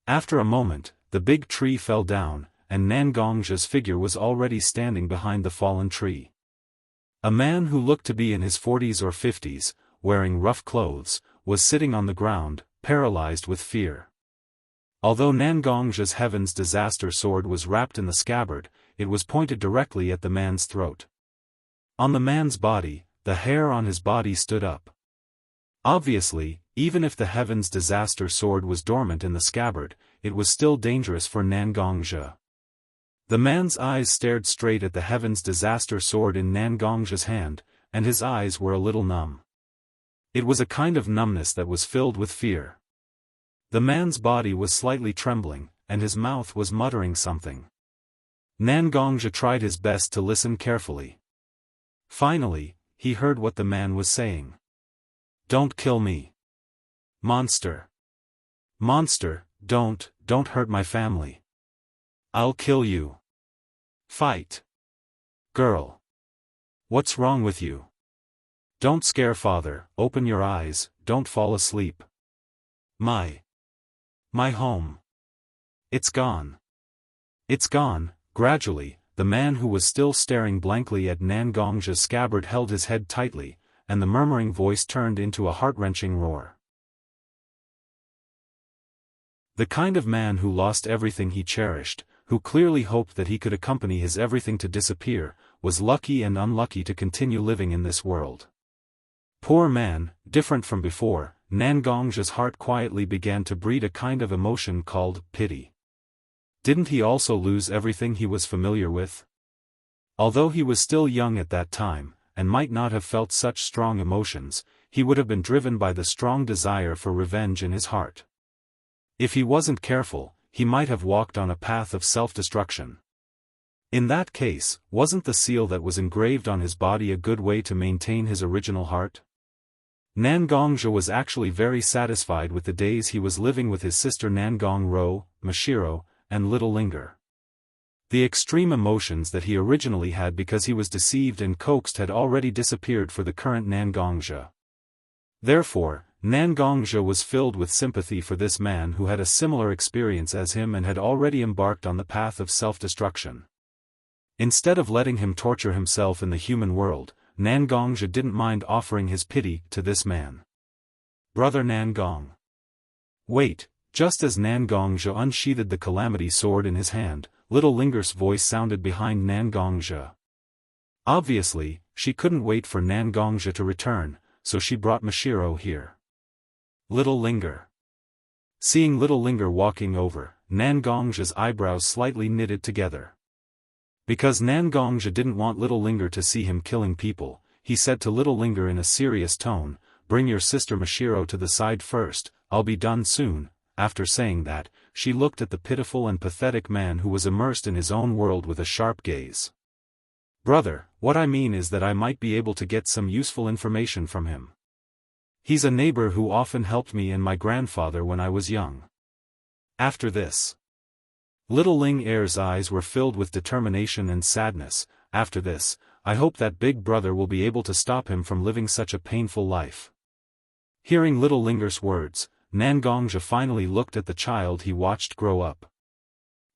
After a moment, the big tree fell down, and Nangongzhi's figure was already standing behind the fallen tree. A man who looked to be in his 40s or 50s, wearing rough clothes, was sitting on the ground, paralyzed with fear. Although Nangongzhi's Heaven's Disaster Sword was wrapped in the scabbard, it was pointed directly at the man's throat. On the man's body, the hair on his body stood up. Obviously, even if the Heaven's Disaster Sword was dormant in the scabbard, it was still dangerous for Nangongzhi. The man's eyes stared straight at the Heaven's Disaster sword in Nangongjia's hand, and his eyes were a little numb. It was a kind of numbness that was filled with fear. The man's body was slightly trembling, and his mouth was muttering something. Nangongja tried his best to listen carefully. Finally, he heard what the man was saying. "Don't kill me. Monster. Monster, don't hurt my family. I'll kill you. Fight. Girl. What's wrong with you? Don't scare father, open your eyes, don't fall asleep. My home. It's gone. It's gone." Gradually, the man who was still staring blankly at Nangongjia's scabbard held his head tightly, and the murmuring voice turned into a heart-wrenching roar. The kind of man who lost everything he cherished, who clearly hoped that he could accompany his everything to disappear, was lucky and unlucky to continue living in this world. Poor man, different from before, Nangongjia's heart quietly began to breed a kind of emotion called pity. Didn't he also lose everything he was familiar with? Although he was still young at that time, and might not have felt such strong emotions, he would have been driven by the strong desire for revenge in his heart. If he wasn't careful, he might have walked on a path of self-destruction. In that case, wasn't the seal that was engraved on his body a good way to maintain his original heart? Nangongja was actually very satisfied with the days he was living with his sister Nangong-ro, Mashiro, and Little Linger. The extreme emotions that he originally had because he was deceived and coaxed had already disappeared for the current Nangongja. Therefore, Nangongja was filled with sympathy for this man who had a similar experience as him and had already embarked on the path of self-destruction. Instead of letting him torture himself in the human world, Nangongja didn't mind offering his pity to this man. "Brother Nangong." Wait. Just as Nangongja unsheathed the calamity sword in his hand, Little Linger's voice sounded behind Nangongja. Obviously, she couldn't wait for Nangongja to return, so she brought Mashiro here. Little Linger. Seeing Little Linger walking over, Nangongja's eyebrows slightly knitted together. Because Nangongja didn't want Little Linger to see him killing people, he said to Little Linger in a serious tone, "Bring your sister Mashiro to the side first, I'll be done soon." After saying that, she looked at the pitiful and pathetic man who was immersed in his own world with a sharp gaze. "Brother, what I mean is that I might be able to get some useful information from him. He's a neighbor who often helped me and my grandfather when I was young." After this, Little Ling Er's eyes were filled with determination and sadness. "After this, I hope that big brother will be able to stop him from living such a painful life." Hearing Little Linger's words, Nangongja finally looked at the child he watched grow up.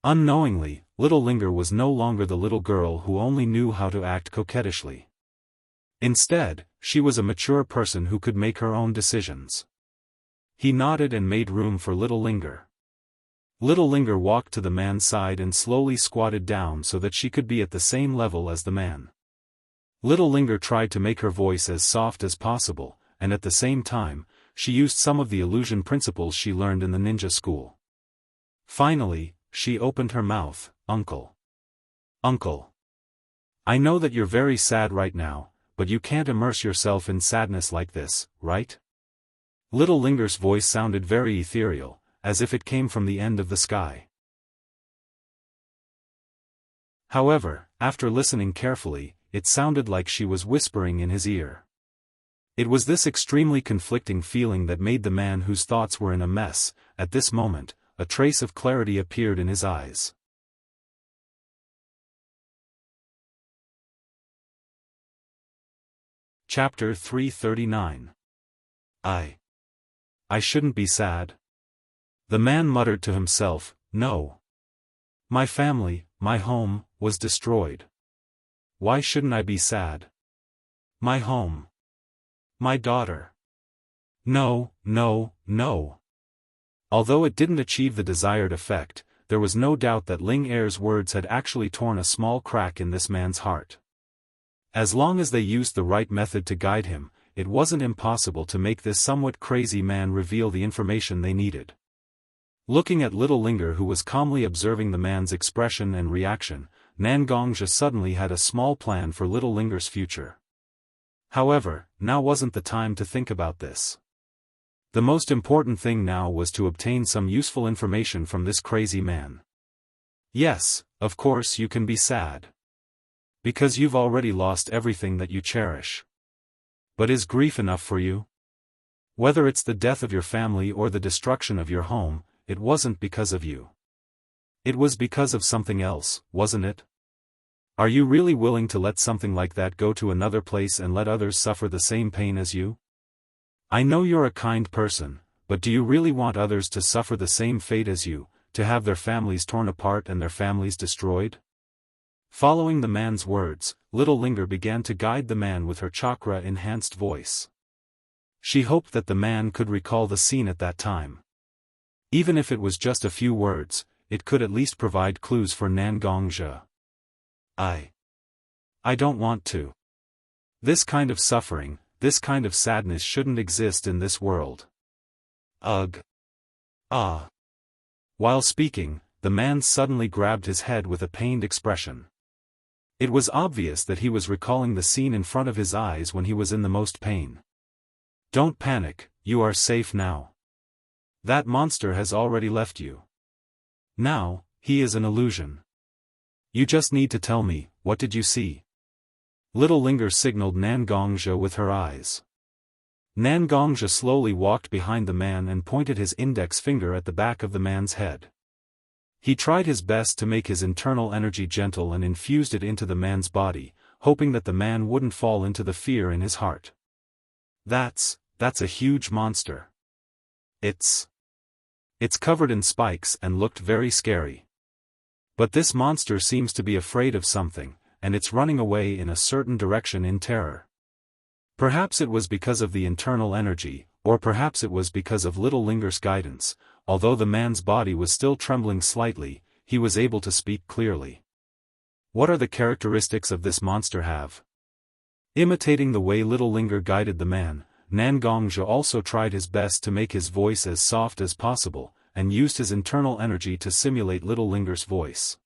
Unknowingly, Little Linger was no longer the little girl who only knew how to act coquettishly. Instead, she was a mature person who could make her own decisions. He nodded and made room for Little Linger. Little Linger walked to the man's side and slowly squatted down so that she could be at the same level as the man. Little Linger tried to make her voice as soft as possible, and at the same time, she used some of the illusion principles she learned in the ninja school. Finally, she opened her mouth. "Uncle. Uncle. I know that you're very sad right now, but you can't immerse yourself in sadness like this, right?" Little Linger's voice sounded very ethereal, as if it came from the end of the sky. However, after listening carefully, it sounded like she was whispering in his ear. It was this extremely conflicting feeling that made the man whose thoughts were in a mess. At this moment, a trace of clarity appeared in his eyes. Chapter 339. I shouldn't be sad. The man muttered to himself, "No. My family, my home, was destroyed. Why shouldn't I be sad? My home. My daughter. No, no, no." Although it didn't achieve the desired effect, there was no doubt that Ling Er's words had actually torn a small crack in this man's heart. As long as they used the right method to guide him, it wasn't impossible to make this somewhat crazy man reveal the information they needed. Looking at little Linger, who was calmly observing the man's expression and reaction, Nangongja suddenly had a small plan for little Linger's future. However, now wasn't the time to think about this. The most important thing now was to obtain some useful information from this crazy man. Yes, of course you can be sad. Because you've already lost everything that you cherish. But is grief enough for you? Whether it's the death of your family or the destruction of your home, it wasn't because of you. It was because of something else, wasn't it? Are you really willing to let something like that go to another place and let others suffer the same pain as you? I know you're a kind person, but do you really want others to suffer the same fate as you, to have their families torn apart and their families destroyed? Following the man's words, little Linger began to guide the man with her chakra-enhanced voice. She hoped that the man could recall the scene at that time. Even if it was just a few words, it could at least provide clues for Nangongja. I don't want to. This kind of suffering, this kind of sadness shouldn't exist in this world. Ugh. Ah. While speaking, the man suddenly grabbed his head with a pained expression. It was obvious that he was recalling the scene in front of his eyes when he was in the most pain. Don't panic, you are safe now. That monster has already left you. Now, he is an illusion. You just need to tell me, what did you see? Little Linger signaled Nangongja with her eyes. Nangongja slowly walked behind the man and pointed his index finger at the back of the man's head. He tried his best to make his internal energy gentle and infused it into the man's body, hoping that the man wouldn't fall into the fear in his heart. That's a huge monster. It's covered in spikes and looked very scary. But this monster seems to be afraid of something, and it's running away in a certain direction in terror. Perhaps it was because of the internal energy, or perhaps it was because of little Linger's guidance. Although the man's body was still trembling slightly, he was able to speak clearly. What are the characteristics of this monster have? Imitating the way little Linger guided the man, Nangongja also tried his best to make his voice as soft as possible, and used his internal energy to simulate little Linger's voice.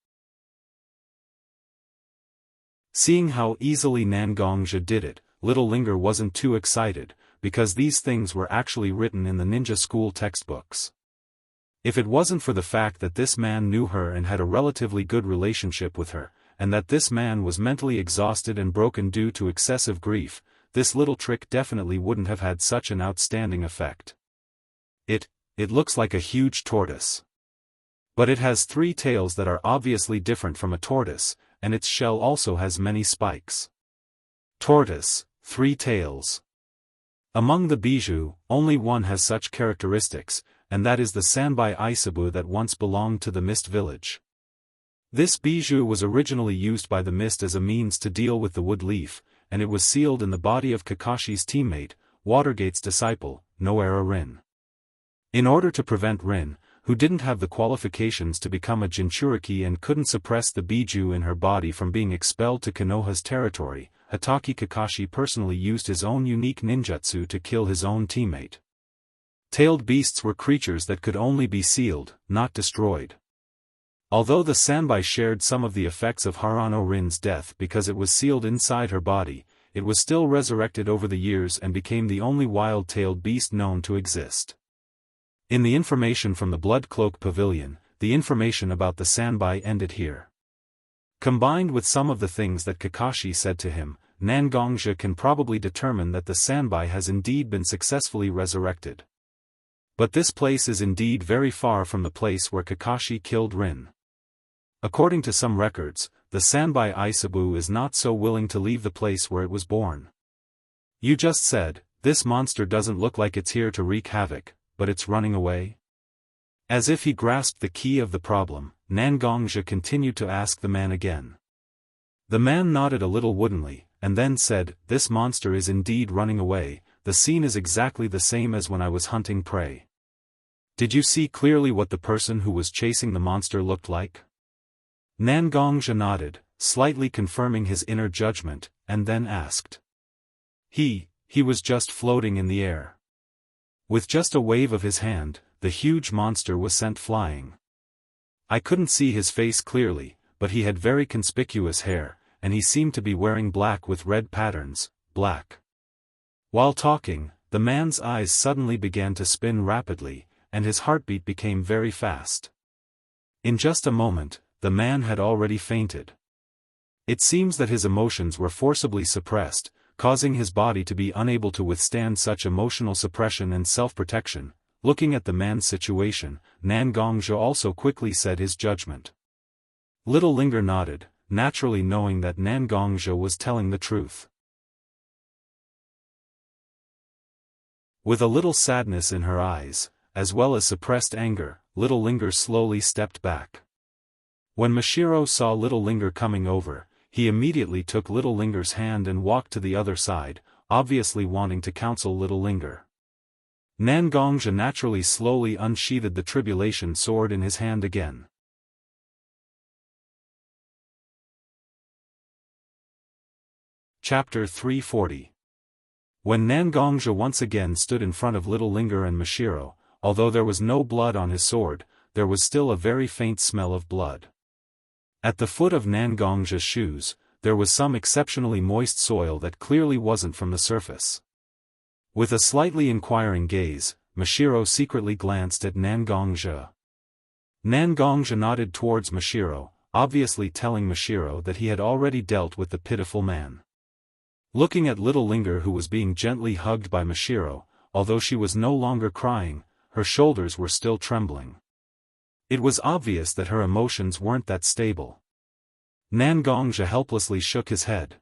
Seeing how easily Nangongja did it, little Linger wasn't too excited, because these things were actually written in the ninja school textbooks. If it wasn't for the fact that this man knew her and had a relatively good relationship with her, and that this man was mentally exhausted and broken due to excessive grief, this little trick definitely wouldn't have had such an outstanding effect. It looks like a huge tortoise. But it has 3 tails that are obviously different from a tortoise, and its shell also has many spikes. Tortoise, 3 tails. Among the bijou, only one has such characteristics, and that is the Sanbai Isabu that once belonged to the Mist Village. This bijou was originally used by the Mist as a means to deal with the wood leaf, and it was sealed in the body of Kakashi's teammate, Watergate's disciple, Noera Rin. In order to prevent Rin, who didn't have the qualifications to become a Jinchuriki and couldn't suppress the bijou in her body from being expelled to Konoha's territory, Hatake Kakashi personally used his own unique ninjutsu to kill his own teammate. Tailed beasts were creatures that could only be sealed, not destroyed. Although the Sanbai shared some of the effects of Harano Rin's death because it was sealed inside her body, it was still resurrected over the years and became the only wild-tailed beast known to exist. In the information from the Blood Cloak Pavilion, the information about the Sanbai ended here. Combined with some of the things that Kakashi said to him, Nangongja can probably determine that the Sanbai has indeed been successfully resurrected. But this place is indeed very far from the place where Kakashi killed Rin. According to some records, the Sanbai Isabu is not so willing to leave the place where it was born. You just said, this monster doesn't look like it's here to wreak havoc, but it's running away? As if he grasped the key of the problem, Nangongja continued to ask the man again. The man nodded a little woodenly, and then said, this monster is indeed running away. The scene is exactly the same as when I was hunting prey. Did you see clearly what the person who was chasing the monster looked like? Nangongja nodded, slightly confirming his inner judgment, and then asked. He was just floating in the air. With just a wave of his hand, the huge monster was sent flying. I couldn't see his face clearly, but he had very conspicuous hair, and he seemed to be wearing black with red patterns, black. While talking, the man's eyes suddenly began to spin rapidly, and his heartbeat became very fast. In just a moment, the man had already fainted. It seems that his emotions were forcibly suppressed, causing his body to be unable to withstand such emotional suppression and self-protection. Looking at the man's situation, Nan Gongzhi also quickly said his judgment. Little Linger nodded, naturally knowing that Nan Gongzhi was telling the truth. With a little sadness in her eyes, as well as suppressed anger, Little Linger slowly stepped back. When Mashiro saw Little Linger coming over, he immediately took Little Linger's hand and walked to the other side, obviously wanting to counsel Little Linger. Nan Gongzhi naturally slowly unsheathed the tribulation sword in his hand again. Chapter 340. When Nan Gongzhi once again stood in front of Little Linger and Mashiro, although there was no blood on his sword, there was still a very faint smell of blood. At the foot of Nan Gongzhi's shoes, there was some exceptionally moist soil that clearly wasn't from the surface. With a slightly inquiring gaze, Mashiro secretly glanced at Nan Gongzhi. Nan Gongzhi nodded towards Mashiro, obviously telling Mashiro that he had already dealt with the pitiful man. Looking at Little Linger, who was being gently hugged by Mashiro, although she was no longer crying, her shoulders were still trembling. It was obvious that her emotions weren't that stable. Nan Gongzhi helplessly shook his head.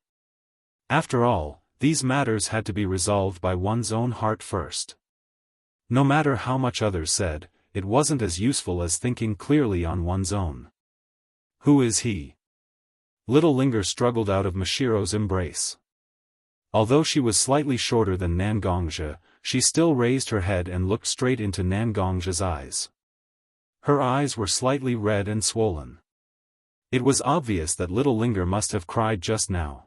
After all, these matters had to be resolved by one's own heart first. No matter how much others said, it wasn't as useful as thinking clearly on one's own. Who is he? Little Linger struggled out of Mashiro's embrace. Although she was slightly shorter than Nan Gongzhi, she still raised her head and looked straight into Nan Gongzhi's eyes. Her eyes were slightly red and swollen. It was obvious that Little Linger must have cried just now.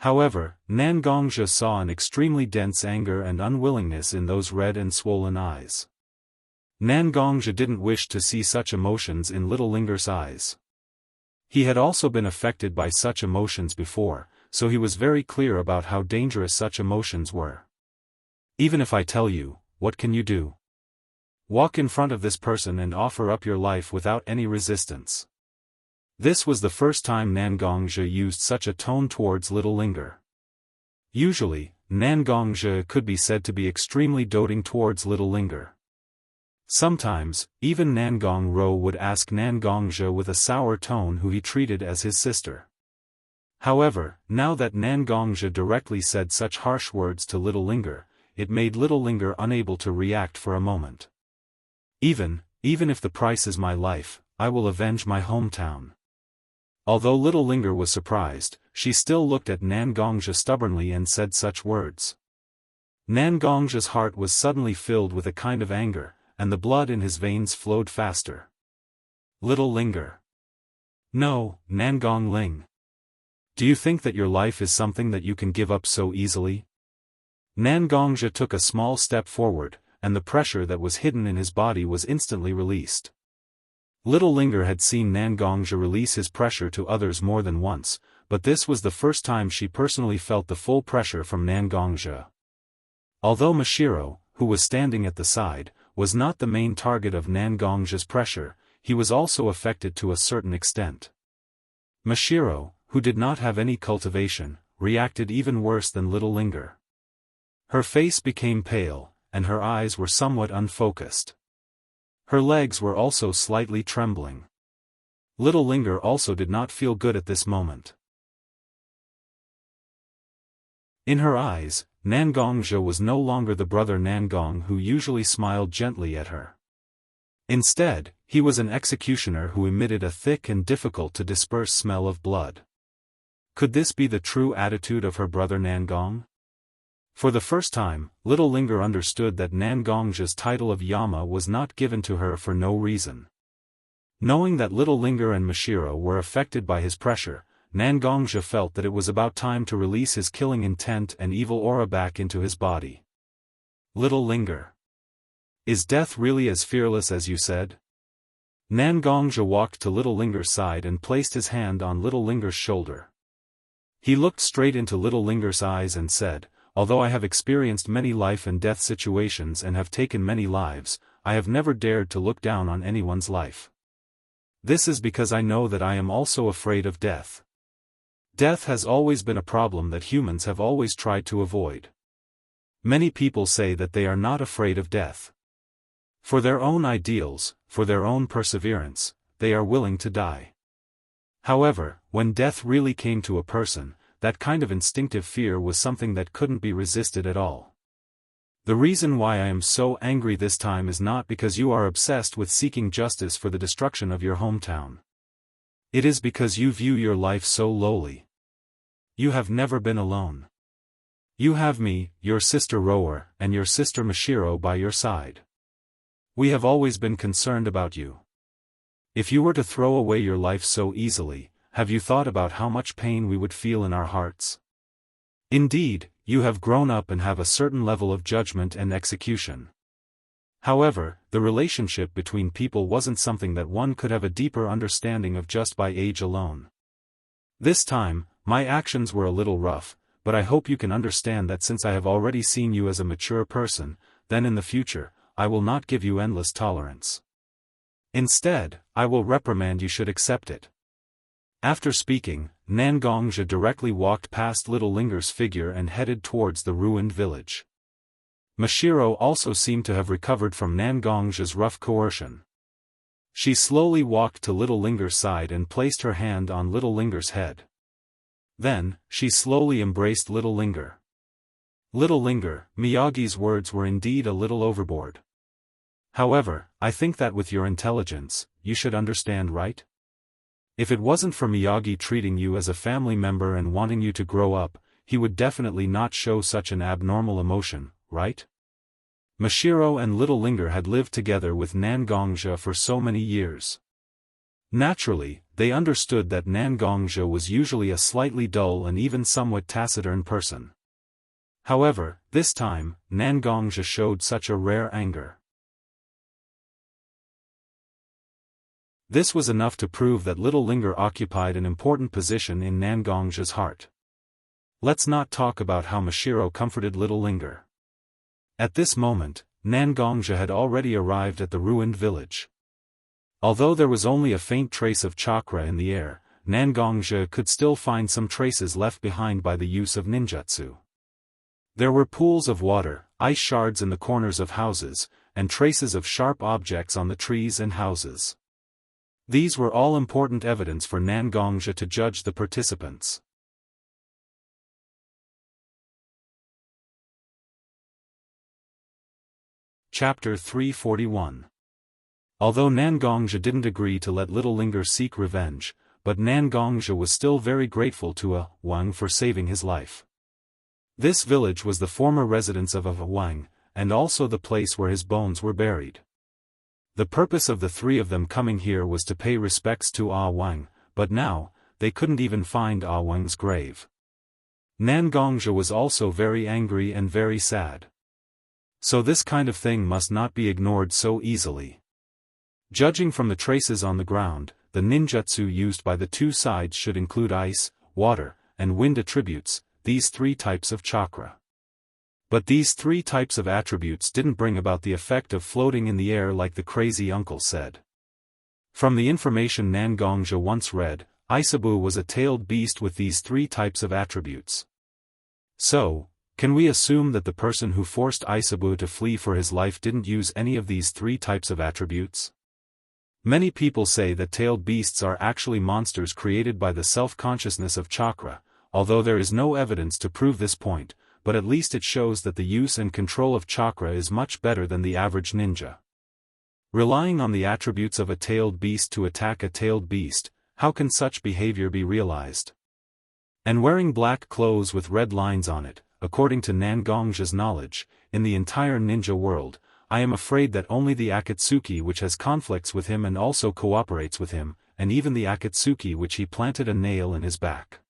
However, Nan Gongzhi saw an extremely dense anger and unwillingness in those red and swollen eyes. Nan Gongzhi didn't wish to see such emotions in Little Linger's eyes. He had also been affected by such emotions before, so he was very clear about how dangerous such emotions were. Even if I tell you, what can you do? Walk in front of this person and offer up your life without any resistance. This was the first time Nan Gongzhi used such a tone towards Little Linger. Usually, Nan Gongzhi could be said to be extremely doting towards Little Linger. Sometimes, even Nan Gongro would ask Nan Gongzhi with a sour tone who he treated as his sister. However, now that Nan Gongzhi directly said such harsh words to Little Linger, it made Little Linger unable to react for a moment. Even if the price is my life, I will avenge my hometown. Although Little Linger was surprised, she still looked at Nan Gongzhi stubbornly and said such words. Nan Gongzhi's heart was suddenly filled with a kind of anger, and the blood in his veins flowed faster. Little Linger. No, Nan Gongling. Do you think that your life is something that you can give up so easily? Nan Gongzhi took a small step forward, and the pressure that was hidden in his body was instantly released. Little Linger had seen Nan Gongzhi release his pressure to others more than once, but this was the first time she personally felt the full pressure from Nan Gongzhi. Although Mashiro, who was standing at the side, was not the main target of Nan Gongzhi's pressure, he was also affected to a certain extent. Mashiro, who did not have any cultivation, reacted even worse than Little Linger. Her face became pale, and her eyes were somewhat unfocused. Her legs were also slightly trembling. Little Linger also did not feel good at this moment. In her eyes, Nan Gongzhi was no longer the brother Nan Gong who usually smiled gently at her. Instead, he was an executioner who emitted a thick and difficult to disperse smell of blood. Could this be the true attitude of her brother Nan Gong? For the first time, Little Linger understood that Nan Gongzhi's title of Yama was not given to her for no reason. Knowing that Little Linger and Mashiro were affected by his pressure, Nan Gongzhi felt that it was about time to release his killing intent and evil aura back into his body. Little Linger. Is death really as fearless as you said? Nangongzhi walked to Little Linger's side and placed his hand on Little Linger's shoulder. He looked straight into Little Linger's eyes and said, although I have experienced many life and death situations and have taken many lives, I have never dared to look down on anyone's life. This is because I know that I am also afraid of death. Death has always been a problem that humans have always tried to avoid. Many people say that they are not afraid of death. For their own ideals, for their own perseverance, they are willing to die. However, when death really came to a person, that kind of instinctive fear was something that couldn't be resisted at all. The reason why I am so angry this time is not because you are obsessed with seeking justice for the destruction of your hometown. It is because you view your life so lowly. You have never been alone. You have me, your sister Rower, and your sister Mashiro by your side. We have always been concerned about you. If you were to throw away your life so easily, have you thought about how much pain we would feel in our hearts? Indeed, you have grown up and have a certain level of judgment and execution. However, the relationship between people wasn't something that one could have a deeper understanding of just by age alone. This time, my actions were a little rough, but I hope you can understand that since I have already seen you as a mature person, then in the future, I will not give you endless tolerance. Instead, I will reprimand you should accept it. After speaking, Nangongzhi directly walked past Little Linger's figure and headed towards the ruined village. Mashiro also seemed to have recovered from Nangongzhi's rough coercion. She slowly walked to Little Linger's side and placed her hand on Little Linger's head. Then, she slowly embraced Little Linger. Little Linger, Miyagi's words were indeed a little overboard. However, I think that with your intelligence, you should understand, right? If it wasn't for Miyagi treating you as a family member and wanting you to grow up, he would definitely not show such an abnormal emotion, right? Mashiro and Little Linger had lived together with Nangongzhi for so many years. Naturally, they understood that Nangongzhi was usually a slightly dull and even somewhat taciturn person. However, this time, Nangongzhi showed such a rare anger. This was enough to prove that Little Linger occupied an important position in Nangongzhi's heart. Let's not talk about how Mashiro comforted Little Linger. At this moment, Nangongzhi had already arrived at the ruined village. Although there was only a faint trace of chakra in the air, Nangongzhi could still find some traces left behind by the use of ninjutsu. There were pools of water, ice shards in the corners of houses, and traces of sharp objects on the trees and houses. These were all important evidence for Nangongzhi to judge the participants. Chapter 341. Although Nangongzhi didn't agree to let Little Linger seek revenge, but Nangongzhi was still very grateful to Wang for saving his life. This village was the former residence of Wang, and also the place where his bones were buried. The purpose of the three of them coming here was to pay respects to Wang, but now, they couldn't even find Wang's grave. Nangongzhi was also very angry and very sad. So this kind of thing must not be ignored so easily. Judging from the traces on the ground, the ninjutsu used by the two sides should include ice, water, and wind attributes, these three types of chakra. But these three types of attributes didn't bring about the effect of floating in the air like the crazy uncle said. From the information Nangongzhi once read, Isabu was a tailed beast with these three types of attributes. So, can we assume that the person who forced Isabu to flee for his life didn't use any of these three types of attributes? Many people say that tailed beasts are actually monsters created by the self-consciousness of chakra, although there is no evidence to prove this point, but at least it shows that the use and control of chakra is much better than the average ninja. Relying on the attributes of a tailed beast to attack a tailed beast, how can such behavior be realized? And wearing black clothes with red lines on it, according to Nangongzhi's knowledge, in the entire ninja world, I am afraid that only the Akatsuki which has conflicts with him and also cooperates with him, and even the Akatsuki which he planted a nail in his back.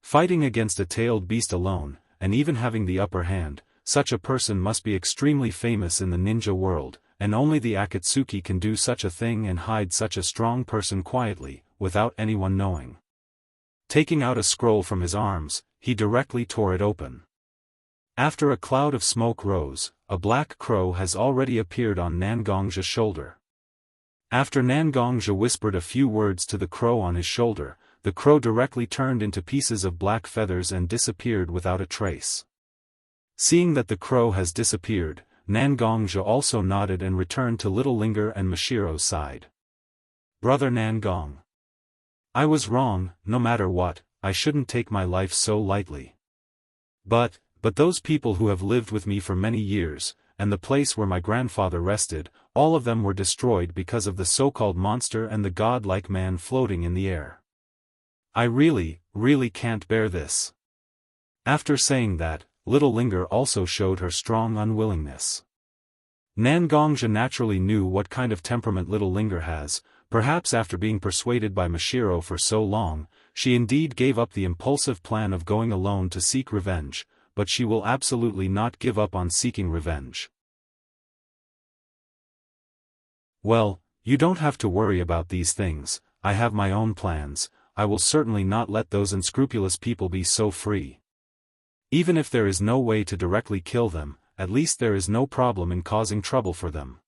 Fighting against a tailed beast alone, and even having the upper hand, such a person must be extremely famous in the ninja world, and only the Akatsuki can do such a thing and hide such a strong person quietly, without anyone knowing. Taking out a scroll from his arms, he directly tore it open. After a cloud of smoke rose, a black crow has already appeared on Nangong's shoulder. After Nangong whispered a few words to the crow on his shoulder, the crow directly turned into pieces of black feathers and disappeared without a trace. Seeing that the crow has disappeared, Nangong also nodded and returned to Little Linger and Mashiro's side. "Brother Nangong. I was wrong, no matter what, I shouldn't take my life so lightly. But those people who have lived with me for many years, and the place where my grandfather rested, all of them were destroyed because of the so-called monster and the god-like man floating in the air. I really can't bear this." After saying that, Little Linger also showed her strong unwillingness. Nangong naturally knew what kind of temperament Little Linger has. Perhaps after being persuaded by Mashiro for so long, she indeed gave up the impulsive plan of going alone to seek revenge, but she will absolutely not give up on seeking revenge. "Well, you don't have to worry about these things, I have my own plans. I will certainly not let those unscrupulous people be so free. Even if there is no way to directly kill them, at least there is no problem in causing trouble for them."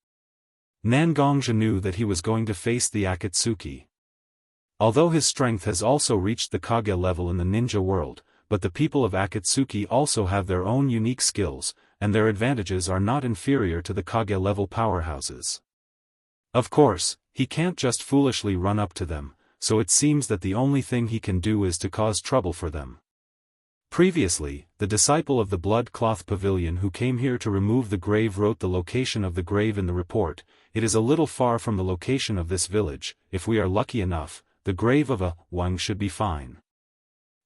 Nangong knew that he was going to face the Akatsuki. Although his strength has also reached the Kage level in the ninja world, but the people of Akatsuki also have their own unique skills, and their advantages are not inferior to the Kage level powerhouses. Of course, he can't just foolishly run up to them, so it seems that the only thing he can do is to cause trouble for them. Previously, the disciple of the Blood Cloth Pavilion who came here to remove the grave wrote the location of the grave in the report. It is a little far from the location of this village. If we are lucky enough, the grave of a Wang should be fine.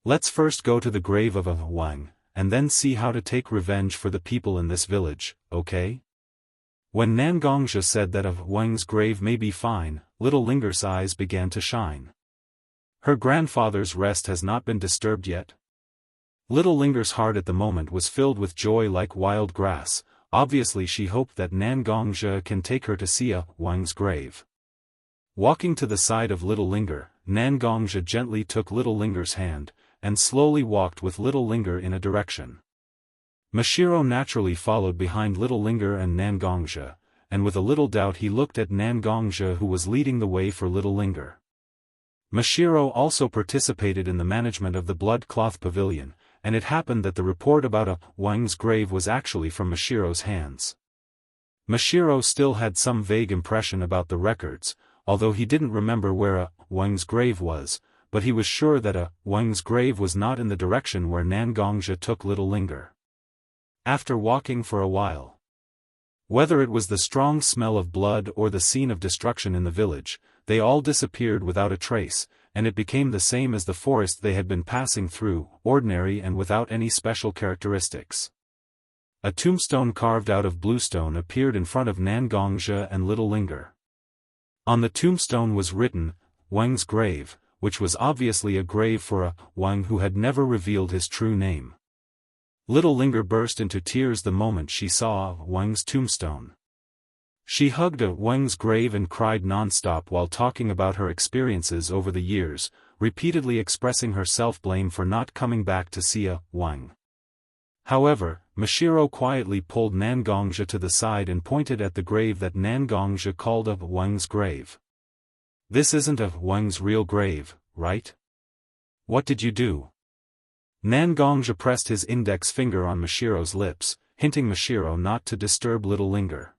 Let's first go to the grave of a Wang, and then see how to take revenge for the people in this village, okay? When Nangong said that a Wang's grave may be fine, Little Linger's eyes began to shine. Her grandfather's rest has not been disturbed yet? Little Linger's heart at the moment was filled with joy like wild grass. Obviously she hoped that Nangong can take her to see a Wang's grave. Walking to the side of Little Linger, Nangong gently took Little Linger's hand, and slowly walked with Little Linger in a direction. Mashiro naturally followed behind Little Linger and Nangong, and with a little doubt he looked at Nangong who was leading the way for Little Linger. Mashiro also participated in the management of the Blood Cloth Pavilion, and it happened that the report about a Wang's grave was actually from Mashiro's hands. Mashiro still had some vague impression about the records, although he didn't remember where a Wang's grave was, but he was sure that a Wang's grave was not in the direction where Nangong took Little Linger. After walking for a while, whether it was the strong smell of blood or the scene of destruction in the village, they all disappeared without a trace, and it became the same as the forest they had been passing through, ordinary and without any special characteristics. A tombstone carved out of bluestone appeared in front of Nangong and Little Linger. On the tombstone was written, "Wang's grave," which was obviously a grave for a Wang who had never revealed his true name. Little Linger burst into tears the moment she saw Wang's tombstone. She hugged a Wang's grave and cried non-stop while talking about her experiences over the years, repeatedly expressing her self-blame for not coming back to see a Wang. However, Mashiro quietly pulled Nangong to the side and pointed at the grave that Nangong called a Wang's grave. "This isn't a Wang's real grave, right? What did you do?" Nangong pressed his index finger on Mashiro's lips, hinting Mashiro not to disturb Little Linger.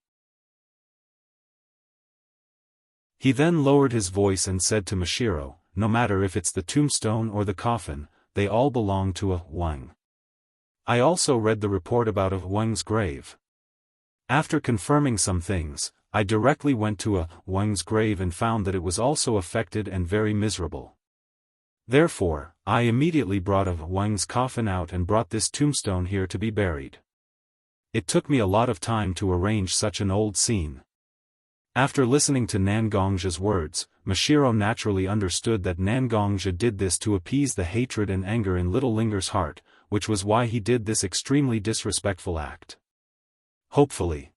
He then lowered his voice and said to Mashiro, "No matter if it's the tombstone or the coffin, they all belong to a Wang. I also read the report about a Wang's grave. After confirming some things, I directly went to a Wang's grave and found that it was also affected and very miserable. Therefore, I immediately brought a Wang's coffin out and brought this tombstone here to be buried. It took me a lot of time to arrange such an old scene." After listening to Nangong's words, Mashiro naturally understood that Nangong did this to appease the hatred and anger in Little Linger's heart, which was why he did this extremely disrespectful act. Hopefully,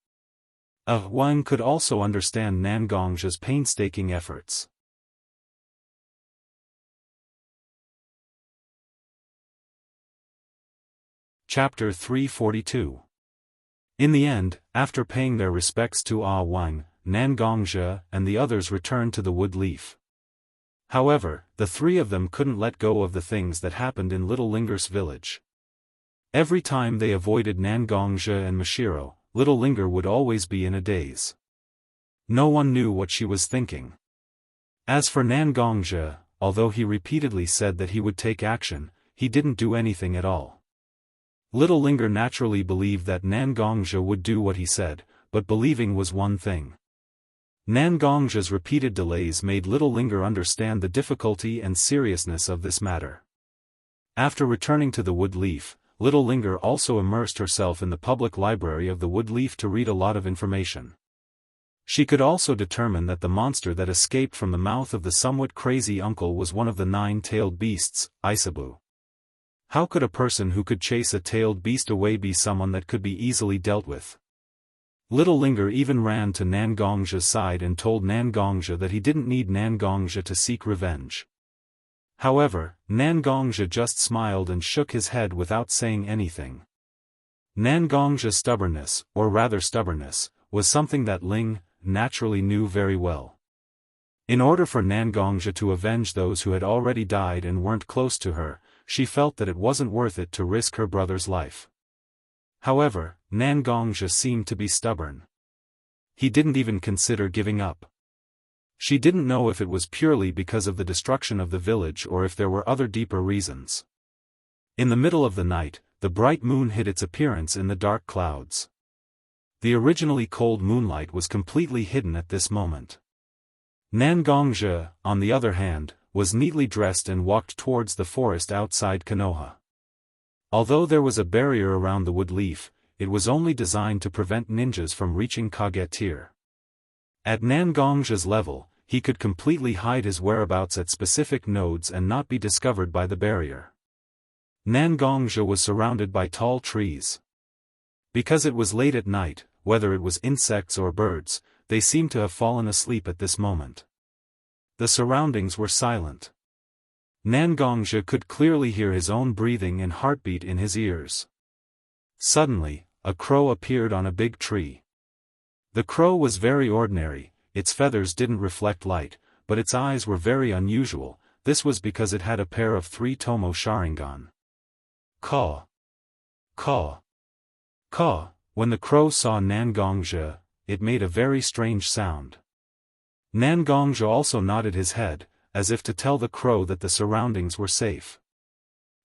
Wang could also understand Nangong's painstaking efforts. Chapter 342. In the end, after paying their respects to Wang, Nangongzhe and the others returned to the wood leaf. However, the three of them couldn't let go of the things that happened in Little Linger's village. Every time they avoided Nangongzhe and Mashiro, Little Linger would always be in a daze. No one knew what she was thinking. As for Nangongzhe, although he repeatedly said that he would take action, he didn't do anything at all. Little Linger naturally believed that Nangongzhe would do what he said, but believing was one thing. Nangongzhe's repeated delays made Little Linger understand the difficulty and seriousness of this matter. After returning to the wood leaf, Little Linger also immersed herself in the public library of the wood leaf to read a lot of information. She could also determine that the monster that escaped from the mouth of the somewhat crazy uncle was one of the 9-tailed beasts, Isabu. How could a person who could chase a tailed beast away be someone that could be easily dealt with? Little Linger even ran to Nangongzhe's side and told Nangongzhe that he didn't need Nangongzhe to seek revenge. However, Nangongzhe just smiled and shook his head without saying anything. Nangongzhe's stubbornness, or rather stubbornness, was something that Ling naturally knew very well. In order for Nangongzhe to avenge those who had already died and weren't close to her, she felt that it wasn't worth it to risk her brother's life. However, Nangongzhe seemed to be stubborn. He didn't even consider giving up. She didn't know if it was purely because of the destruction of the village or if there were other deeper reasons. In the middle of the night, the bright moon hid its appearance in the dark clouds. The originally cold moonlight was completely hidden at this moment. Nangongzhe, on the other hand, was neatly dressed and walked towards the forest outside Konoha. Although there was a barrier around the wood leaf, it was only designed to prevent ninjas from reaching Kage tier. At Nangongzhe's level, he could completely hide his whereabouts at specific nodes and not be discovered by the barrier. Nangongzhe was surrounded by tall trees. Because it was late at night, whether it was insects or birds, they seemed to have fallen asleep at this moment. The surroundings were silent. Nangongzhe could clearly hear his own breathing and heartbeat in his ears. Suddenly, a crow appeared on a big tree. The crow was very ordinary, its feathers didn't reflect light, but its eyes were very unusual. This was because it had a pair of 3 Tomo Sharingan. Caw. Caw. Caw. When the crow saw Nangongzhe, it made a very strange sound. Nangongzhe also nodded his head, as if to tell the crow that the surroundings were safe.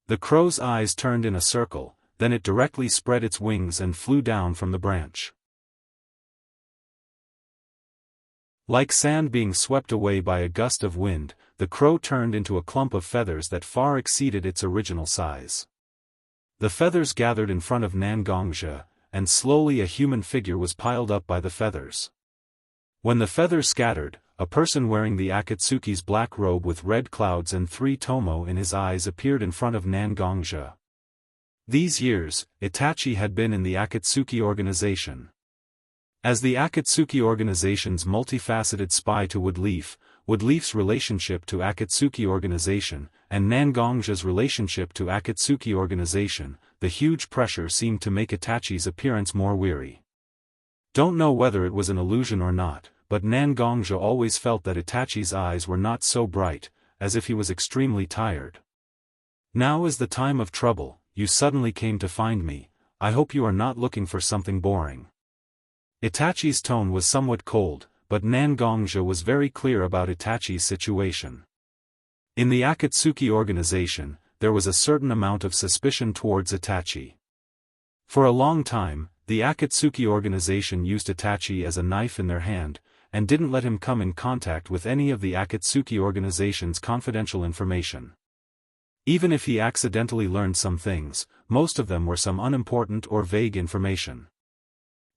The crow's eyes turned in a circle, then it directly spread its wings and flew down from the branch. Like sand being swept away by a gust of wind, the crow turned into a clump of feathers that far exceeded its original size. The feathers gathered in front of Nangongzhe, and slowly a human figure was piled up by the feathers. When the feathers scattered, a person wearing the Akatsuki's black robe with red clouds and 3 Tomo in his eyes appeared in front of Nangongzhe. These years, Itachi had been in the Akatsuki organization. As the Akatsuki organization's multifaceted spy to Woodleaf's relationship to Akatsuki organization, and Nangongzhe's relationship to Akatsuki organization, the huge pressure seemed to make Itachi's appearance more weary. Don't know whether it was an illusion or not, but Nangongzhe always felt that Itachi's eyes were not so bright, as if he was extremely tired. Now is the time of trouble, you suddenly came to find me, I hope you are not looking for something boring. Itachi's tone was somewhat cold, but Nangongzhe was very clear about Itachi's situation. In the Akatsuki organization, there was a certain amount of suspicion towards Itachi. For a long time, the Akatsuki organization used Itachi as a knife in their hand, and didn't let him come in contact with any of the Akatsuki organization's confidential information. Even if he accidentally learned some things, most of them were some unimportant or vague information.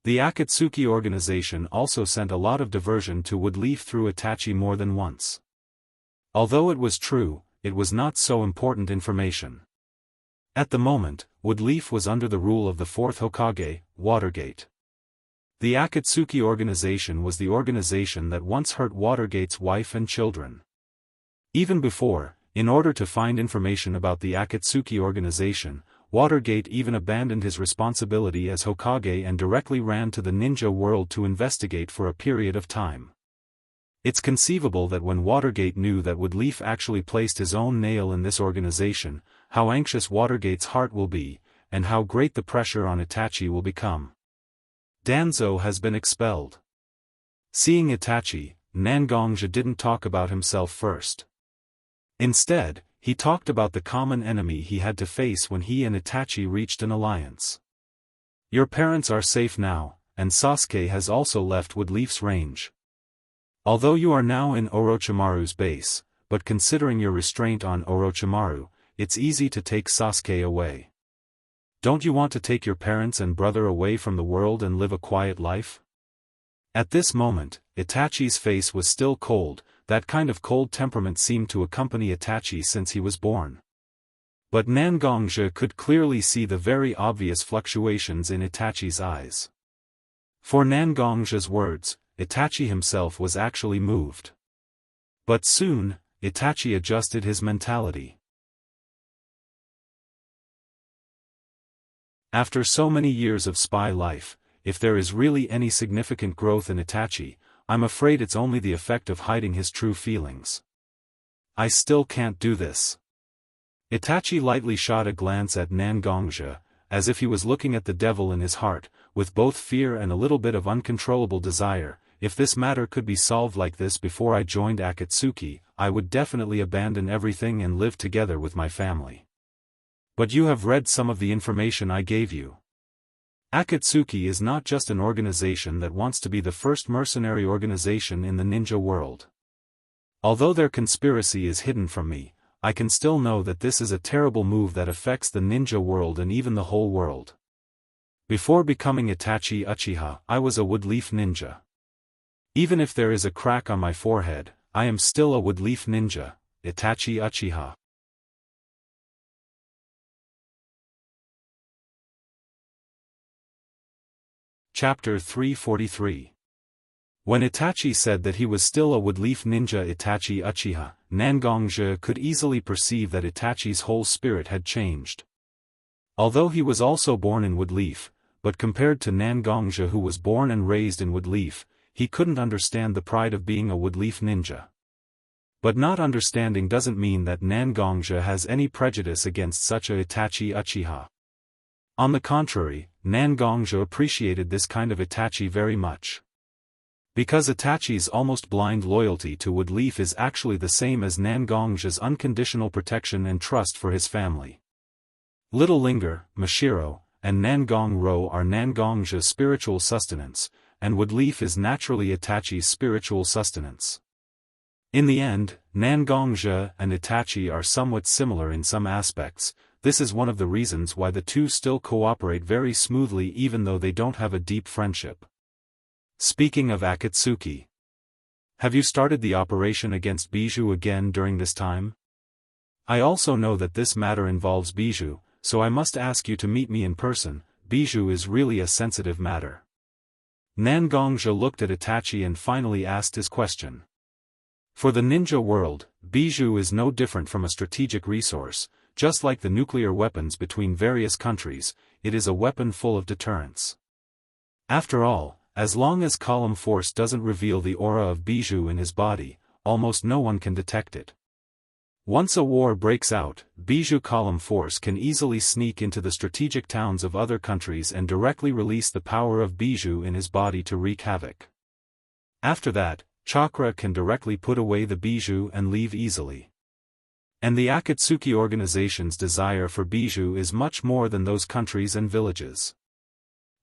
The Akatsuki organization also sent a lot of diversion to Woodleaf through Itachi more than once. Although it was true, it was not so important information. At the moment, Woodleaf was under the rule of the fourth Hokage, Watergate. The Akatsuki organization was the organization that once hurt Watergate's wife and children. Even before, in order to find information about the Akatsuki organization, Watergate even abandoned his responsibility as Hokage and directly ran to the ninja world to investigate for a period of time. It's conceivable that when Watergate knew that Woodleaf actually placed his own nail in this organization, how anxious Watergate's heart will be, and how great the pressure on Itachi will become. Danzo has been expelled. Seeing Itachi, Nangongja didn't talk about himself first. Instead, he talked about the common enemy he had to face when he and Itachi reached an alliance. Your parents are safe now, and Sasuke has also left Woodleaf's range. Although you are now in Orochimaru's base, but considering your restraint on Orochimaru, it's easy to take Sasuke away. Don't you want to take your parents and brother away from the world and live a quiet life? At this moment, Itachi's face was still cold. That kind of cold temperament seemed to accompany Itachi since he was born. But Nangongja could clearly see the very obvious fluctuations in Itachi's eyes. For Nangongja's words, Itachi himself was actually moved. But soon, Itachi adjusted his mentality. After so many years of spy life, if there is really any significant growth in Itachi, I'm afraid it's only the effect of hiding his true feelings. I still can't do this. Itachi lightly shot a glance at Nangongja, as if he was looking at the devil in his heart, with both fear and a little bit of uncontrollable desire. If this matter could be solved like this before I joined Akatsuki, I would definitely abandon everything and live together with my family. But you have read some of the information I gave you. Akatsuki is not just an organization that wants to be the first mercenary organization in the ninja world. Although their conspiracy is hidden from me, I can still know that this is a terrible move that affects the ninja world and even the whole world. Before becoming Itachi Uchiha, I was a Woodleaf ninja. Even if there is a crack on my forehead, I am still a Woodleaf ninja, Itachi Uchiha. Chapter 343. When Itachi said that he was still a Woodleaf ninja Itachi Uchiha, Nangongja could easily perceive that Itachi's whole spirit had changed. Although he was also born in Woodleaf, but compared to Nangongja who was born and raised in Woodleaf, he couldn't understand the pride of being a Woodleaf ninja. But not understanding doesn't mean that Nangongja has any prejudice against such a Itachi Uchiha. On the contrary, Nangongja appreciated this kind of Itachi very much. Because Itachi's almost blind loyalty to Woodleaf is actually the same as Nangongja's unconditional protection and trust for his family. Little Linger, Mashiro, and Nangong-ro are Nangongja's spiritual sustenance, and Woodleaf is naturally Itachi's spiritual sustenance. In the end, Nangongja and Itachi are somewhat similar in some aspects. This is one of the reasons why the two still cooperate very smoothly even though they don't have a deep friendship. Speaking of Akatsuki, have you started the operation against Bijou again during this time? I also know that this matter involves Bijou, so I must ask you to meet me in person. Bijou is really a sensitive matter. Nangongja looked at Itachi and finally asked his question. For the ninja world, Bijou is no different from a strategic resource. Just like the nuclear weapons between various countries, it is a weapon full of deterrence. After all, as long as Column Force doesn't reveal the aura of Bijou in his body, almost no one can detect it. Once a war breaks out, Bijou Column Force can easily sneak into the strategic towns of other countries and directly release the power of Bijou in his body to wreak havoc. After that, Chakra can directly put away the Bijou and leave easily. And the Akatsuki organization's desire for Bijou is much more than those countries and villages.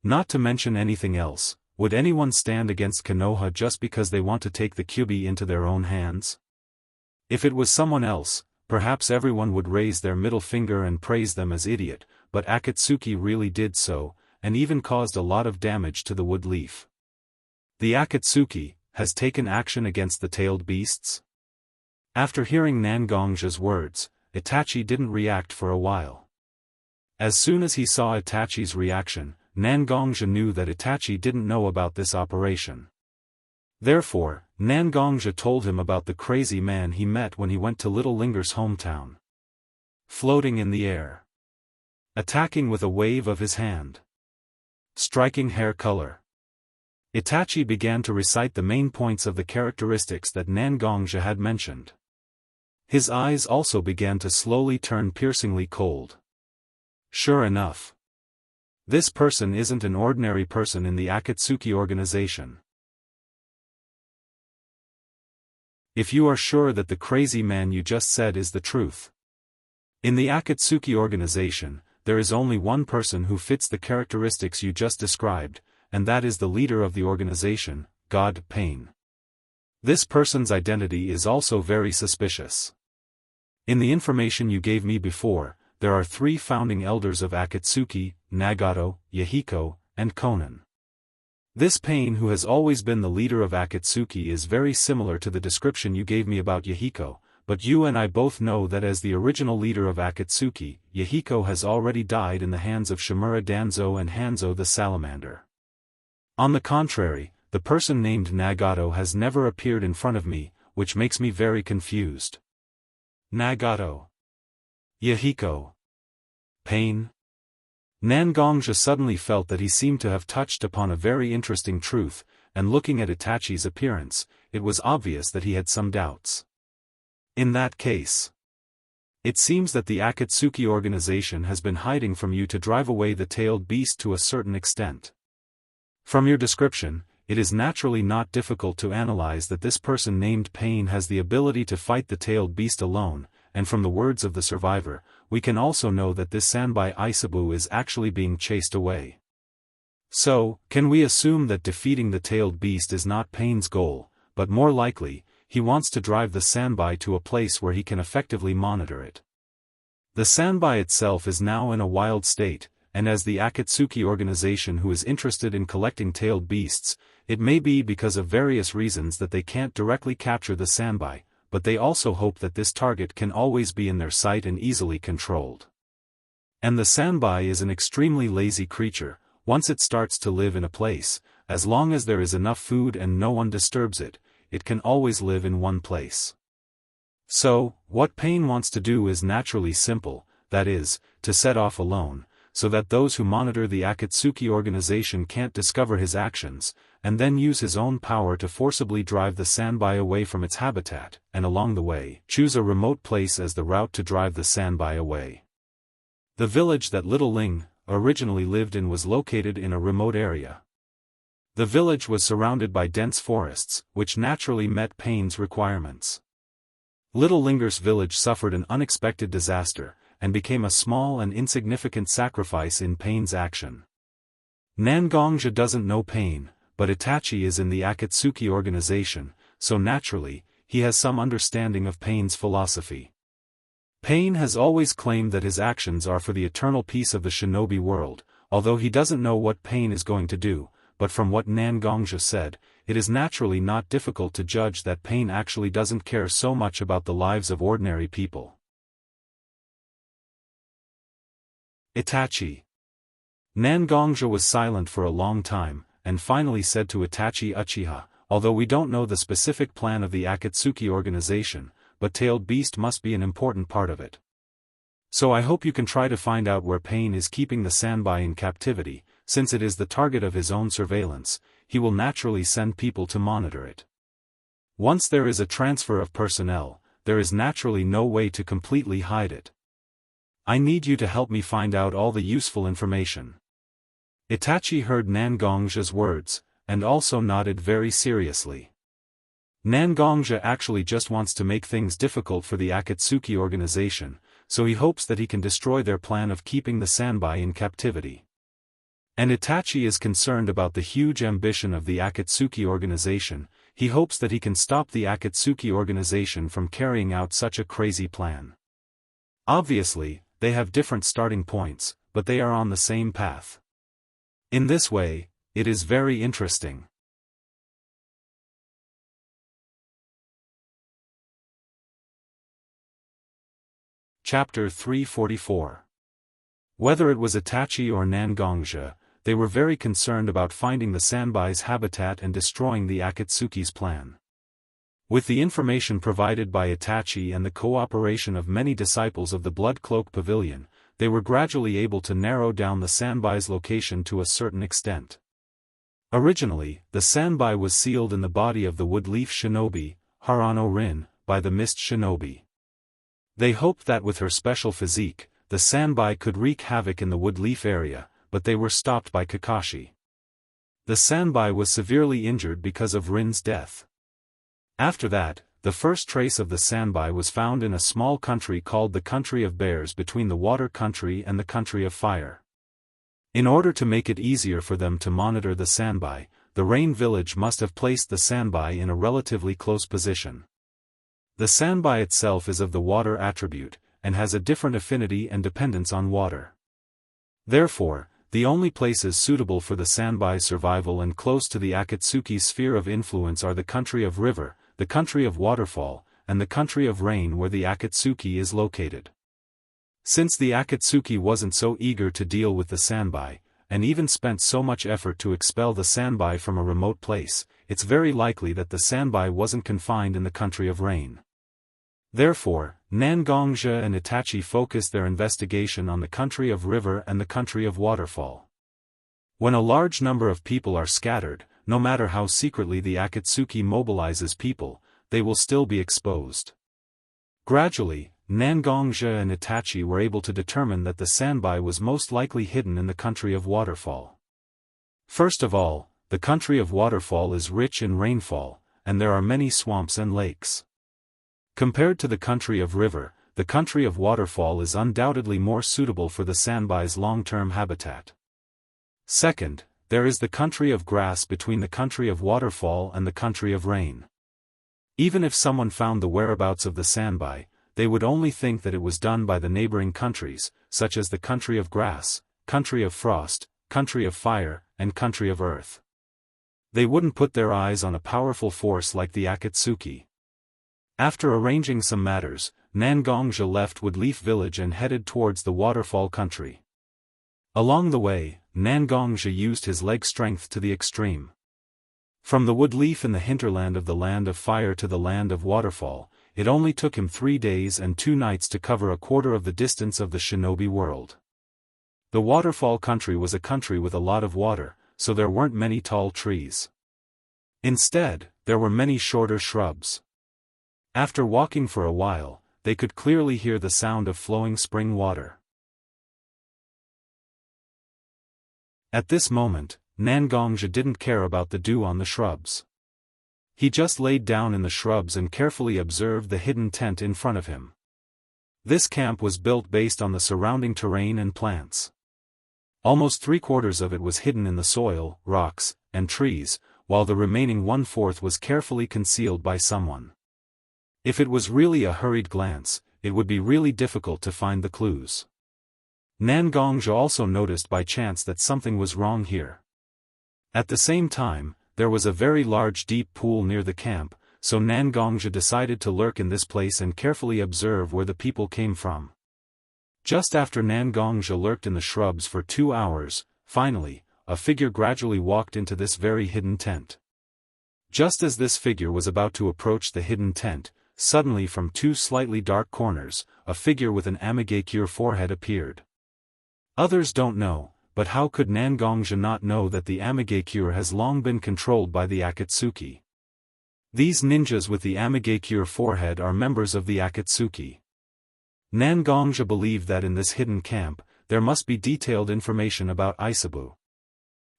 Not to mention anything else, would anyone stand against Konoha just because they want to take the Kyubi into their own hands? If it was someone else, perhaps everyone would raise their middle finger and praise them as idiot, but Akatsuki really did so, and even caused a lot of damage to the Woodleaf. The Akatsuki has taken action against the tailed beasts? After hearing Nangongja's words, Itachi didn't react for a while. As soon as he saw Itachi's reaction, Nangongja knew that Itachi didn't know about this operation. Therefore, Nangongja told him about the crazy man he met when he went to Little Linger's hometown. Floating in the air. Attacking with a wave of his hand. Striking hair color. Itachi began to recite the main points of the characteristics that Nangongja had mentioned. His eyes also began to slowly turn piercingly cold. Sure enough. This person isn't an ordinary person in the Akatsuki organization. If you are sure that the crazy man you just said is the truth. In the Akatsuki organization, there is only one person who fits the characteristics you just described, and that is the leader of the organization, God Pain. This person's identity is also very suspicious. In the information you gave me before, there are 3 founding elders of Akatsuki, Nagato, Yahiko, and Konan. This Pain who has always been the leader of Akatsuki is very similar to the description you gave me about Yahiko, but you and I both know that as the original leader of Akatsuki, Yahiko has already died in the hands of Shimura Danzo and Hanzo the Salamander. On the contrary, the person named Nagato has never appeared in front of me, which makes me very confused. Nagato. Yahiko. Pain. Nangongja suddenly felt that he seemed to have touched upon a very interesting truth, and looking at Itachi's appearance, it was obvious that he had some doubts. In that case, it seems that the Akatsuki organization has been hiding from you to drive away the tailed beast to a certain extent. From your description, it is naturally not difficult to analyze that this person named Pain has the ability to fight the tailed beast alone, and from the words of the survivor, we can also know that this Sanbai Isabu is actually being chased away. So, can we assume that defeating the tailed beast is not Pain's goal, but more likely, he wants to drive the Sanbai to a place where he can effectively monitor it. The Sanbai itself is now in a wild state, and as the Akatsuki organization who is interested in collecting tailed beasts, it may be because of various reasons that they can't directly capture the Sanbai, but they also hope that this target can always be in their sight and easily controlled. And the Sanbai is an extremely lazy creature. Once it starts to live in a place, as long as there is enough food and no one disturbs it, it can always live in one place. So, what Pain wants to do is naturally simple, that is, to set off alone, so that those who monitor the Akatsuki organization can't discover his actions, and then use his own power to forcibly drive the Sanbai away from its habitat, and along the way, choose a remote place as the route to drive the Sanbai away. The village that Little Ling originally lived in was located in a remote area. The village was surrounded by dense forests, which naturally met Pain's requirements. Little Linger's village suffered an unexpected disaster, and became a small and insignificant sacrifice in Pain's action. Nangongja doesn't know Pain, but Itachi is in the Akatsuki organization, so naturally, he has some understanding of Pain's philosophy. Pain has always claimed that his actions are for the eternal peace of the shinobi world, although he doesn't know what Pain is going to do, but from what Nangongja said, it is naturally not difficult to judge that Pain actually doesn't care so much about the lives of ordinary people. Itachi. Nangongja was silent for a long time, and finally said to Itachi Uchiha, although we don't know the specific plan of the Akatsuki organization, but Tailed Beast must be an important part of it. So I hope you can try to find out where Pain is keeping the Sanbai in captivity, since it is the target of his own surveillance, he will naturally send people to monitor it. Once there is a transfer of personnel, there is naturally no way to completely hide it. I need you to help me find out all the useful information. Itachi heard Nangongja's words, and also nodded very seriously. Nangongja actually just wants to make things difficult for the Akatsuki organization, so he hopes that he can destroy their plan of keeping the Sanbai in captivity. And Itachi is concerned about the huge ambition of the Akatsuki organization. He hopes that he can stop the Akatsuki organization from carrying out such a crazy plan. Obviously, they have different starting points, but they are on the same path. In this way, it is very interesting. Chapter 344. Whether it was Itachi or Nangongja, they were very concerned about finding the Sanbai's habitat and destroying the Akatsuki's plan. With the information provided by Itachi and the cooperation of many disciples of the Blood Cloak Pavilion, they were gradually able to narrow down the Sanbai's location to a certain extent. Originally, the Sanbai was sealed in the body of the Woodleaf Shinobi, Harano Rin, by the Mist Shinobi. They hoped that with her special physique, the Sanbai could wreak havoc in the Woodleaf area, but they were stopped by Kakashi. The Sanbai was severely injured because of Rin's death. After that, the first trace of the Sanbai was found in a small country called the Country of Bears between the Water Country and the Country of Fire. In order to make it easier for them to monitor the Sanbai, the Rain Village must have placed the Sanbai in a relatively close position. The Sanbai itself is of the water attribute, and has a different affinity and dependence on water. Therefore, the only places suitable for the Sanbai's survival and close to the Akatsuki's sphere of influence are the Country of River, the Country of Waterfall, and the Country of Rain where the Akatsuki is located. Since the Akatsuki wasn't so eager to deal with the Sanbai, and even spent so much effort to expel the Sanbai from a remote place, it's very likely that the Sanbai wasn't confined in the Country of Rain. Therefore, Nangongja and Itachi focused their investigation on the Country of River and the Country of Waterfall. When a large number of people are scattered, no matter how secretly the Akatsuki mobilizes people, they will still be exposed. Gradually, Nangongja and Itachi were able to determine that the Sanbai was most likely hidden in the Country of Waterfall. First of all, the Country of Waterfall is rich in rainfall, and there are many swamps and lakes. Compared to the Country of River, the Country of Waterfall is undoubtedly more suitable for the Sanbai's long-term habitat. Second, there is the Country of Grass between the Country of Waterfall and the Country of Rain. Even if someone found the whereabouts of the Sanbai, they would only think that it was done by the neighboring countries, such as the Country of Grass, Country of Frost, Country of Fire, and Country of Earth. They wouldn't put their eyes on a powerful force like the Akatsuki. After arranging some matters, Nangongja left Woodleaf Village and headed towards the Waterfall Country. Along the way, Nangongja used his leg strength to the extreme. From the Woodleaf in the hinterland of the Land of Fire to the Land of Waterfall, it only took him 3 days and 2 nights to cover a quarter of the distance of the shinobi world. The Waterfall Country was a country with a lot of water, so there weren't many tall trees. Instead, there were many shorter shrubs. After walking for a while, they could clearly hear the sound of flowing spring water. At this moment, Nangongja didn't care about the dew on the shrubs. He just laid down in the shrubs and carefully observed the hidden tent in front of him. This camp was built based on the surrounding terrain and plants. Almost 3/4 of it was hidden in the soil, rocks, and trees, while the remaining 1/4 was carefully concealed by someone. If it was really a hurried glance, it would be really difficult to find the clues. Nangongja also noticed by chance that something was wrong here. At the same time, there was a very large deep pool near the camp, so Nangongja decided to lurk in this place and carefully observe where the people came from. Just after Nangongja lurked in the shrubs for 2 hours, finally, a figure gradually walked into this very hidden tent. Just as this figure was about to approach the hidden tent, suddenly from 2 slightly dark corners, a figure with an amigakure forehead appeared. Others don't know, but how could Nangongja not know that the amigakure has long been controlled by the Akatsuki? These ninjas with the amigakure forehead are members of the Akatsuki. Nangongja believed that in this hidden camp, there must be detailed information about Isabu.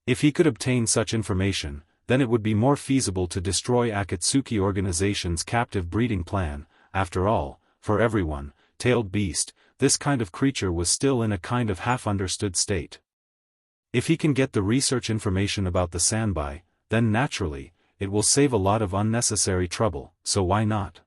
If he could obtain such information, then it would be more feasible to destroy Akatsuki organization's captive breeding plan. After all, for everyone, tailed beast, this kind of creature was still in a kind of half-understood state. If he can get the research information about the Sanbai, then naturally, it will save a lot of unnecessary trouble, so why not?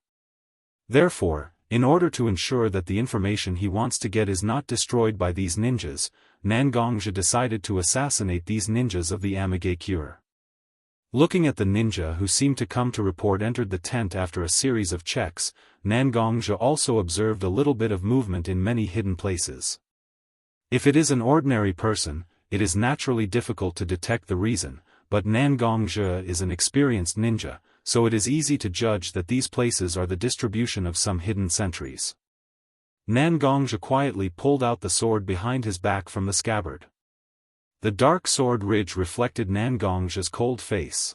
Therefore, in order to ensure that the information he wants to get is not destroyed by these ninjas, Nangongja decided to assassinate these ninjas of the amigakure. Looking at the ninja who seemed to come to report entered the tent after a series of checks, Nangongja also observed a little bit of movement in many hidden places. If it is an ordinary person, it is naturally difficult to detect the reason, but Nangongzhe is an experienced ninja, so it is easy to judge that these places are the distribution of some hidden sentries. Nangongzhe quietly pulled out the sword behind his back from the scabbard. The dark sword ridge reflected Nangongzhe's cold face.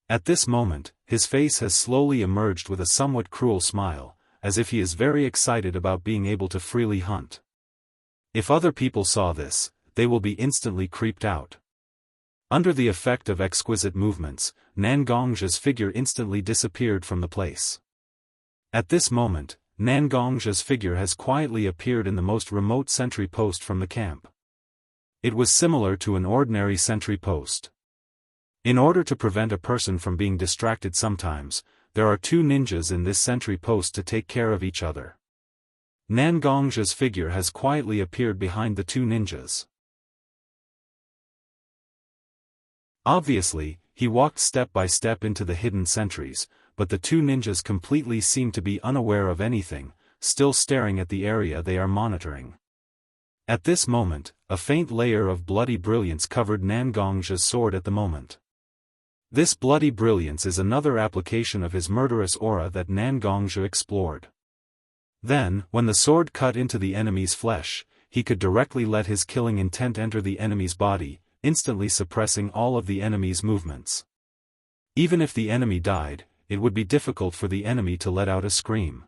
At this moment, his face has slowly emerged with a somewhat cruel smile, as if he is very excited about being able to freely hunt. If other people saw this, they will be instantly creeped out. Under the effect of exquisite movements, Nangongzhe's figure instantly disappeared from the place. At this moment, Nangongzhe's figure has quietly appeared in the most remote sentry post from the camp. It was similar to an ordinary sentry post. In order to prevent a person from being distracted sometimes, there are two ninjas in this sentry post to take care of each other. Nangongzhe's figure has quietly appeared behind the two ninjas. Obviously, he walked step by step into the hidden sentries, but the two ninjas completely seem to be unaware of anything, still staring at the area they are monitoring. At this moment, a faint layer of bloody brilliance covered Nangongzhe's sword at the moment. This bloody brilliance is another application of his murderous aura that Nangongzhe explored. Then, when the sword cut into the enemy's flesh, he could directly let his killing intent enter the enemy's body, instantly suppressing all of the enemy's movements. Even if the enemy died, it would be difficult for the enemy to let out a scream.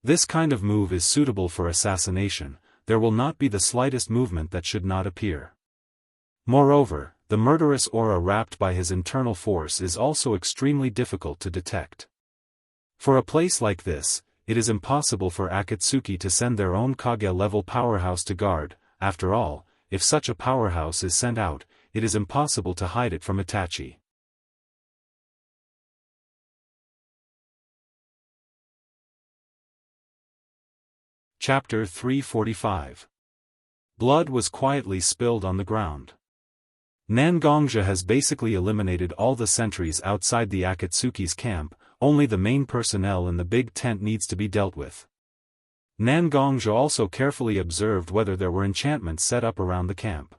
This kind of move is suitable for assassination. There will not be the slightest movement that should not appear. Moreover, the murderous aura wrapped by his internal force is also extremely difficult to detect. For a place like this, it is impossible for Akatsuki to send their own Kage-level powerhouse to guard. After all, if such a powerhouse is sent out, it is impossible to hide it from Itachi. Chapter 345. Blood was quietly spilled on the ground. Nangongzhe has basically eliminated all the sentries outside the Akatsuki's camp, only the main personnel in the big tent needs to be dealt with. Nangongzhe also carefully observed whether there were enchantments set up around the camp.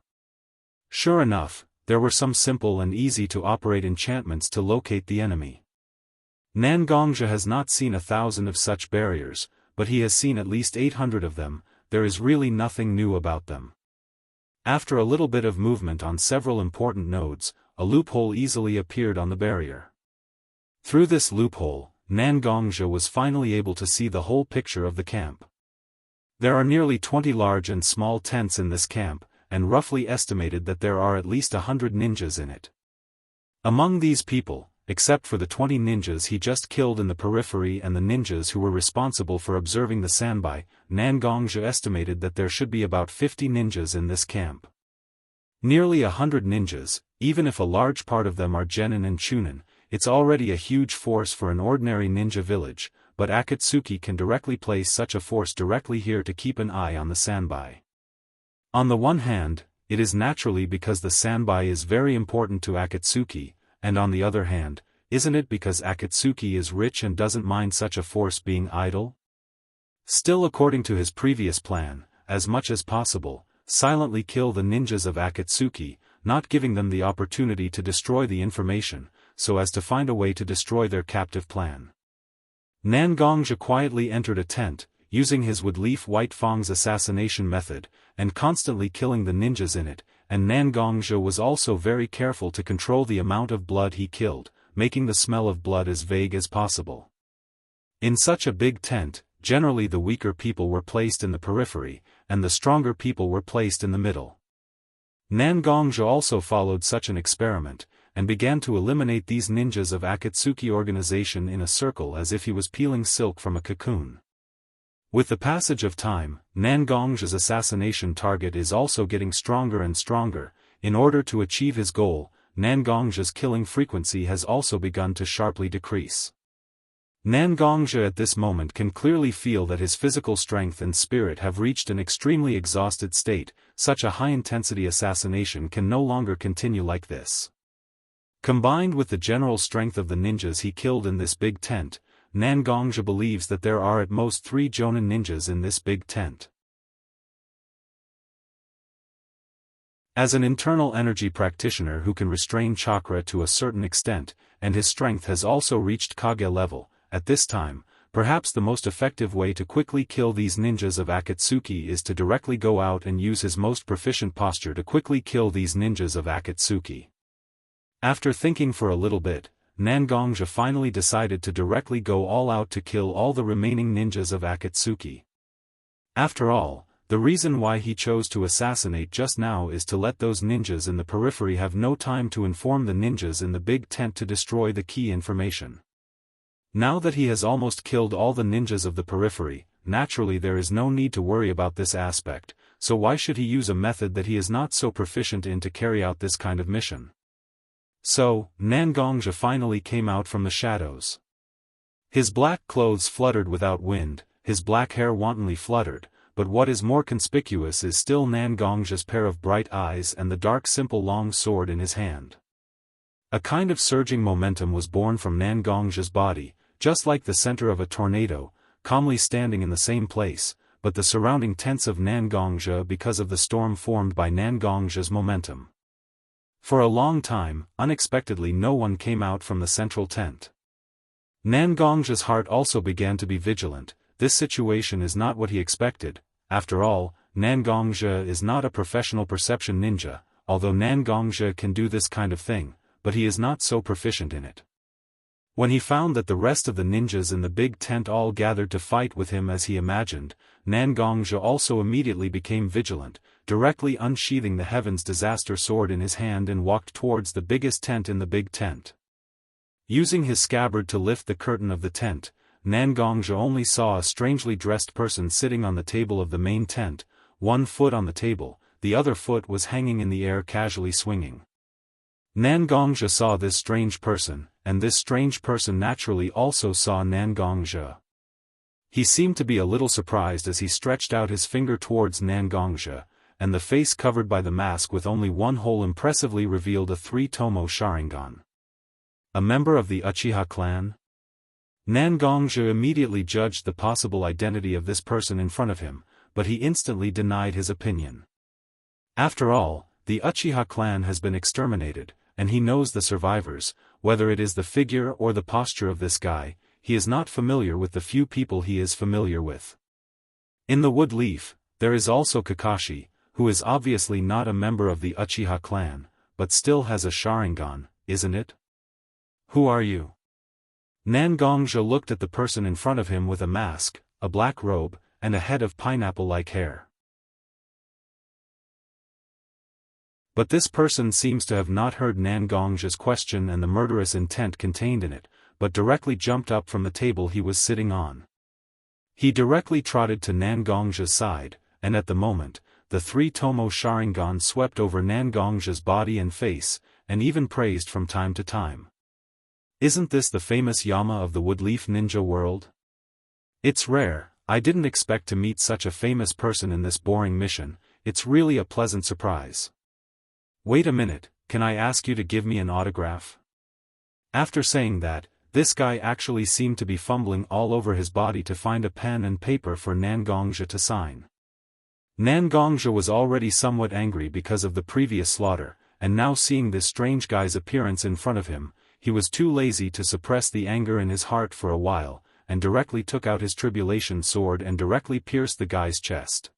Sure enough, there were some simple and easy-to-operate enchantments to locate the enemy. Nangongzhe has not seen 1,000 of such barriers, but he has seen at least 800 of them. There is really nothing new about them. After a little bit of movement on several important nodes, a loophole easily appeared on the barrier. Through this loophole, Nangongzhe was finally able to see the whole picture of the camp. There are nearly 20 large and small tents in this camp, and roughly estimated that there are at least 100 ninjas in it. Among these people, except for the 20 ninjas he just killed in the periphery and the ninjas who were responsible for observing the sanbai, Nangongzhe estimated that there should be about 50 ninjas in this camp. Nearly 100 ninjas, even if a large part of them are genin and chunin, it's already a huge force for an ordinary ninja village, but Akatsuki can directly place such a force directly here to keep an eye on the sanbai. On the one hand, it is naturally because the sanbai is very important to Akatsuki, and on the other hand, isn't it because Akatsuki is rich and doesn't mind such a force being idle? Still, according to his previous plan, as much as possible, silently kill the ninjas of Akatsuki, not giving them the opportunity to destroy the information, so as to find a way to destroy their captive plan. Nangongzhe quietly entered a tent, using his woodleaf White Fang's assassination method, and constantly killing the ninjas in it, and Nangongzhe was also very careful to control the amount of blood he killed, making the smell of blood as vague as possible. In such a big tent, generally the weaker people were placed in the periphery, and the stronger people were placed in the middle. Nangongzhe also followed such an experiment, and began to eliminate these ninjas of Akatsuki organization in a circle as if he was peeling silk from a cocoon. With the passage of time, Nangongzhe's assassination target is also getting stronger and stronger. In order to achieve his goal, Nangongzhe's killing frequency has also begun to sharply decrease. Nangongzhe at this moment can clearly feel that his physical strength and spirit have reached an extremely exhausted state. Such a high-intensity assassination can no longer continue like this. Combined with the general strength of the ninjas he killed in this big tent, Nangongzhe believes that there are at most 3 Jonin ninjas in this big tent. As an internal energy practitioner who can restrain chakra to a certain extent, and his strength has also reached Kage level, at this time, perhaps the most effective way to quickly kill these ninjas of Akatsuki is to directly go out and use his most proficient posture to quickly kill these ninjas of Akatsuki. After thinking for a little bit, Nangongja finally decided to directly go all out to kill all the remaining ninjas of Akatsuki. After all, the reason why he chose to assassinate just now is to let those ninjas in the periphery have no time to inform the ninjas in the big tent to destroy the key information. Now that he has almost killed all the ninjas of the periphery, naturally there is no need to worry about this aspect, so why should he use a method that he is not so proficient in to carry out this kind of mission? So, Nangongja finally came out from the shadows. His black clothes fluttered without wind, his black hair wantonly fluttered, but what is more conspicuous is still Nangongja's pair of bright eyes and the dark simple long sword in his hand. A kind of surging momentum was born from Nangongja's body, just like the center of a tornado, calmly standing in the same place, but the surrounding tents of Nangongja because of the storm formed by Nangongja's momentum. For a long time, unexpectedly no one came out from the central tent. Nangongja's heart also began to be vigilant. This situation is not what he expected. After all, Nangongja is not a professional perception ninja, although Nangongja can do this kind of thing, but he is not so proficient in it. When he found that the rest of the ninjas in the big tent all gathered to fight with him as he imagined, Nangongja also immediately became vigilant, directly unsheathing the Heaven's Disaster sword in his hand and walked towards the biggest tent in the big tent. Using his scabbard to lift the curtain of the tent, Nangongja only saw a strangely dressed person sitting on the table of the main tent, one foot on the table, the other foot was hanging in the air casually swinging. Nangongja saw this strange person, and this strange person naturally also saw Nangongja. He seemed to be a little surprised as he stretched out his finger towards Nangongja, and the face covered by the mask with only one hole impressively revealed a 3-tomo Sharingan. A member of the Uchiha clan? Nangongja immediately judged the possible identity of this person in front of him, but he instantly denied his opinion. After all, the Uchiha clan has been exterminated, and he knows the survivors. Whether it is the figure or the posture of this guy, he is not familiar with the few people he is familiar with. In the wood leaf, there is also Kakashi, who is obviously not a member of the Uchiha clan, but still has a Sharingan, isn't it? Who are you? Nangongja looked at the person in front of him with a mask, a black robe, and a head of pineapple-like hair. But this person seems to have not heard Nangongja's question and the murderous intent contained in it, but directly jumped up from the table he was sitting on. He directly trotted to Nangongja's side, and at the moment, the 3-tomo Sharingan swept over Nangongja's body and face, and even praised from time to time. Isn't this the famous Yama of the Woodleaf Ninja world? It's rare, I didn't expect to meet such a famous person in this boring mission, it's really a pleasant surprise. Wait a minute, can I ask you to give me an autograph? After saying that, this guy actually seemed to be fumbling all over his body to find a pen and paper for Nangongja to sign. Nangongja was already somewhat angry because of the previous slaughter, and now seeing this strange guy's appearance in front of him, he was too lazy to suppress the anger in his heart for a while, and directly took out his tribulation sword and directly pierced the guy's chest.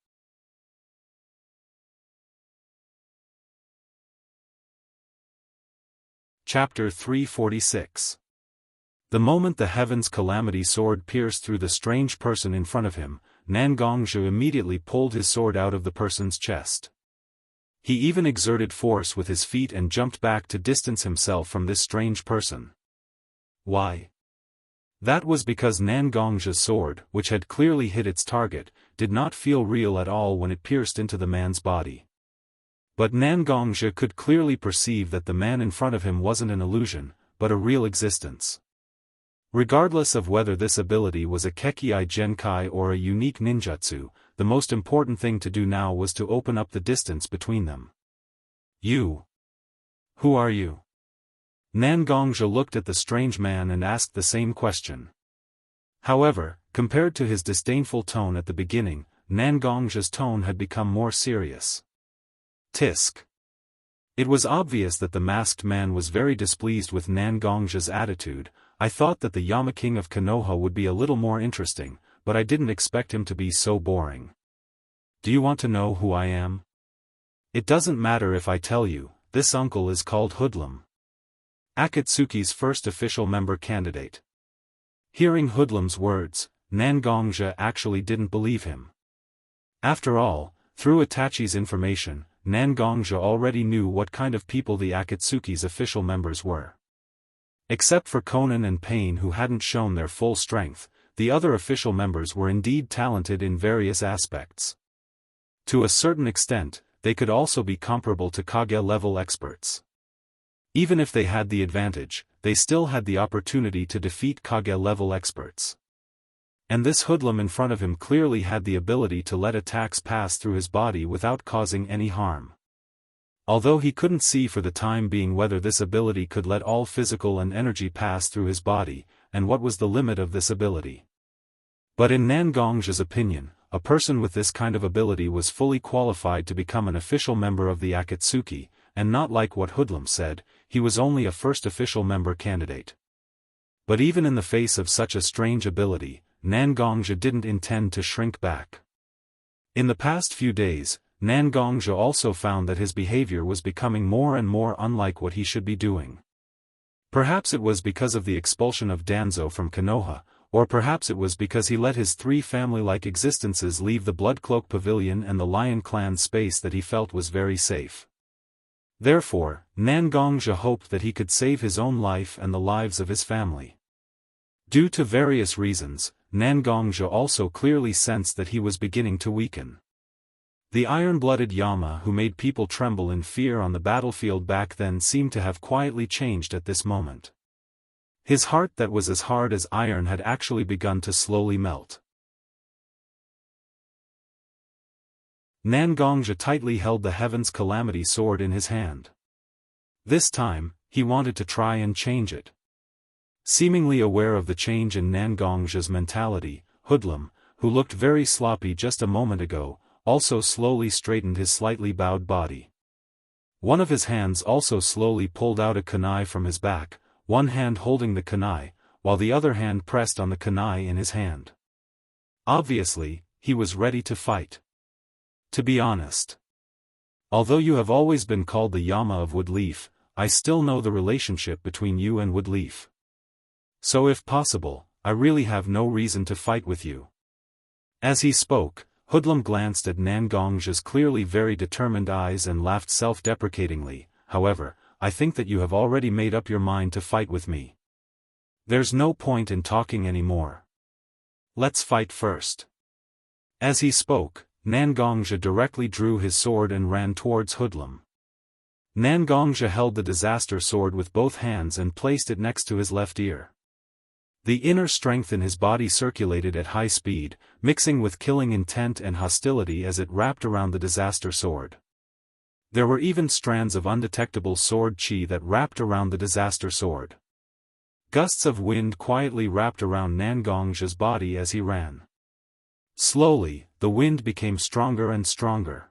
Chapter 346. The moment the Heaven's Calamity sword pierced through the strange person in front of him, Nangongja immediately pulled his sword out of the person's chest. He even exerted force with his feet and jumped back to distance himself from this strange person. Why? That was because Nangongja's sword, which had clearly hit its target, did not feel real at all when it pierced into the man's body. But Nangongja could clearly perceive that the man in front of him wasn't an illusion, but a real existence. Regardless of whether this ability was a Kekkei Genkai or a unique ninjutsu, the most important thing to do now was to open up the distance between them. You. Who are you? Nangongja looked at the strange man and asked the same question. However, compared to his disdainful tone at the beginning, Nangongja's tone had become more serious. Tisk. It was obvious that the masked man was very displeased with Nangongjia's attitude. I thought that the Yama King of Konoha would be a little more interesting, but I didn't expect him to be so boring. Do you want to know who I am? It doesn't matter if I tell you, this uncle is called Hoodlum. Akatsuki's first official member candidate. Hearing Hoodlum's words, Nangongjia actually didn't believe him. After all, through Itachi's information, Nangongjia already knew what kind of people the Akatsuki's official members were. Except for Conan and Pain who hadn't shown their full strength, the other official members were indeed talented in various aspects. To a certain extent, they could also be comparable to Kage-level experts. Even if they had the advantage, they still had the opportunity to defeat Kage-level experts. And this hoodlum in front of him clearly had the ability to let attacks pass through his body without causing any harm. Although he couldn't see for the time being whether this ability could let all physical and energy pass through his body, and what was the limit of this ability. But in Nangongjia's opinion, a person with this kind of ability was fully qualified to become an official member of the Akatsuki, and not like what Hoodlum said, he was only a first official member candidate. But even in the face of such a strange ability, Nangongjia didn't intend to shrink back. In the past few days, Nangongjia also found that his behavior was becoming more and more unlike what he should be doing. Perhaps it was because of the expulsion of Danzo from Konoha, or perhaps it was because he let his three family-like existences leave the Bloodcloak Pavilion and the Lion Clan space that he felt was very safe. Therefore, Nangongjia hoped that he could save his own life and the lives of his family. Due to various reasons, Nangongjia also clearly sensed that he was beginning to weaken. The iron-blooded Yama who made people tremble in fear on the battlefield back then seemed to have quietly changed at this moment. His heart that was as hard as iron had actually begun to slowly melt. Nangongjia tightly held the Heaven's Calamity sword in his hand. This time, he wanted to try and change it. Seemingly aware of the change in Nangongjia's mentality, Hoodlum, who looked very sloppy just a moment ago, also slowly straightened his slightly bowed body. One of his hands also slowly pulled out a kunai from his back, one hand holding the kunai, while the other hand pressed on the kunai in his hand. Obviously, he was ready to fight. To be honest. Although you have always been called the Yama of Woodleaf, I still know the relationship between you and Woodleaf. So if possible, I really have no reason to fight with you. As he spoke, Hoodlum glanced at Nangongjia's clearly very determined eyes and laughed self-deprecatingly. However, I think that you have already made up your mind to fight with me. There's no point in talking anymore. Let's fight first. As he spoke, Nangongjia directly drew his sword and ran towards Hoodlum. Nangongjia held the disaster sword with both hands and placed it next to his left ear. The inner strength in his body circulated at high speed, mixing with killing intent and hostility as it wrapped around the disaster sword. There were even strands of undetectable sword chi that wrapped around the disaster sword. Gusts of wind quietly wrapped around Nangongjia's body as he ran. Slowly, the wind became stronger and stronger.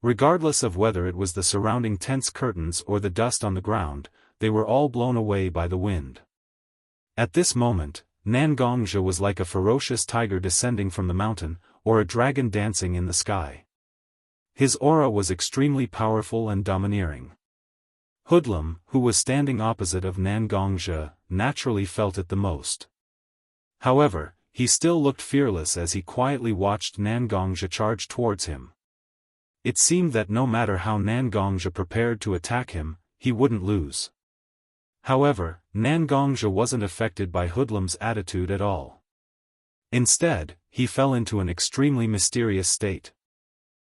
Regardless of whether it was the surrounding tense curtains or the dust on the ground, they were all blown away by the wind. At this moment, Nangongjia was like a ferocious tiger descending from the mountain, or a dragon dancing in the sky. His aura was extremely powerful and domineering. Hoodlum, who was standing opposite of Nangongjia, naturally felt it the most. However, he still looked fearless as he quietly watched Nangongjia charge towards him. It seemed that no matter how Nangongjia prepared to attack him, he wouldn't lose. However, Nangongjia wasn't affected by Hoodlum's attitude at all. Instead, he fell into an extremely mysterious state.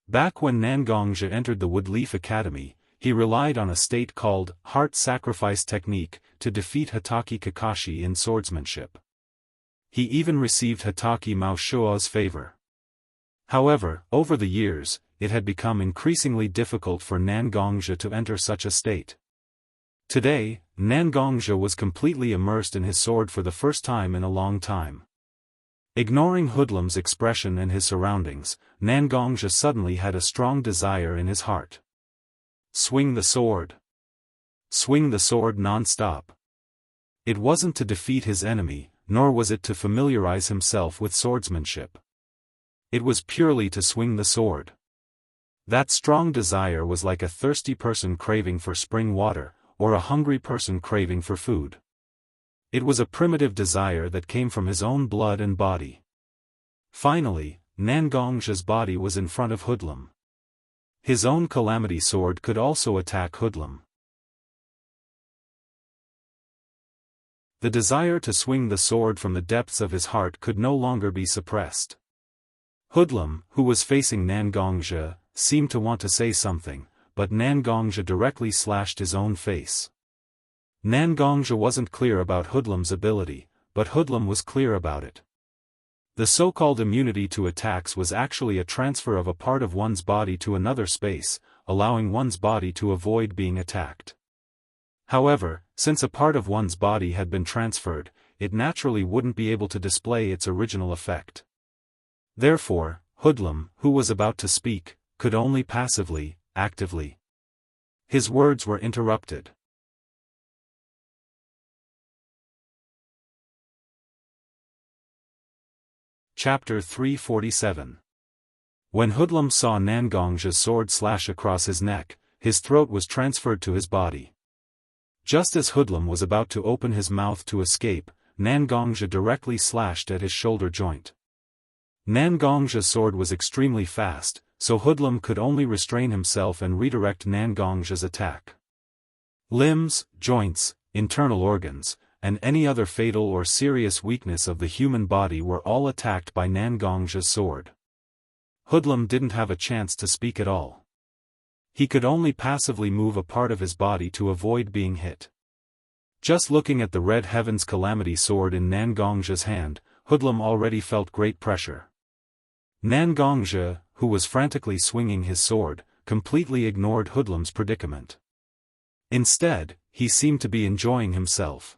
Back when Nangongjia entered the Woodleaf Academy, he relied on a state called Heart Sacrifice Technique to defeat Hatake Kakashi in swordsmanship. He even received Hatake Maoshuo's favor. However, over the years, it had become increasingly difficult for Nangongjia to enter such a state. Today, Nangongjia was completely immersed in his sword for the first time in a long time. Ignoring Hoodlum's expression and his surroundings, Nangongjia suddenly had a strong desire in his heart. Swing the sword. Swing the sword non-stop. It wasn't to defeat his enemy, nor was it to familiarize himself with swordsmanship. It was purely to swing the sword. That strong desire was like a thirsty person craving for spring water, or a hungry person craving for food. It was a primitive desire that came from his own blood and body. Finally, Nangongji's body was in front of Hoodlum. His own calamity sword could also attack Hoodlum. The desire to swing the sword from the depths of his heart could no longer be suppressed. Hoodlum, who was facing Nangongji, seemed to want to say something, but Nangongji directly slashed his own face. Nangongji wasn't clear about Hoodlum's ability, but Hoodlum was clear about it. The so-called immunity to attacks was actually a transfer of a part of one's body to another space, allowing one's body to avoid being attacked. However, since a part of one's body had been transferred, it naturally wouldn't be able to display its original effect. Therefore, Hoodlum, who was about to speak, could only passively, actively. His words were interrupted. Chapter 347. When Hoodlum saw Nangongji's sword slash across his neck, his throat was transferred to his body. Just as Hoodlum was about to open his mouth to escape, Nangongji directly slashed at his shoulder joint. Nangongji's sword was extremely fast, so Hoodlum could only restrain himself and redirect Nangongji's attack. Limbs, joints, internal organs, and any other fatal or serious weakness of the human body were all attacked by Nangongji's sword. Hoodlum didn't have a chance to speak at all. He could only passively move a part of his body to avoid being hit. Just looking at the Red Heaven's Calamity sword in Nangongji's hand, Hoodlum already felt great pressure. Nangongji, who was frantically swinging his sword, completely ignored Hoodlum's predicament. Instead, he seemed to be enjoying himself.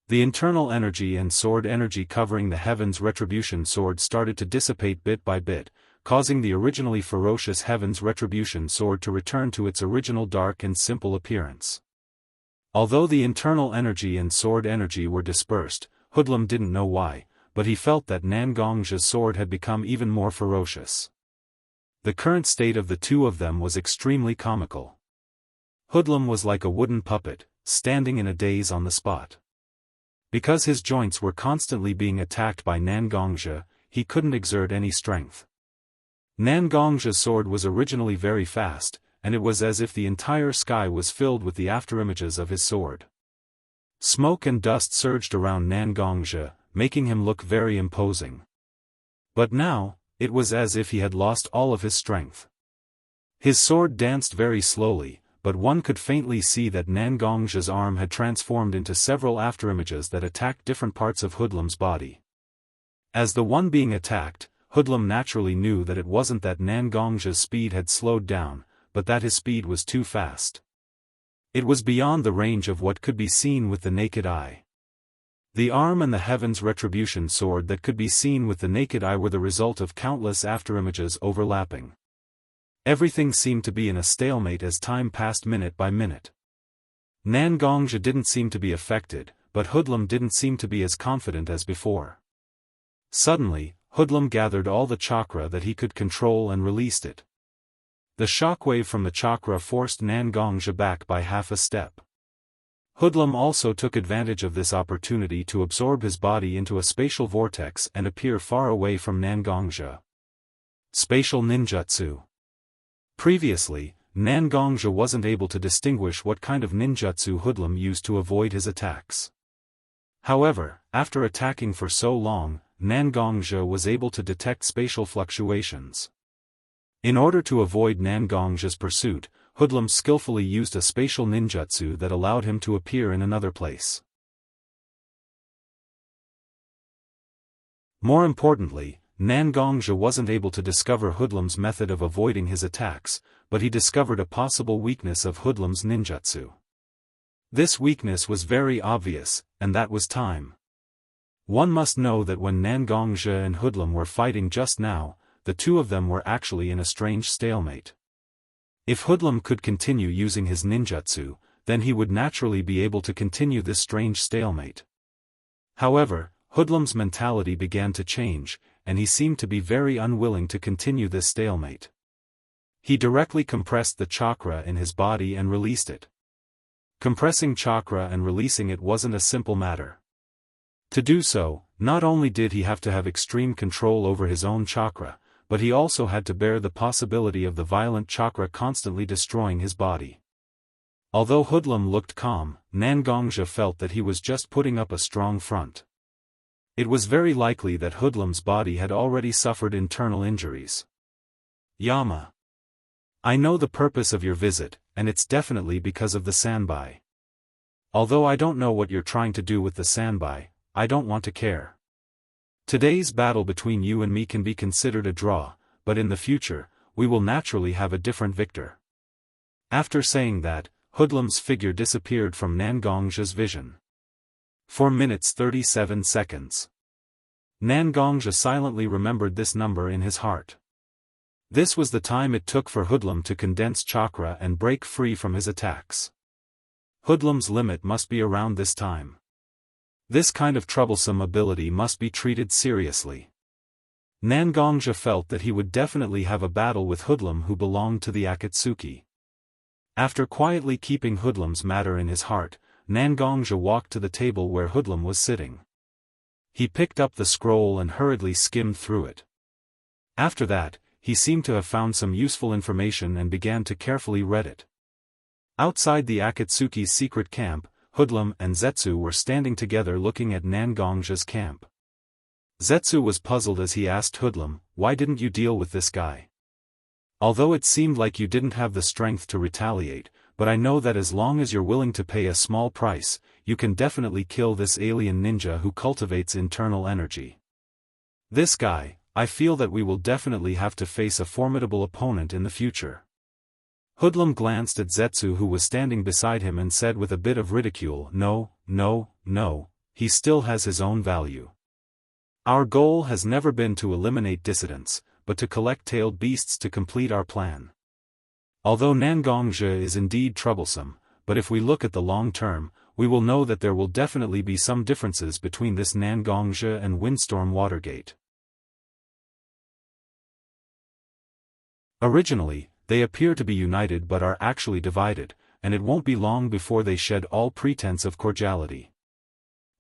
The internal energy and sword energy covering the Heaven's Retribution sword started to dissipate bit by bit, causing the originally ferocious Heaven's Retribution sword to return to its original dark and simple appearance. Although the internal energy and sword energy were dispersed, Hoodlum didn't know why, but he felt that Nangongji's sword had become even more ferocious. The current state of the two of them was extremely comical. Hoodlum was like a wooden puppet, standing in a daze on the spot. Because his joints were constantly being attacked by Nangongji, he couldn't exert any strength. Nangongji's sword was originally very fast, and it was as if the entire sky was filled with the afterimages of his sword. Smoke and dust surged around Nangongji, making him look very imposing. But now, it was as if he had lost all of his strength. His sword danced very slowly, but one could faintly see that Nangongji's arm had transformed into several afterimages that attacked different parts of Hoodlum's body. As the one being attacked, Hoodlum naturally knew that it wasn't that Nangongji's speed had slowed down, but that his speed was too fast. It was beyond the range of what could be seen with the naked eye. The arm and the Heaven's Retribution sword that could be seen with the naked eye were the result of countless afterimages overlapping. Everything seemed to be in a stalemate as time passed minute by minute. Nangongji didn't seem to be affected, but Hoodlum didn't seem to be as confident as before. Suddenly, Hoodlum gathered all the chakra that he could control and released it. The shockwave from the chakra forced Nangongji back by half a step. Hoodlum also took advantage of this opportunity to absorb his body into a spatial vortex and appear far away from Nangongji. Spatial ninjutsu. Previously, Nangongji wasn't able to distinguish what kind of ninjutsu Hoodlum used to avoid his attacks. However, after attacking for so long, Nangongji was able to detect spatial fluctuations. In order to avoid Nangongji's pursuit, Hoodlum skillfully used a spatial ninjutsu that allowed him to appear in another place. More importantly, Nangongji wasn't able to discover Hoodlum's method of avoiding his attacks, but he discovered a possible weakness of Hoodlum's ninjutsu. This weakness was very obvious, and that was time. One must know that when Nangongji and Hoodlum were fighting just now, the two of them were actually in a strange stalemate. If Hoodlum could continue using his ninjutsu, then he would naturally be able to continue this strange stalemate. However, Hoodlum's mentality began to change, and he seemed to be very unwilling to continue this stalemate. He directly compressed the chakra in his body and released it. Compressing chakra and releasing it wasn't a simple matter. To do so, not only did he have to have extreme control over his own chakra, but he also had to bear the possibility of the violent chakra constantly destroying his body. Although Hoodlum looked calm, Nangongja felt that he was just putting up a strong front. It was very likely that Hoodlum's body had already suffered internal injuries. Yama. I know the purpose of your visit, and it's definitely because of the sanbai. Although I don't know what you're trying to do with the sanbai, I don't want to care. Today's battle between you and me can be considered a draw, but in the future, we will naturally have a different victor. After saying that, Hoodlum's figure disappeared from Nangongja's vision. 4 minutes 37 seconds. Nangongja silently remembered this number in his heart. This was the time it took for Hoodlum to condense chakra and break free from his attacks. Hoodlum's limit must be around this time. This kind of troublesome ability must be treated seriously. Nangongja felt that he would definitely have a battle with Hoodlum who belonged to the Akatsuki. After quietly keeping Hoodlum's matter in his heart, Nangongja walked to the table where Hoodlum was sitting. He picked up the scroll and hurriedly skimmed through it. After that, he seemed to have found some useful information and began to carefully read it. Outside the Akatsuki's secret camp, Hoodlum and Zetsu were standing together looking at Nangongja's camp. Zetsu was puzzled as he asked Hoodlum, "Why didn't you deal with this guy? Although it seemed like you didn't have the strength to retaliate, but I know that as long as you're willing to pay a small price, you can definitely kill this alien ninja who cultivates internal energy. This guy, I feel that we will definitely have to face a formidable opponent in the future." Hoodlum glanced at Zetsu who was standing beside him and said with a bit of ridicule, "No, he still has his own value. Our goal has never been to eliminate dissidents, but to collect tailed beasts to complete our plan. Although Nangongja is indeed troublesome, but if we look at the long term, we will know that there will definitely be some differences between this Nangongja and Windstorm Watergate." Originally, they appear to be united but are actually divided, and it won't be long before they shed all pretense of cordiality.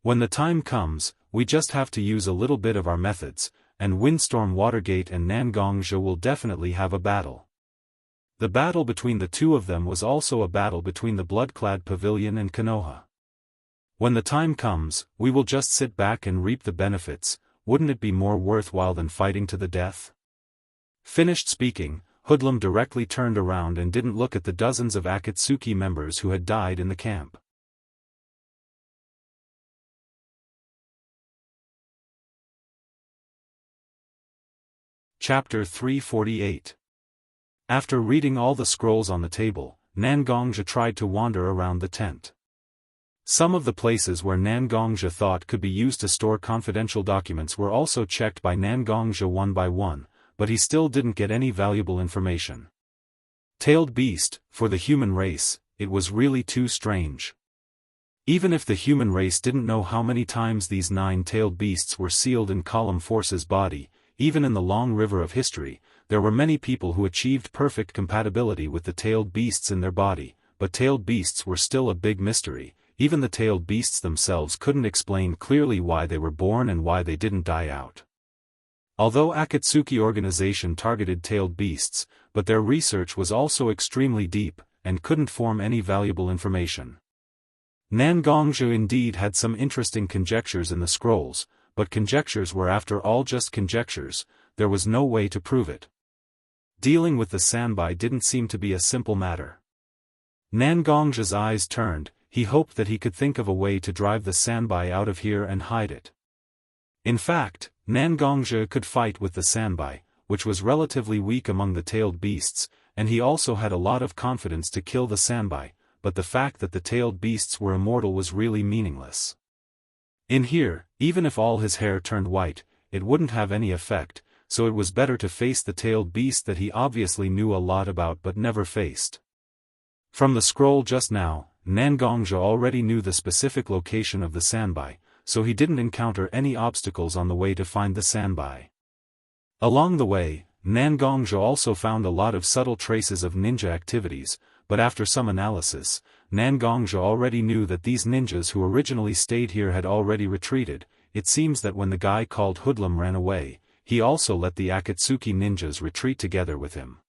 When the time comes, we just have to use a little bit of our methods, and Windstorm Watergate and Nangongja will definitely have a battle. The battle between the two of them was also a battle between the Bloodclad Pavilion and Konoha. When the time comes, we will just sit back and reap the benefits. Wouldn't it be more worthwhile than fighting to the death? Finished speaking, Hoodlum directly turned around and didn't look at the dozens of Akatsuki members who had died in the camp. Chapter 348. After reading all the scrolls on the table, Nangongja tried to wander around the tent. Some of the places where Nangongja thought could be used to store confidential documents were also checked by Nangongja one by one, but he still didn't get any valuable information. Tailed beast, for the human race, it was really too strange. Even if the human race didn't know how many times these 9-tailed beasts were sealed in Column Force's body, even in the long river of history, there were many people who achieved perfect compatibility with the tailed beasts in their body, but tailed beasts were still a big mystery. Even the tailed beasts themselves couldn't explain clearly why they were born and why they didn't die out. Although Akatsuki organization targeted tailed beasts, but their research was also extremely deep, and couldn't form any valuable information. Nangongja indeed had some interesting conjectures in the scrolls, but conjectures were after all just conjectures, there was no way to prove it. Dealing with the sanbai didn't seem to be a simple matter. Nangongja's eyes turned, he hoped that he could think of a way to drive the sanbai out of here and hide it. In fact, Nangongja could fight with the sanbai, which was relatively weak among the tailed beasts, and he also had a lot of confidence to kill the sanbai, but the fact that the tailed beasts were immortal was really meaningless. In here, even if all his hair turned white, it wouldn't have any effect, so it was better to face the tailed beast that he obviously knew a lot about but never faced. From the scroll just now, Nangongja already knew the specific location of the Sanbai, so he didn't encounter any obstacles on the way to find the Sanbai. Along the way, Nangongja also found a lot of subtle traces of ninja activities, but after some analysis, Nangongja already knew that these ninjas who originally stayed here had already retreated. It seems that when the guy called Hoodlum ran away, he also let the Akatsuki ninjas retreat together with him.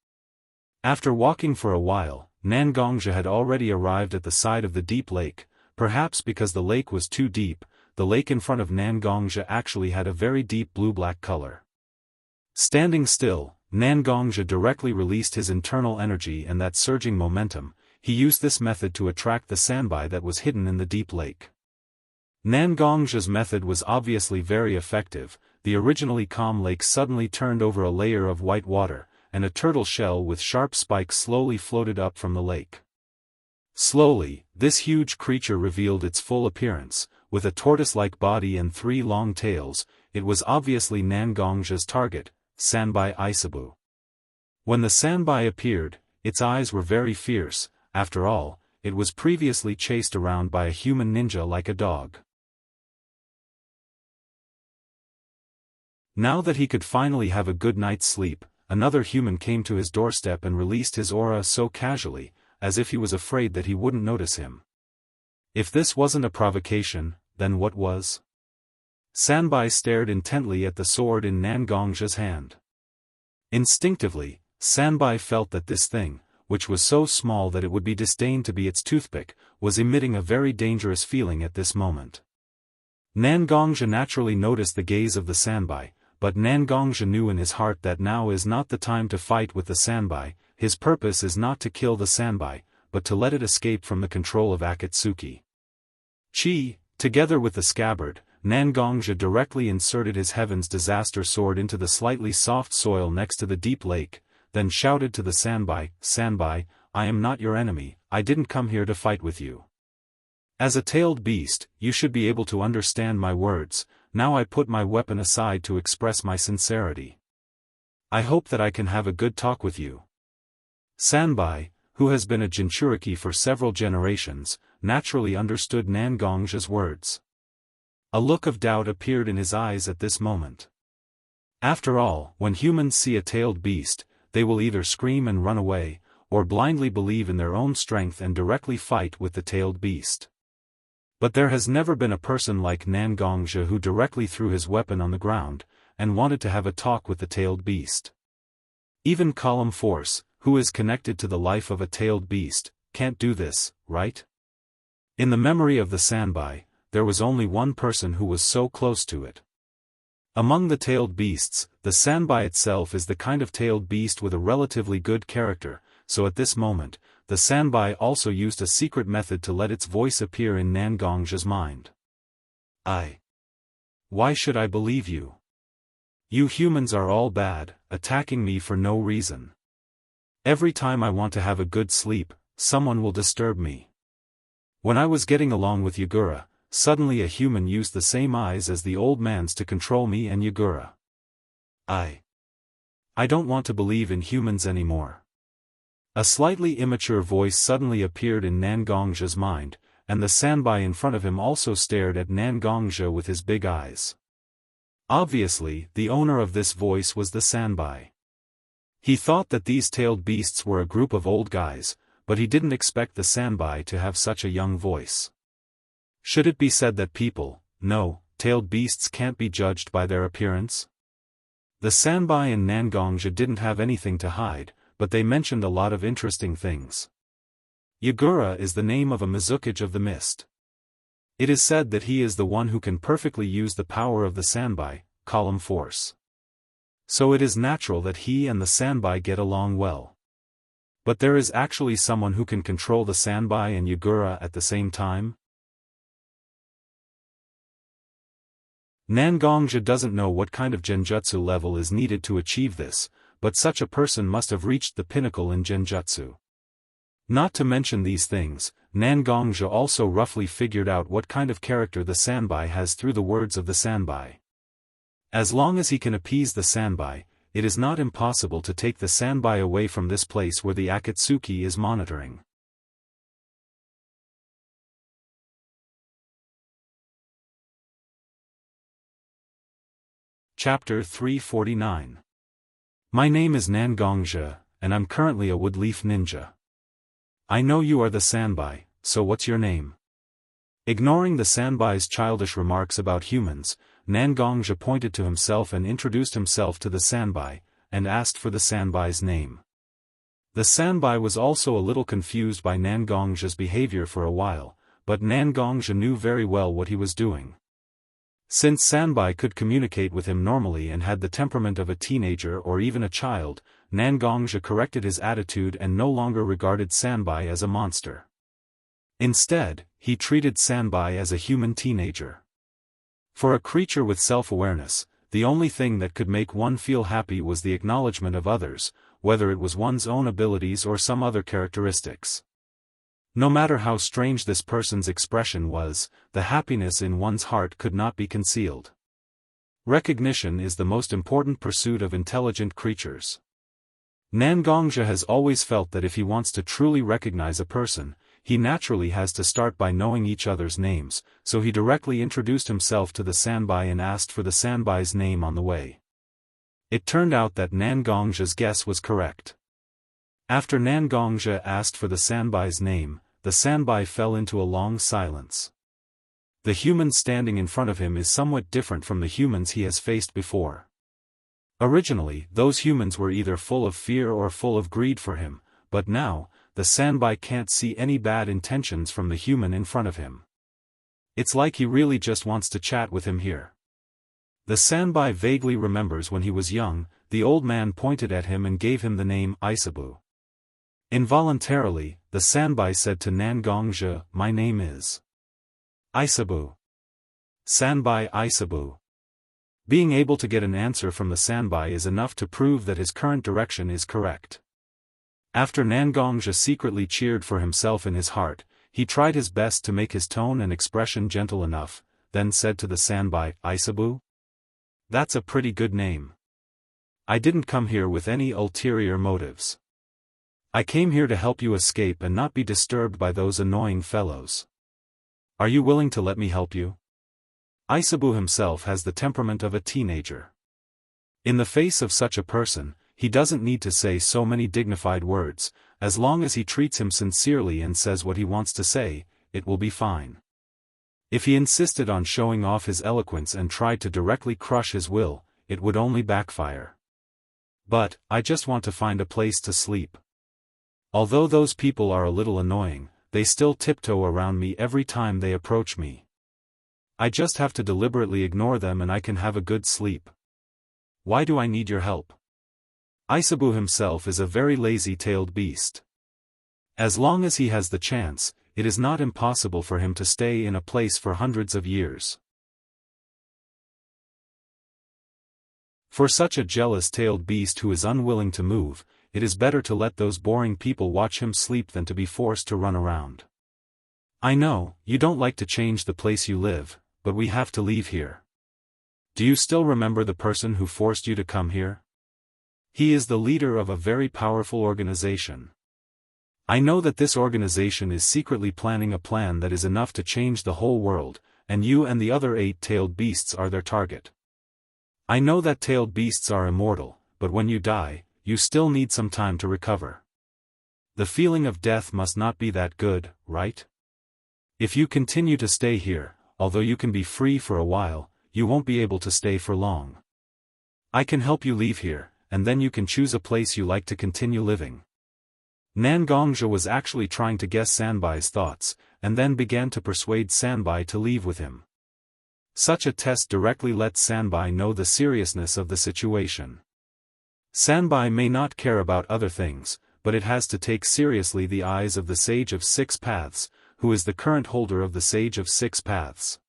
After walking for a while, Nangongja had already arrived at the side of the deep lake. Perhaps because the lake was too deep, the lake in front of Nangongja actually had a very deep blue-black color. Standing still, Nangongja directly released his internal energy and that surging momentum. He used this method to attract the Sanbai that was hidden in the deep lake. Nangongja's method was obviously very effective. The originally calm lake suddenly turned over a layer of white water, and a turtle shell with sharp spikes slowly floated up from the lake. Slowly, this huge creature revealed its full appearance. With a tortoise-like body and 3 long tails, it was obviously Nangongja's target, Sanbai Isabu. When the Sanbai appeared, its eyes were very fierce. After all, it was previously chased around by a human ninja like a dog. Now that he could finally have a good night's sleep, another human came to his doorstep and released his aura so casually, as if he was afraid that he wouldn't notice him. If this wasn't a provocation, then what was? Sanbai stared intently at the sword in Nangongja's hand. Instinctively, Sanbai felt that this thing, which was so small that it would be disdained to be its toothpick, was emitting a very dangerous feeling at this moment. Nangongja naturally noticed the gaze of the Sanbai, but Nangongja knew in his heart that now is not the time to fight with the Sanbai. His purpose is not to kill the Sanbai, but to let it escape from the control of Akatsuki. Together with the scabbard, Nangongja directly inserted his Heaven's Disaster sword into the slightly soft soil next to the deep lake, then shouted to the Sanbai, "Sanbai, I am not your enemy, I didn't come here to fight with you. As a tailed beast, you should be able to understand my words. Now I put my weapon aside to express my sincerity. I hope that I can have a good talk with you." Sanbai, who has been a Jinchuriki for several generations, naturally understood Nangongja's words. A look of doubt appeared in his eyes at this moment. After all, when humans see a tailed beast, they will either scream and run away, or blindly believe in their own strength and directly fight with the tailed beast. But there has never been a person like Nangongja who directly threw his weapon on the ground, and wanted to have a talk with the tailed beast. Even Column Force, who is connected to the life of a tailed beast, can't do this, right? In the memory of the Sanbai, there was only one person who was so close to it. Among the tailed beasts, the Sanbai itself is the kind of tailed beast with a relatively good character, so at this moment, the Sanbai also used a secret method to let its voice appear in Nangongja's mind. Why should I believe you? You humans are all bad, attacking me for no reason. Every time I want to have a good sleep, someone will disturb me. When I was getting along with Yagura, suddenly a human used the same eyes as the old man's to control me and Yagura. I don't want to believe in humans anymore. A slightly immature voice suddenly appeared in Nangongja's mind, and the Sanbai in front of him also stared at Nangongja with his big eyes. Obviously, the owner of this voice was the Sanbai. He thought that these tailed beasts were a group of old guys, but he didn't expect the Sanbai to have such a young voice. Should it be said that tailed beasts can't be judged by their appearance? The Sanbai and Nangongja didn't have anything to hide, but they mentioned a lot of interesting things. Yagura is the name of a Mizukage of the Mist. It is said that he is the one who can perfectly use the power of the Sanbai, Column Force. So it is natural that he and the Sanbai get along well. But there is actually someone who can control the Sanbai and Yagura at the same time? Nangongja doesn't know what kind of genjutsu level is needed to achieve this, but such a person must have reached the pinnacle in genjutsu. Not to mention these things, Nangongja also roughly figured out what kind of character the Sanbai has through the words of the Sanbai. As long as he can appease the Sanbai, it is not impossible to take the Sanbai away from this place where the Akatsuki is monitoring. Chapter 349. My name is Nangongja, and I'm currently a woodleaf ninja. I know you are the Sanbai, so what's your name? Ignoring the Sanbai's childish remarks about humans, Nangongja pointed to himself and introduced himself to the Sanbai, and asked for the Sanbai's name. The Sanbai was also a little confused by Nangongja's behavior for a while, but Nangongja knew very well what he was doing. Since Sanbai could communicate with him normally and had the temperament of a teenager or even a child, Nangongja corrected his attitude and no longer regarded Sanbai as a monster. Instead, he treated Sanbai as a human teenager. For a creature with self-awareness, the only thing that could make one feel happy was the acknowledgement of others, whether it was one's own abilities or some other characteristics. No matter how strange this person's expression was, the happiness in one's heart could not be concealed. Recognition is the most important pursuit of intelligent creatures. Nangongja has always felt that if he wants to truly recognize a person, he naturally has to start by knowing each other's names, so he directly introduced himself to the Sanbai and asked for the Sanbai's name on the way. It turned out that Nangongja's guess was correct. After Nangongja asked for the Sanbai's name, the Sanbai fell into a long silence. The human standing in front of him is somewhat different from the humans he has faced before. Originally, those humans were either full of fear or full of greed for him, but now, the Sanbai can't see any bad intentions from the human in front of him. It's like he really just wants to chat with him here. The Sanbai vaguely remembers when he was young, the old man pointed at him and gave him the name Isabu. Involuntarily, the Sanbai said to Nangongja, "My name is Isabu." Sanbai Isabu. Being able to get an answer from the Sanbai is enough to prove that his current direction is correct. After Nangongja secretly cheered for himself in his heart, he tried his best to make his tone and expression gentle enough, then said to the Sanbai, "Isabu? That's a pretty good name. I didn't come here with any ulterior motives. I came here to help you escape and not be disturbed by those annoying fellows. Are you willing to let me help you?" Isabu himself has the temperament of a teenager. In the face of such a person, he doesn't need to say so many dignified words, as long as he treats him sincerely and says what he wants to say, it will be fine. If he insisted on showing off his eloquence and tried to directly crush his will, it would only backfire. "But, I just want to find a place to sleep. Although those people are a little annoying, they still tiptoe around me every time they approach me. I just have to deliberately ignore them and I can have a good sleep. Why do I need your help?" Isabu himself is a very lazy-tailed beast. As long as he has the chance, it is not impossible for him to stay in a place for hundreds of years. For such a jealous-tailed beast who is unwilling to move, it is better to let those boring people watch him sleep than to be forced to run around. "I know, you don't like to change the place you live, but we have to leave here. Do you still remember the person who forced you to come here? He is the leader of a very powerful organization. I know that this organization is secretly planning a plan that is enough to change the whole world, and you and the other 8-tailed beasts are their target. I know that tailed beasts are immortal, but when you die, you still need some time to recover. The feeling of death must not be that good, right? If you continue to stay here, although you can be free for a while, you won't be able to stay for long. I can help you leave here, and then you can choose a place you like to continue living." Nangongja was actually trying to guess Sanbai's thoughts, and then began to persuade Sanbai to leave with him. Such a test directly lets Sanbai know the seriousness of the situation. Sanbai may not care about other things, but it has to take seriously the eyes of the Sage of Six Paths, who is the current holder of the Sage of Six Paths.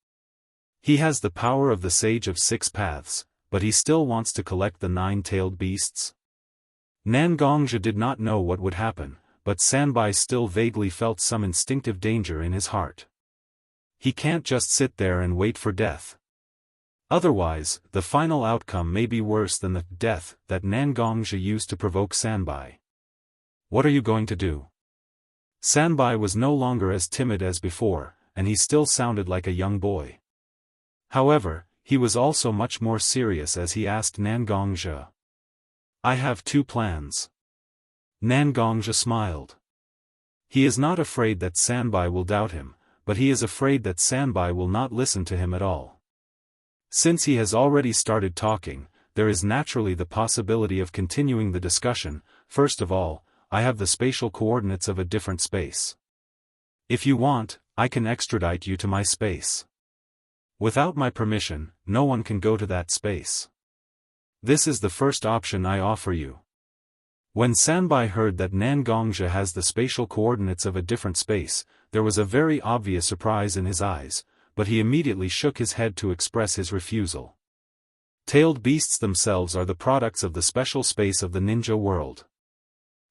He has the power of the Sage of Six Paths, but he still wants to collect the 9-tailed beasts. Nangongja did not know what would happen, but Sanbai still vaguely felt some instinctive danger in his heart. He can't just sit there and wait for death. Otherwise, the final outcome may be worse than the death that Nangongzhi used to provoke Sanbai. What are you going to do? Sanbai was no longer as timid as before, and he still sounded like a young boy. However, he was also much more serious as he asked Nangongzhi. I have two plans. Nangongzhi smiled. He is not afraid that Sanbai will doubt him, but he is afraid that Sanbai will not listen to him at all. Since he has already started talking, there is naturally the possibility of continuing the discussion. First of all, I have the spatial coordinates of a different space. If you want, I can extradite you to my space. Without my permission, no one can go to that space. This is the first option I offer you. When Sanbai heard that Nangongzhi has the spatial coordinates of a different space, there was a very obvious surprise in his eyes, but he immediately shook his head to express his refusal. Tailed beasts themselves are the products of the special space of the ninja world.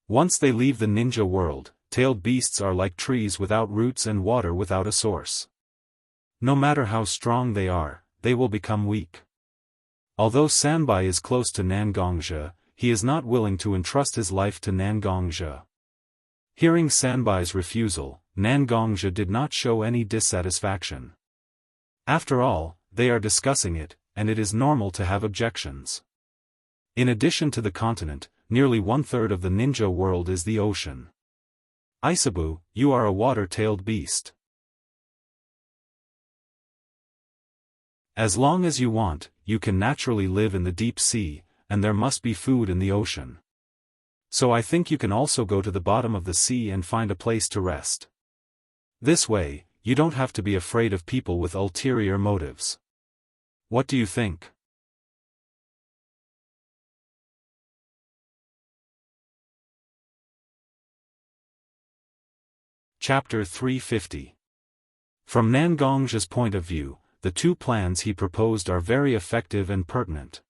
Once they leave the ninja world, tailed beasts are like trees without roots and water without a source. No matter how strong they are, they will become weak. Although Sanbai is close to Nangongzhi, he is not willing to entrust his life to Nangongzhi. Hearing Sanbai's refusal, Nangongzhi did not show any dissatisfaction. After all, they are discussing it, and it is normal to have objections. In addition to the continent, nearly 1/3 of the ninja world is the ocean. Isabu, you are a water-tailed beast. As long as you want, you can naturally live in the deep sea, and there must be food in the ocean. So I think you can also go to the bottom of the sea and find a place to rest. This way, you don't have to be afraid of people with ulterior motives. What do you think? Chapter 350. From Nangongzhi's point of view, the two plans he proposed are very effective and pertinent.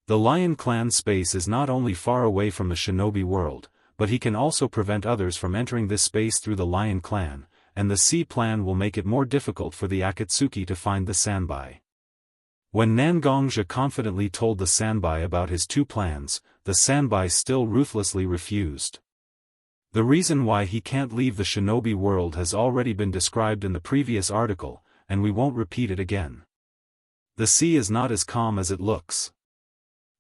The Lion Clan space is not only far away from the shinobi world, but he can also prevent others from entering this space through the Lion Clan, and the sea plan will make it more difficult for the Akatsuki to find the Sanbai. When Nangongzhi confidently told the Sanbai about his two plans, the Sanbai still ruthlessly refused. The reason why he can't leave the shinobi world has already been described in the previous article, and we won't repeat it again. The sea is not as calm as it looks.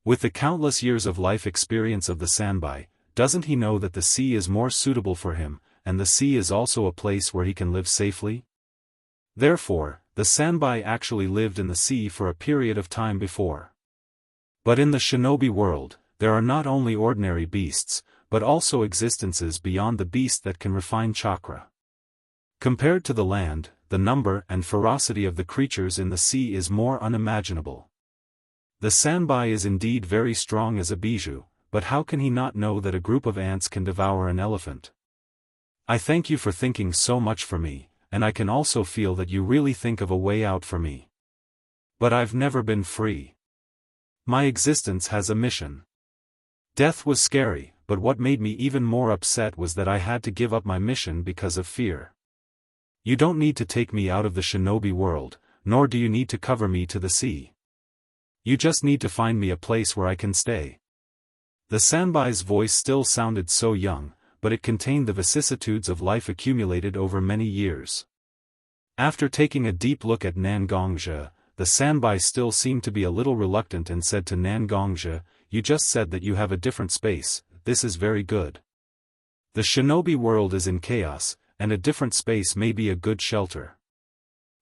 With the countless years of life experience of the Sanbai, doesn't he know that the sea is more suitable for him, and the sea is also a place where he can live safely? Therefore, the Sanbai actually lived in the sea for a period of time before. But in the shinobi world, there are not only ordinary beasts, but also existences beyond the beast that can refine chakra. Compared to the land, the number and ferocity of the creatures in the sea is more unimaginable. The Sanbai is indeed very strong as a bijou, but how can he not know that a group of ants can devour an elephant? I thank you for thinking so much for me, and I can also feel that you really think of a way out for me. But I've never been free. My existence has a mission. Death was scary, but what made me even more upset was that I had to give up my mission because of fear. You don't need to take me out of the shinobi world, nor do you need to cover me to the sea. You just need to find me a place where I can stay. The Sanbai's voice still sounded so young, but it contained the vicissitudes of life accumulated over many years. After taking a deep look at Nangongzhi, the Sanbai still seemed to be a little reluctant and said to Nangongzhi, "You just said that you have a different space, this is very good. The shinobi world is in chaos, and a different space may be a good shelter.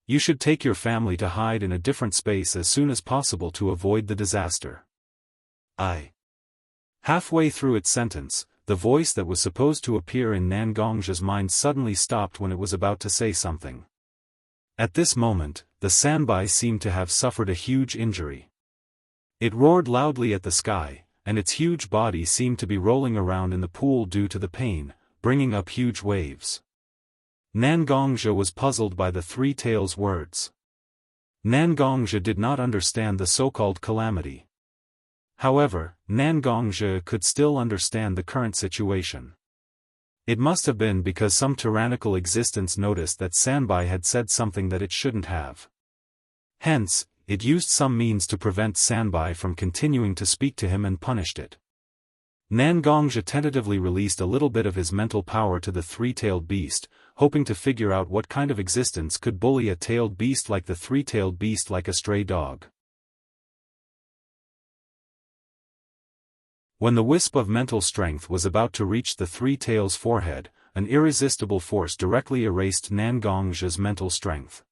You should take your family to hide in a different space as soon as possible to avoid the disaster." Halfway through its sentence, the voice that was supposed to appear in Nangongzhi's mind suddenly stopped when it was about to say something. At this moment, the Sanbai seemed to have suffered a huge injury. It roared loudly at the sky, and its huge body seemed to be rolling around in the pool due to the pain, bringing up huge waves. Nangongzhi was puzzled by the three tails words. Nangongzhi did not understand the so-called calamity. However, Nangongzhi could still understand the current situation. It must have been because some tyrannical existence noticed that Sanbai had said something that it shouldn't have. Hence, it used some means to prevent Sanbai from continuing to speak to him and punished it. Nangongzhi tentatively released a little bit of his mental power to the three-tailed beast, hoping to figure out what kind of existence could bully a tailed beast like the three-tailed beast like a stray dog. When the wisp of mental strength was about to reach the three-tail's forehead, an irresistible force directly erased Nangongzhi's mental strength.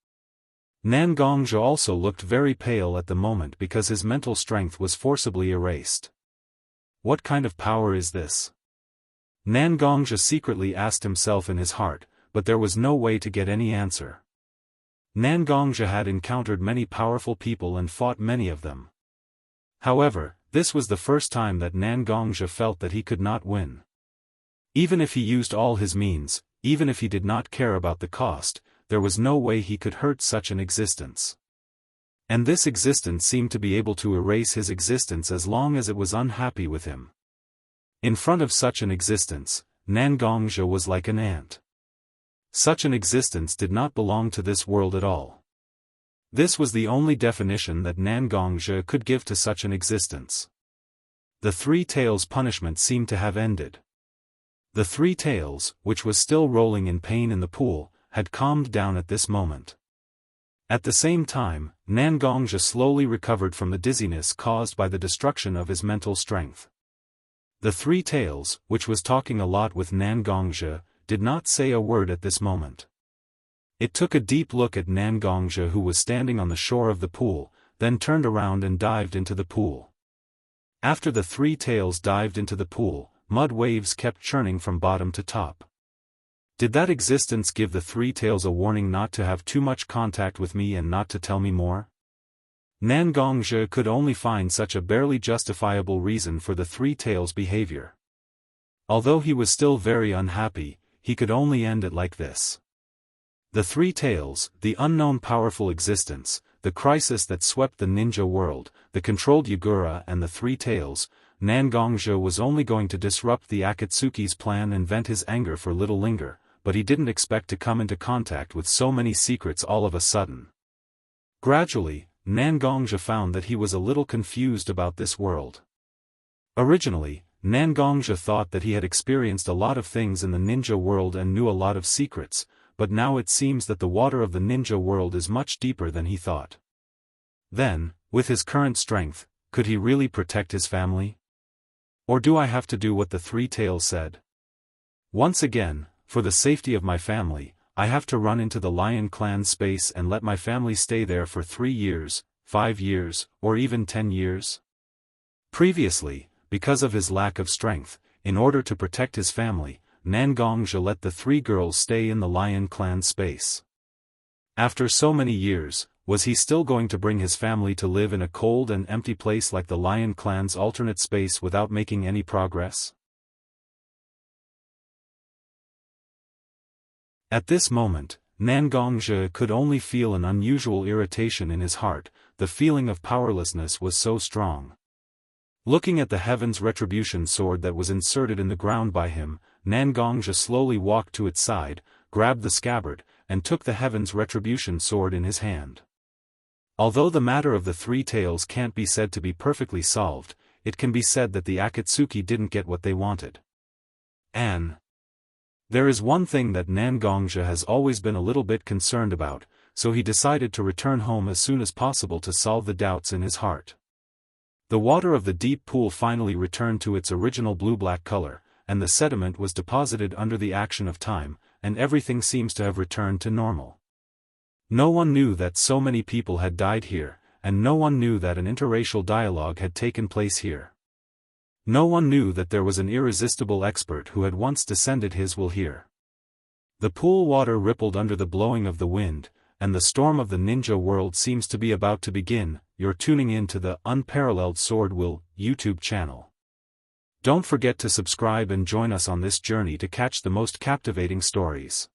Nangongzhi also looked very pale at the moment because his mental strength was forcibly erased. What kind of power is this? Nangongzhi secretly asked himself in his heart, but there was no way to get any answer. Nangongzhi had encountered many powerful people and fought many of them. However, this was the first time that Nangongzhi felt that he could not win. Even if he used all his means, even if he did not care about the cost, there was no way he could hurt such an existence. And this existence seemed to be able to erase his existence as long as it was unhappy with him. In front of such an existence, Nangongzhi was like an ant. Such an existence did not belong to this world at all. This was the only definition that Nangongzhi could give to such an existence. The three tails punishment seemed to have ended. The three tails, which was still rolling in pain in the pool, had calmed down at this moment. At the same time, Nangongzhi slowly recovered from the dizziness caused by the destruction of his mental strength. The three tails, which was talking a lot with Nangongzhi, did not say a word at this moment. It took a deep look at Nangongzhi, who was standing on the shore of the pool, then turned around and dived into the pool. After the three tails dived into the pool, mud waves kept churning from bottom to top. Did that existence give the three tails a warning not to have too much contact with me and not to tell me more? Nangongzhi could only find such a barely justifiable reason for the three tails' behavior. Although he was still very unhappy, he could only end it like this. The three tails, the unknown powerful existence, the crisis that swept the ninja world, the controlled Yagura and the three tails, Nangongzhi was only going to disrupt the Akatsuki's plan and vent his anger for little longer, but he didn't expect to come into contact with so many secrets all of a sudden. Gradually, Nangongzhi found that he was a little confused about this world. Originally, Nangongzhi thought that he had experienced a lot of things in the ninja world and knew a lot of secrets, but now it seems that the water of the ninja world is much deeper than he thought. Then, with his current strength, could he really protect his family? Or do I have to do what the three tails said? Once again, for the safety of my family, I have to run into the Lion Clan space and let my family stay there for 3 years, 5 years, or even 10 years? Previously, because of his lack of strength, in order to protect his family, Nangongzhi let the 3 girls stay in the Lion Clan space. After so many years, was he still going to bring his family to live in a cold and empty place like the Lion Clan's alternate space without making any progress? At this moment, Nangongzhi could only feel an unusual irritation in his heart. The feeling of powerlessness was so strong. Looking at the Heaven's Retribution sword that was inserted in the ground by him, Nangongzhi slowly walked to its side, grabbed the scabbard, and took the Heaven's Retribution sword in his hand. Although the matter of the 3 tails can't be said to be perfectly solved, it can be said that the Akatsuki didn't get what they wanted. There is one thing that Nangongzhi has always been a little bit concerned about, so he decided to return home as soon as possible to solve the doubts in his heart. The water of the deep pool finally returned to its original blue-black color, and the sediment was deposited under the action of time, and everything seems to have returned to normal. No one knew that so many people had died here, and no one knew that an interracial dialogue had taken place here. No one knew that there was an irresistible expert who had once descended his will here. The pool water rippled under the blowing of the wind, and the storm of the ninja world seems to be about to begin. You're tuning in to the Unparalleled SwordWill YouTube channel. Don't forget to subscribe and join us on this journey to catch the most captivating stories.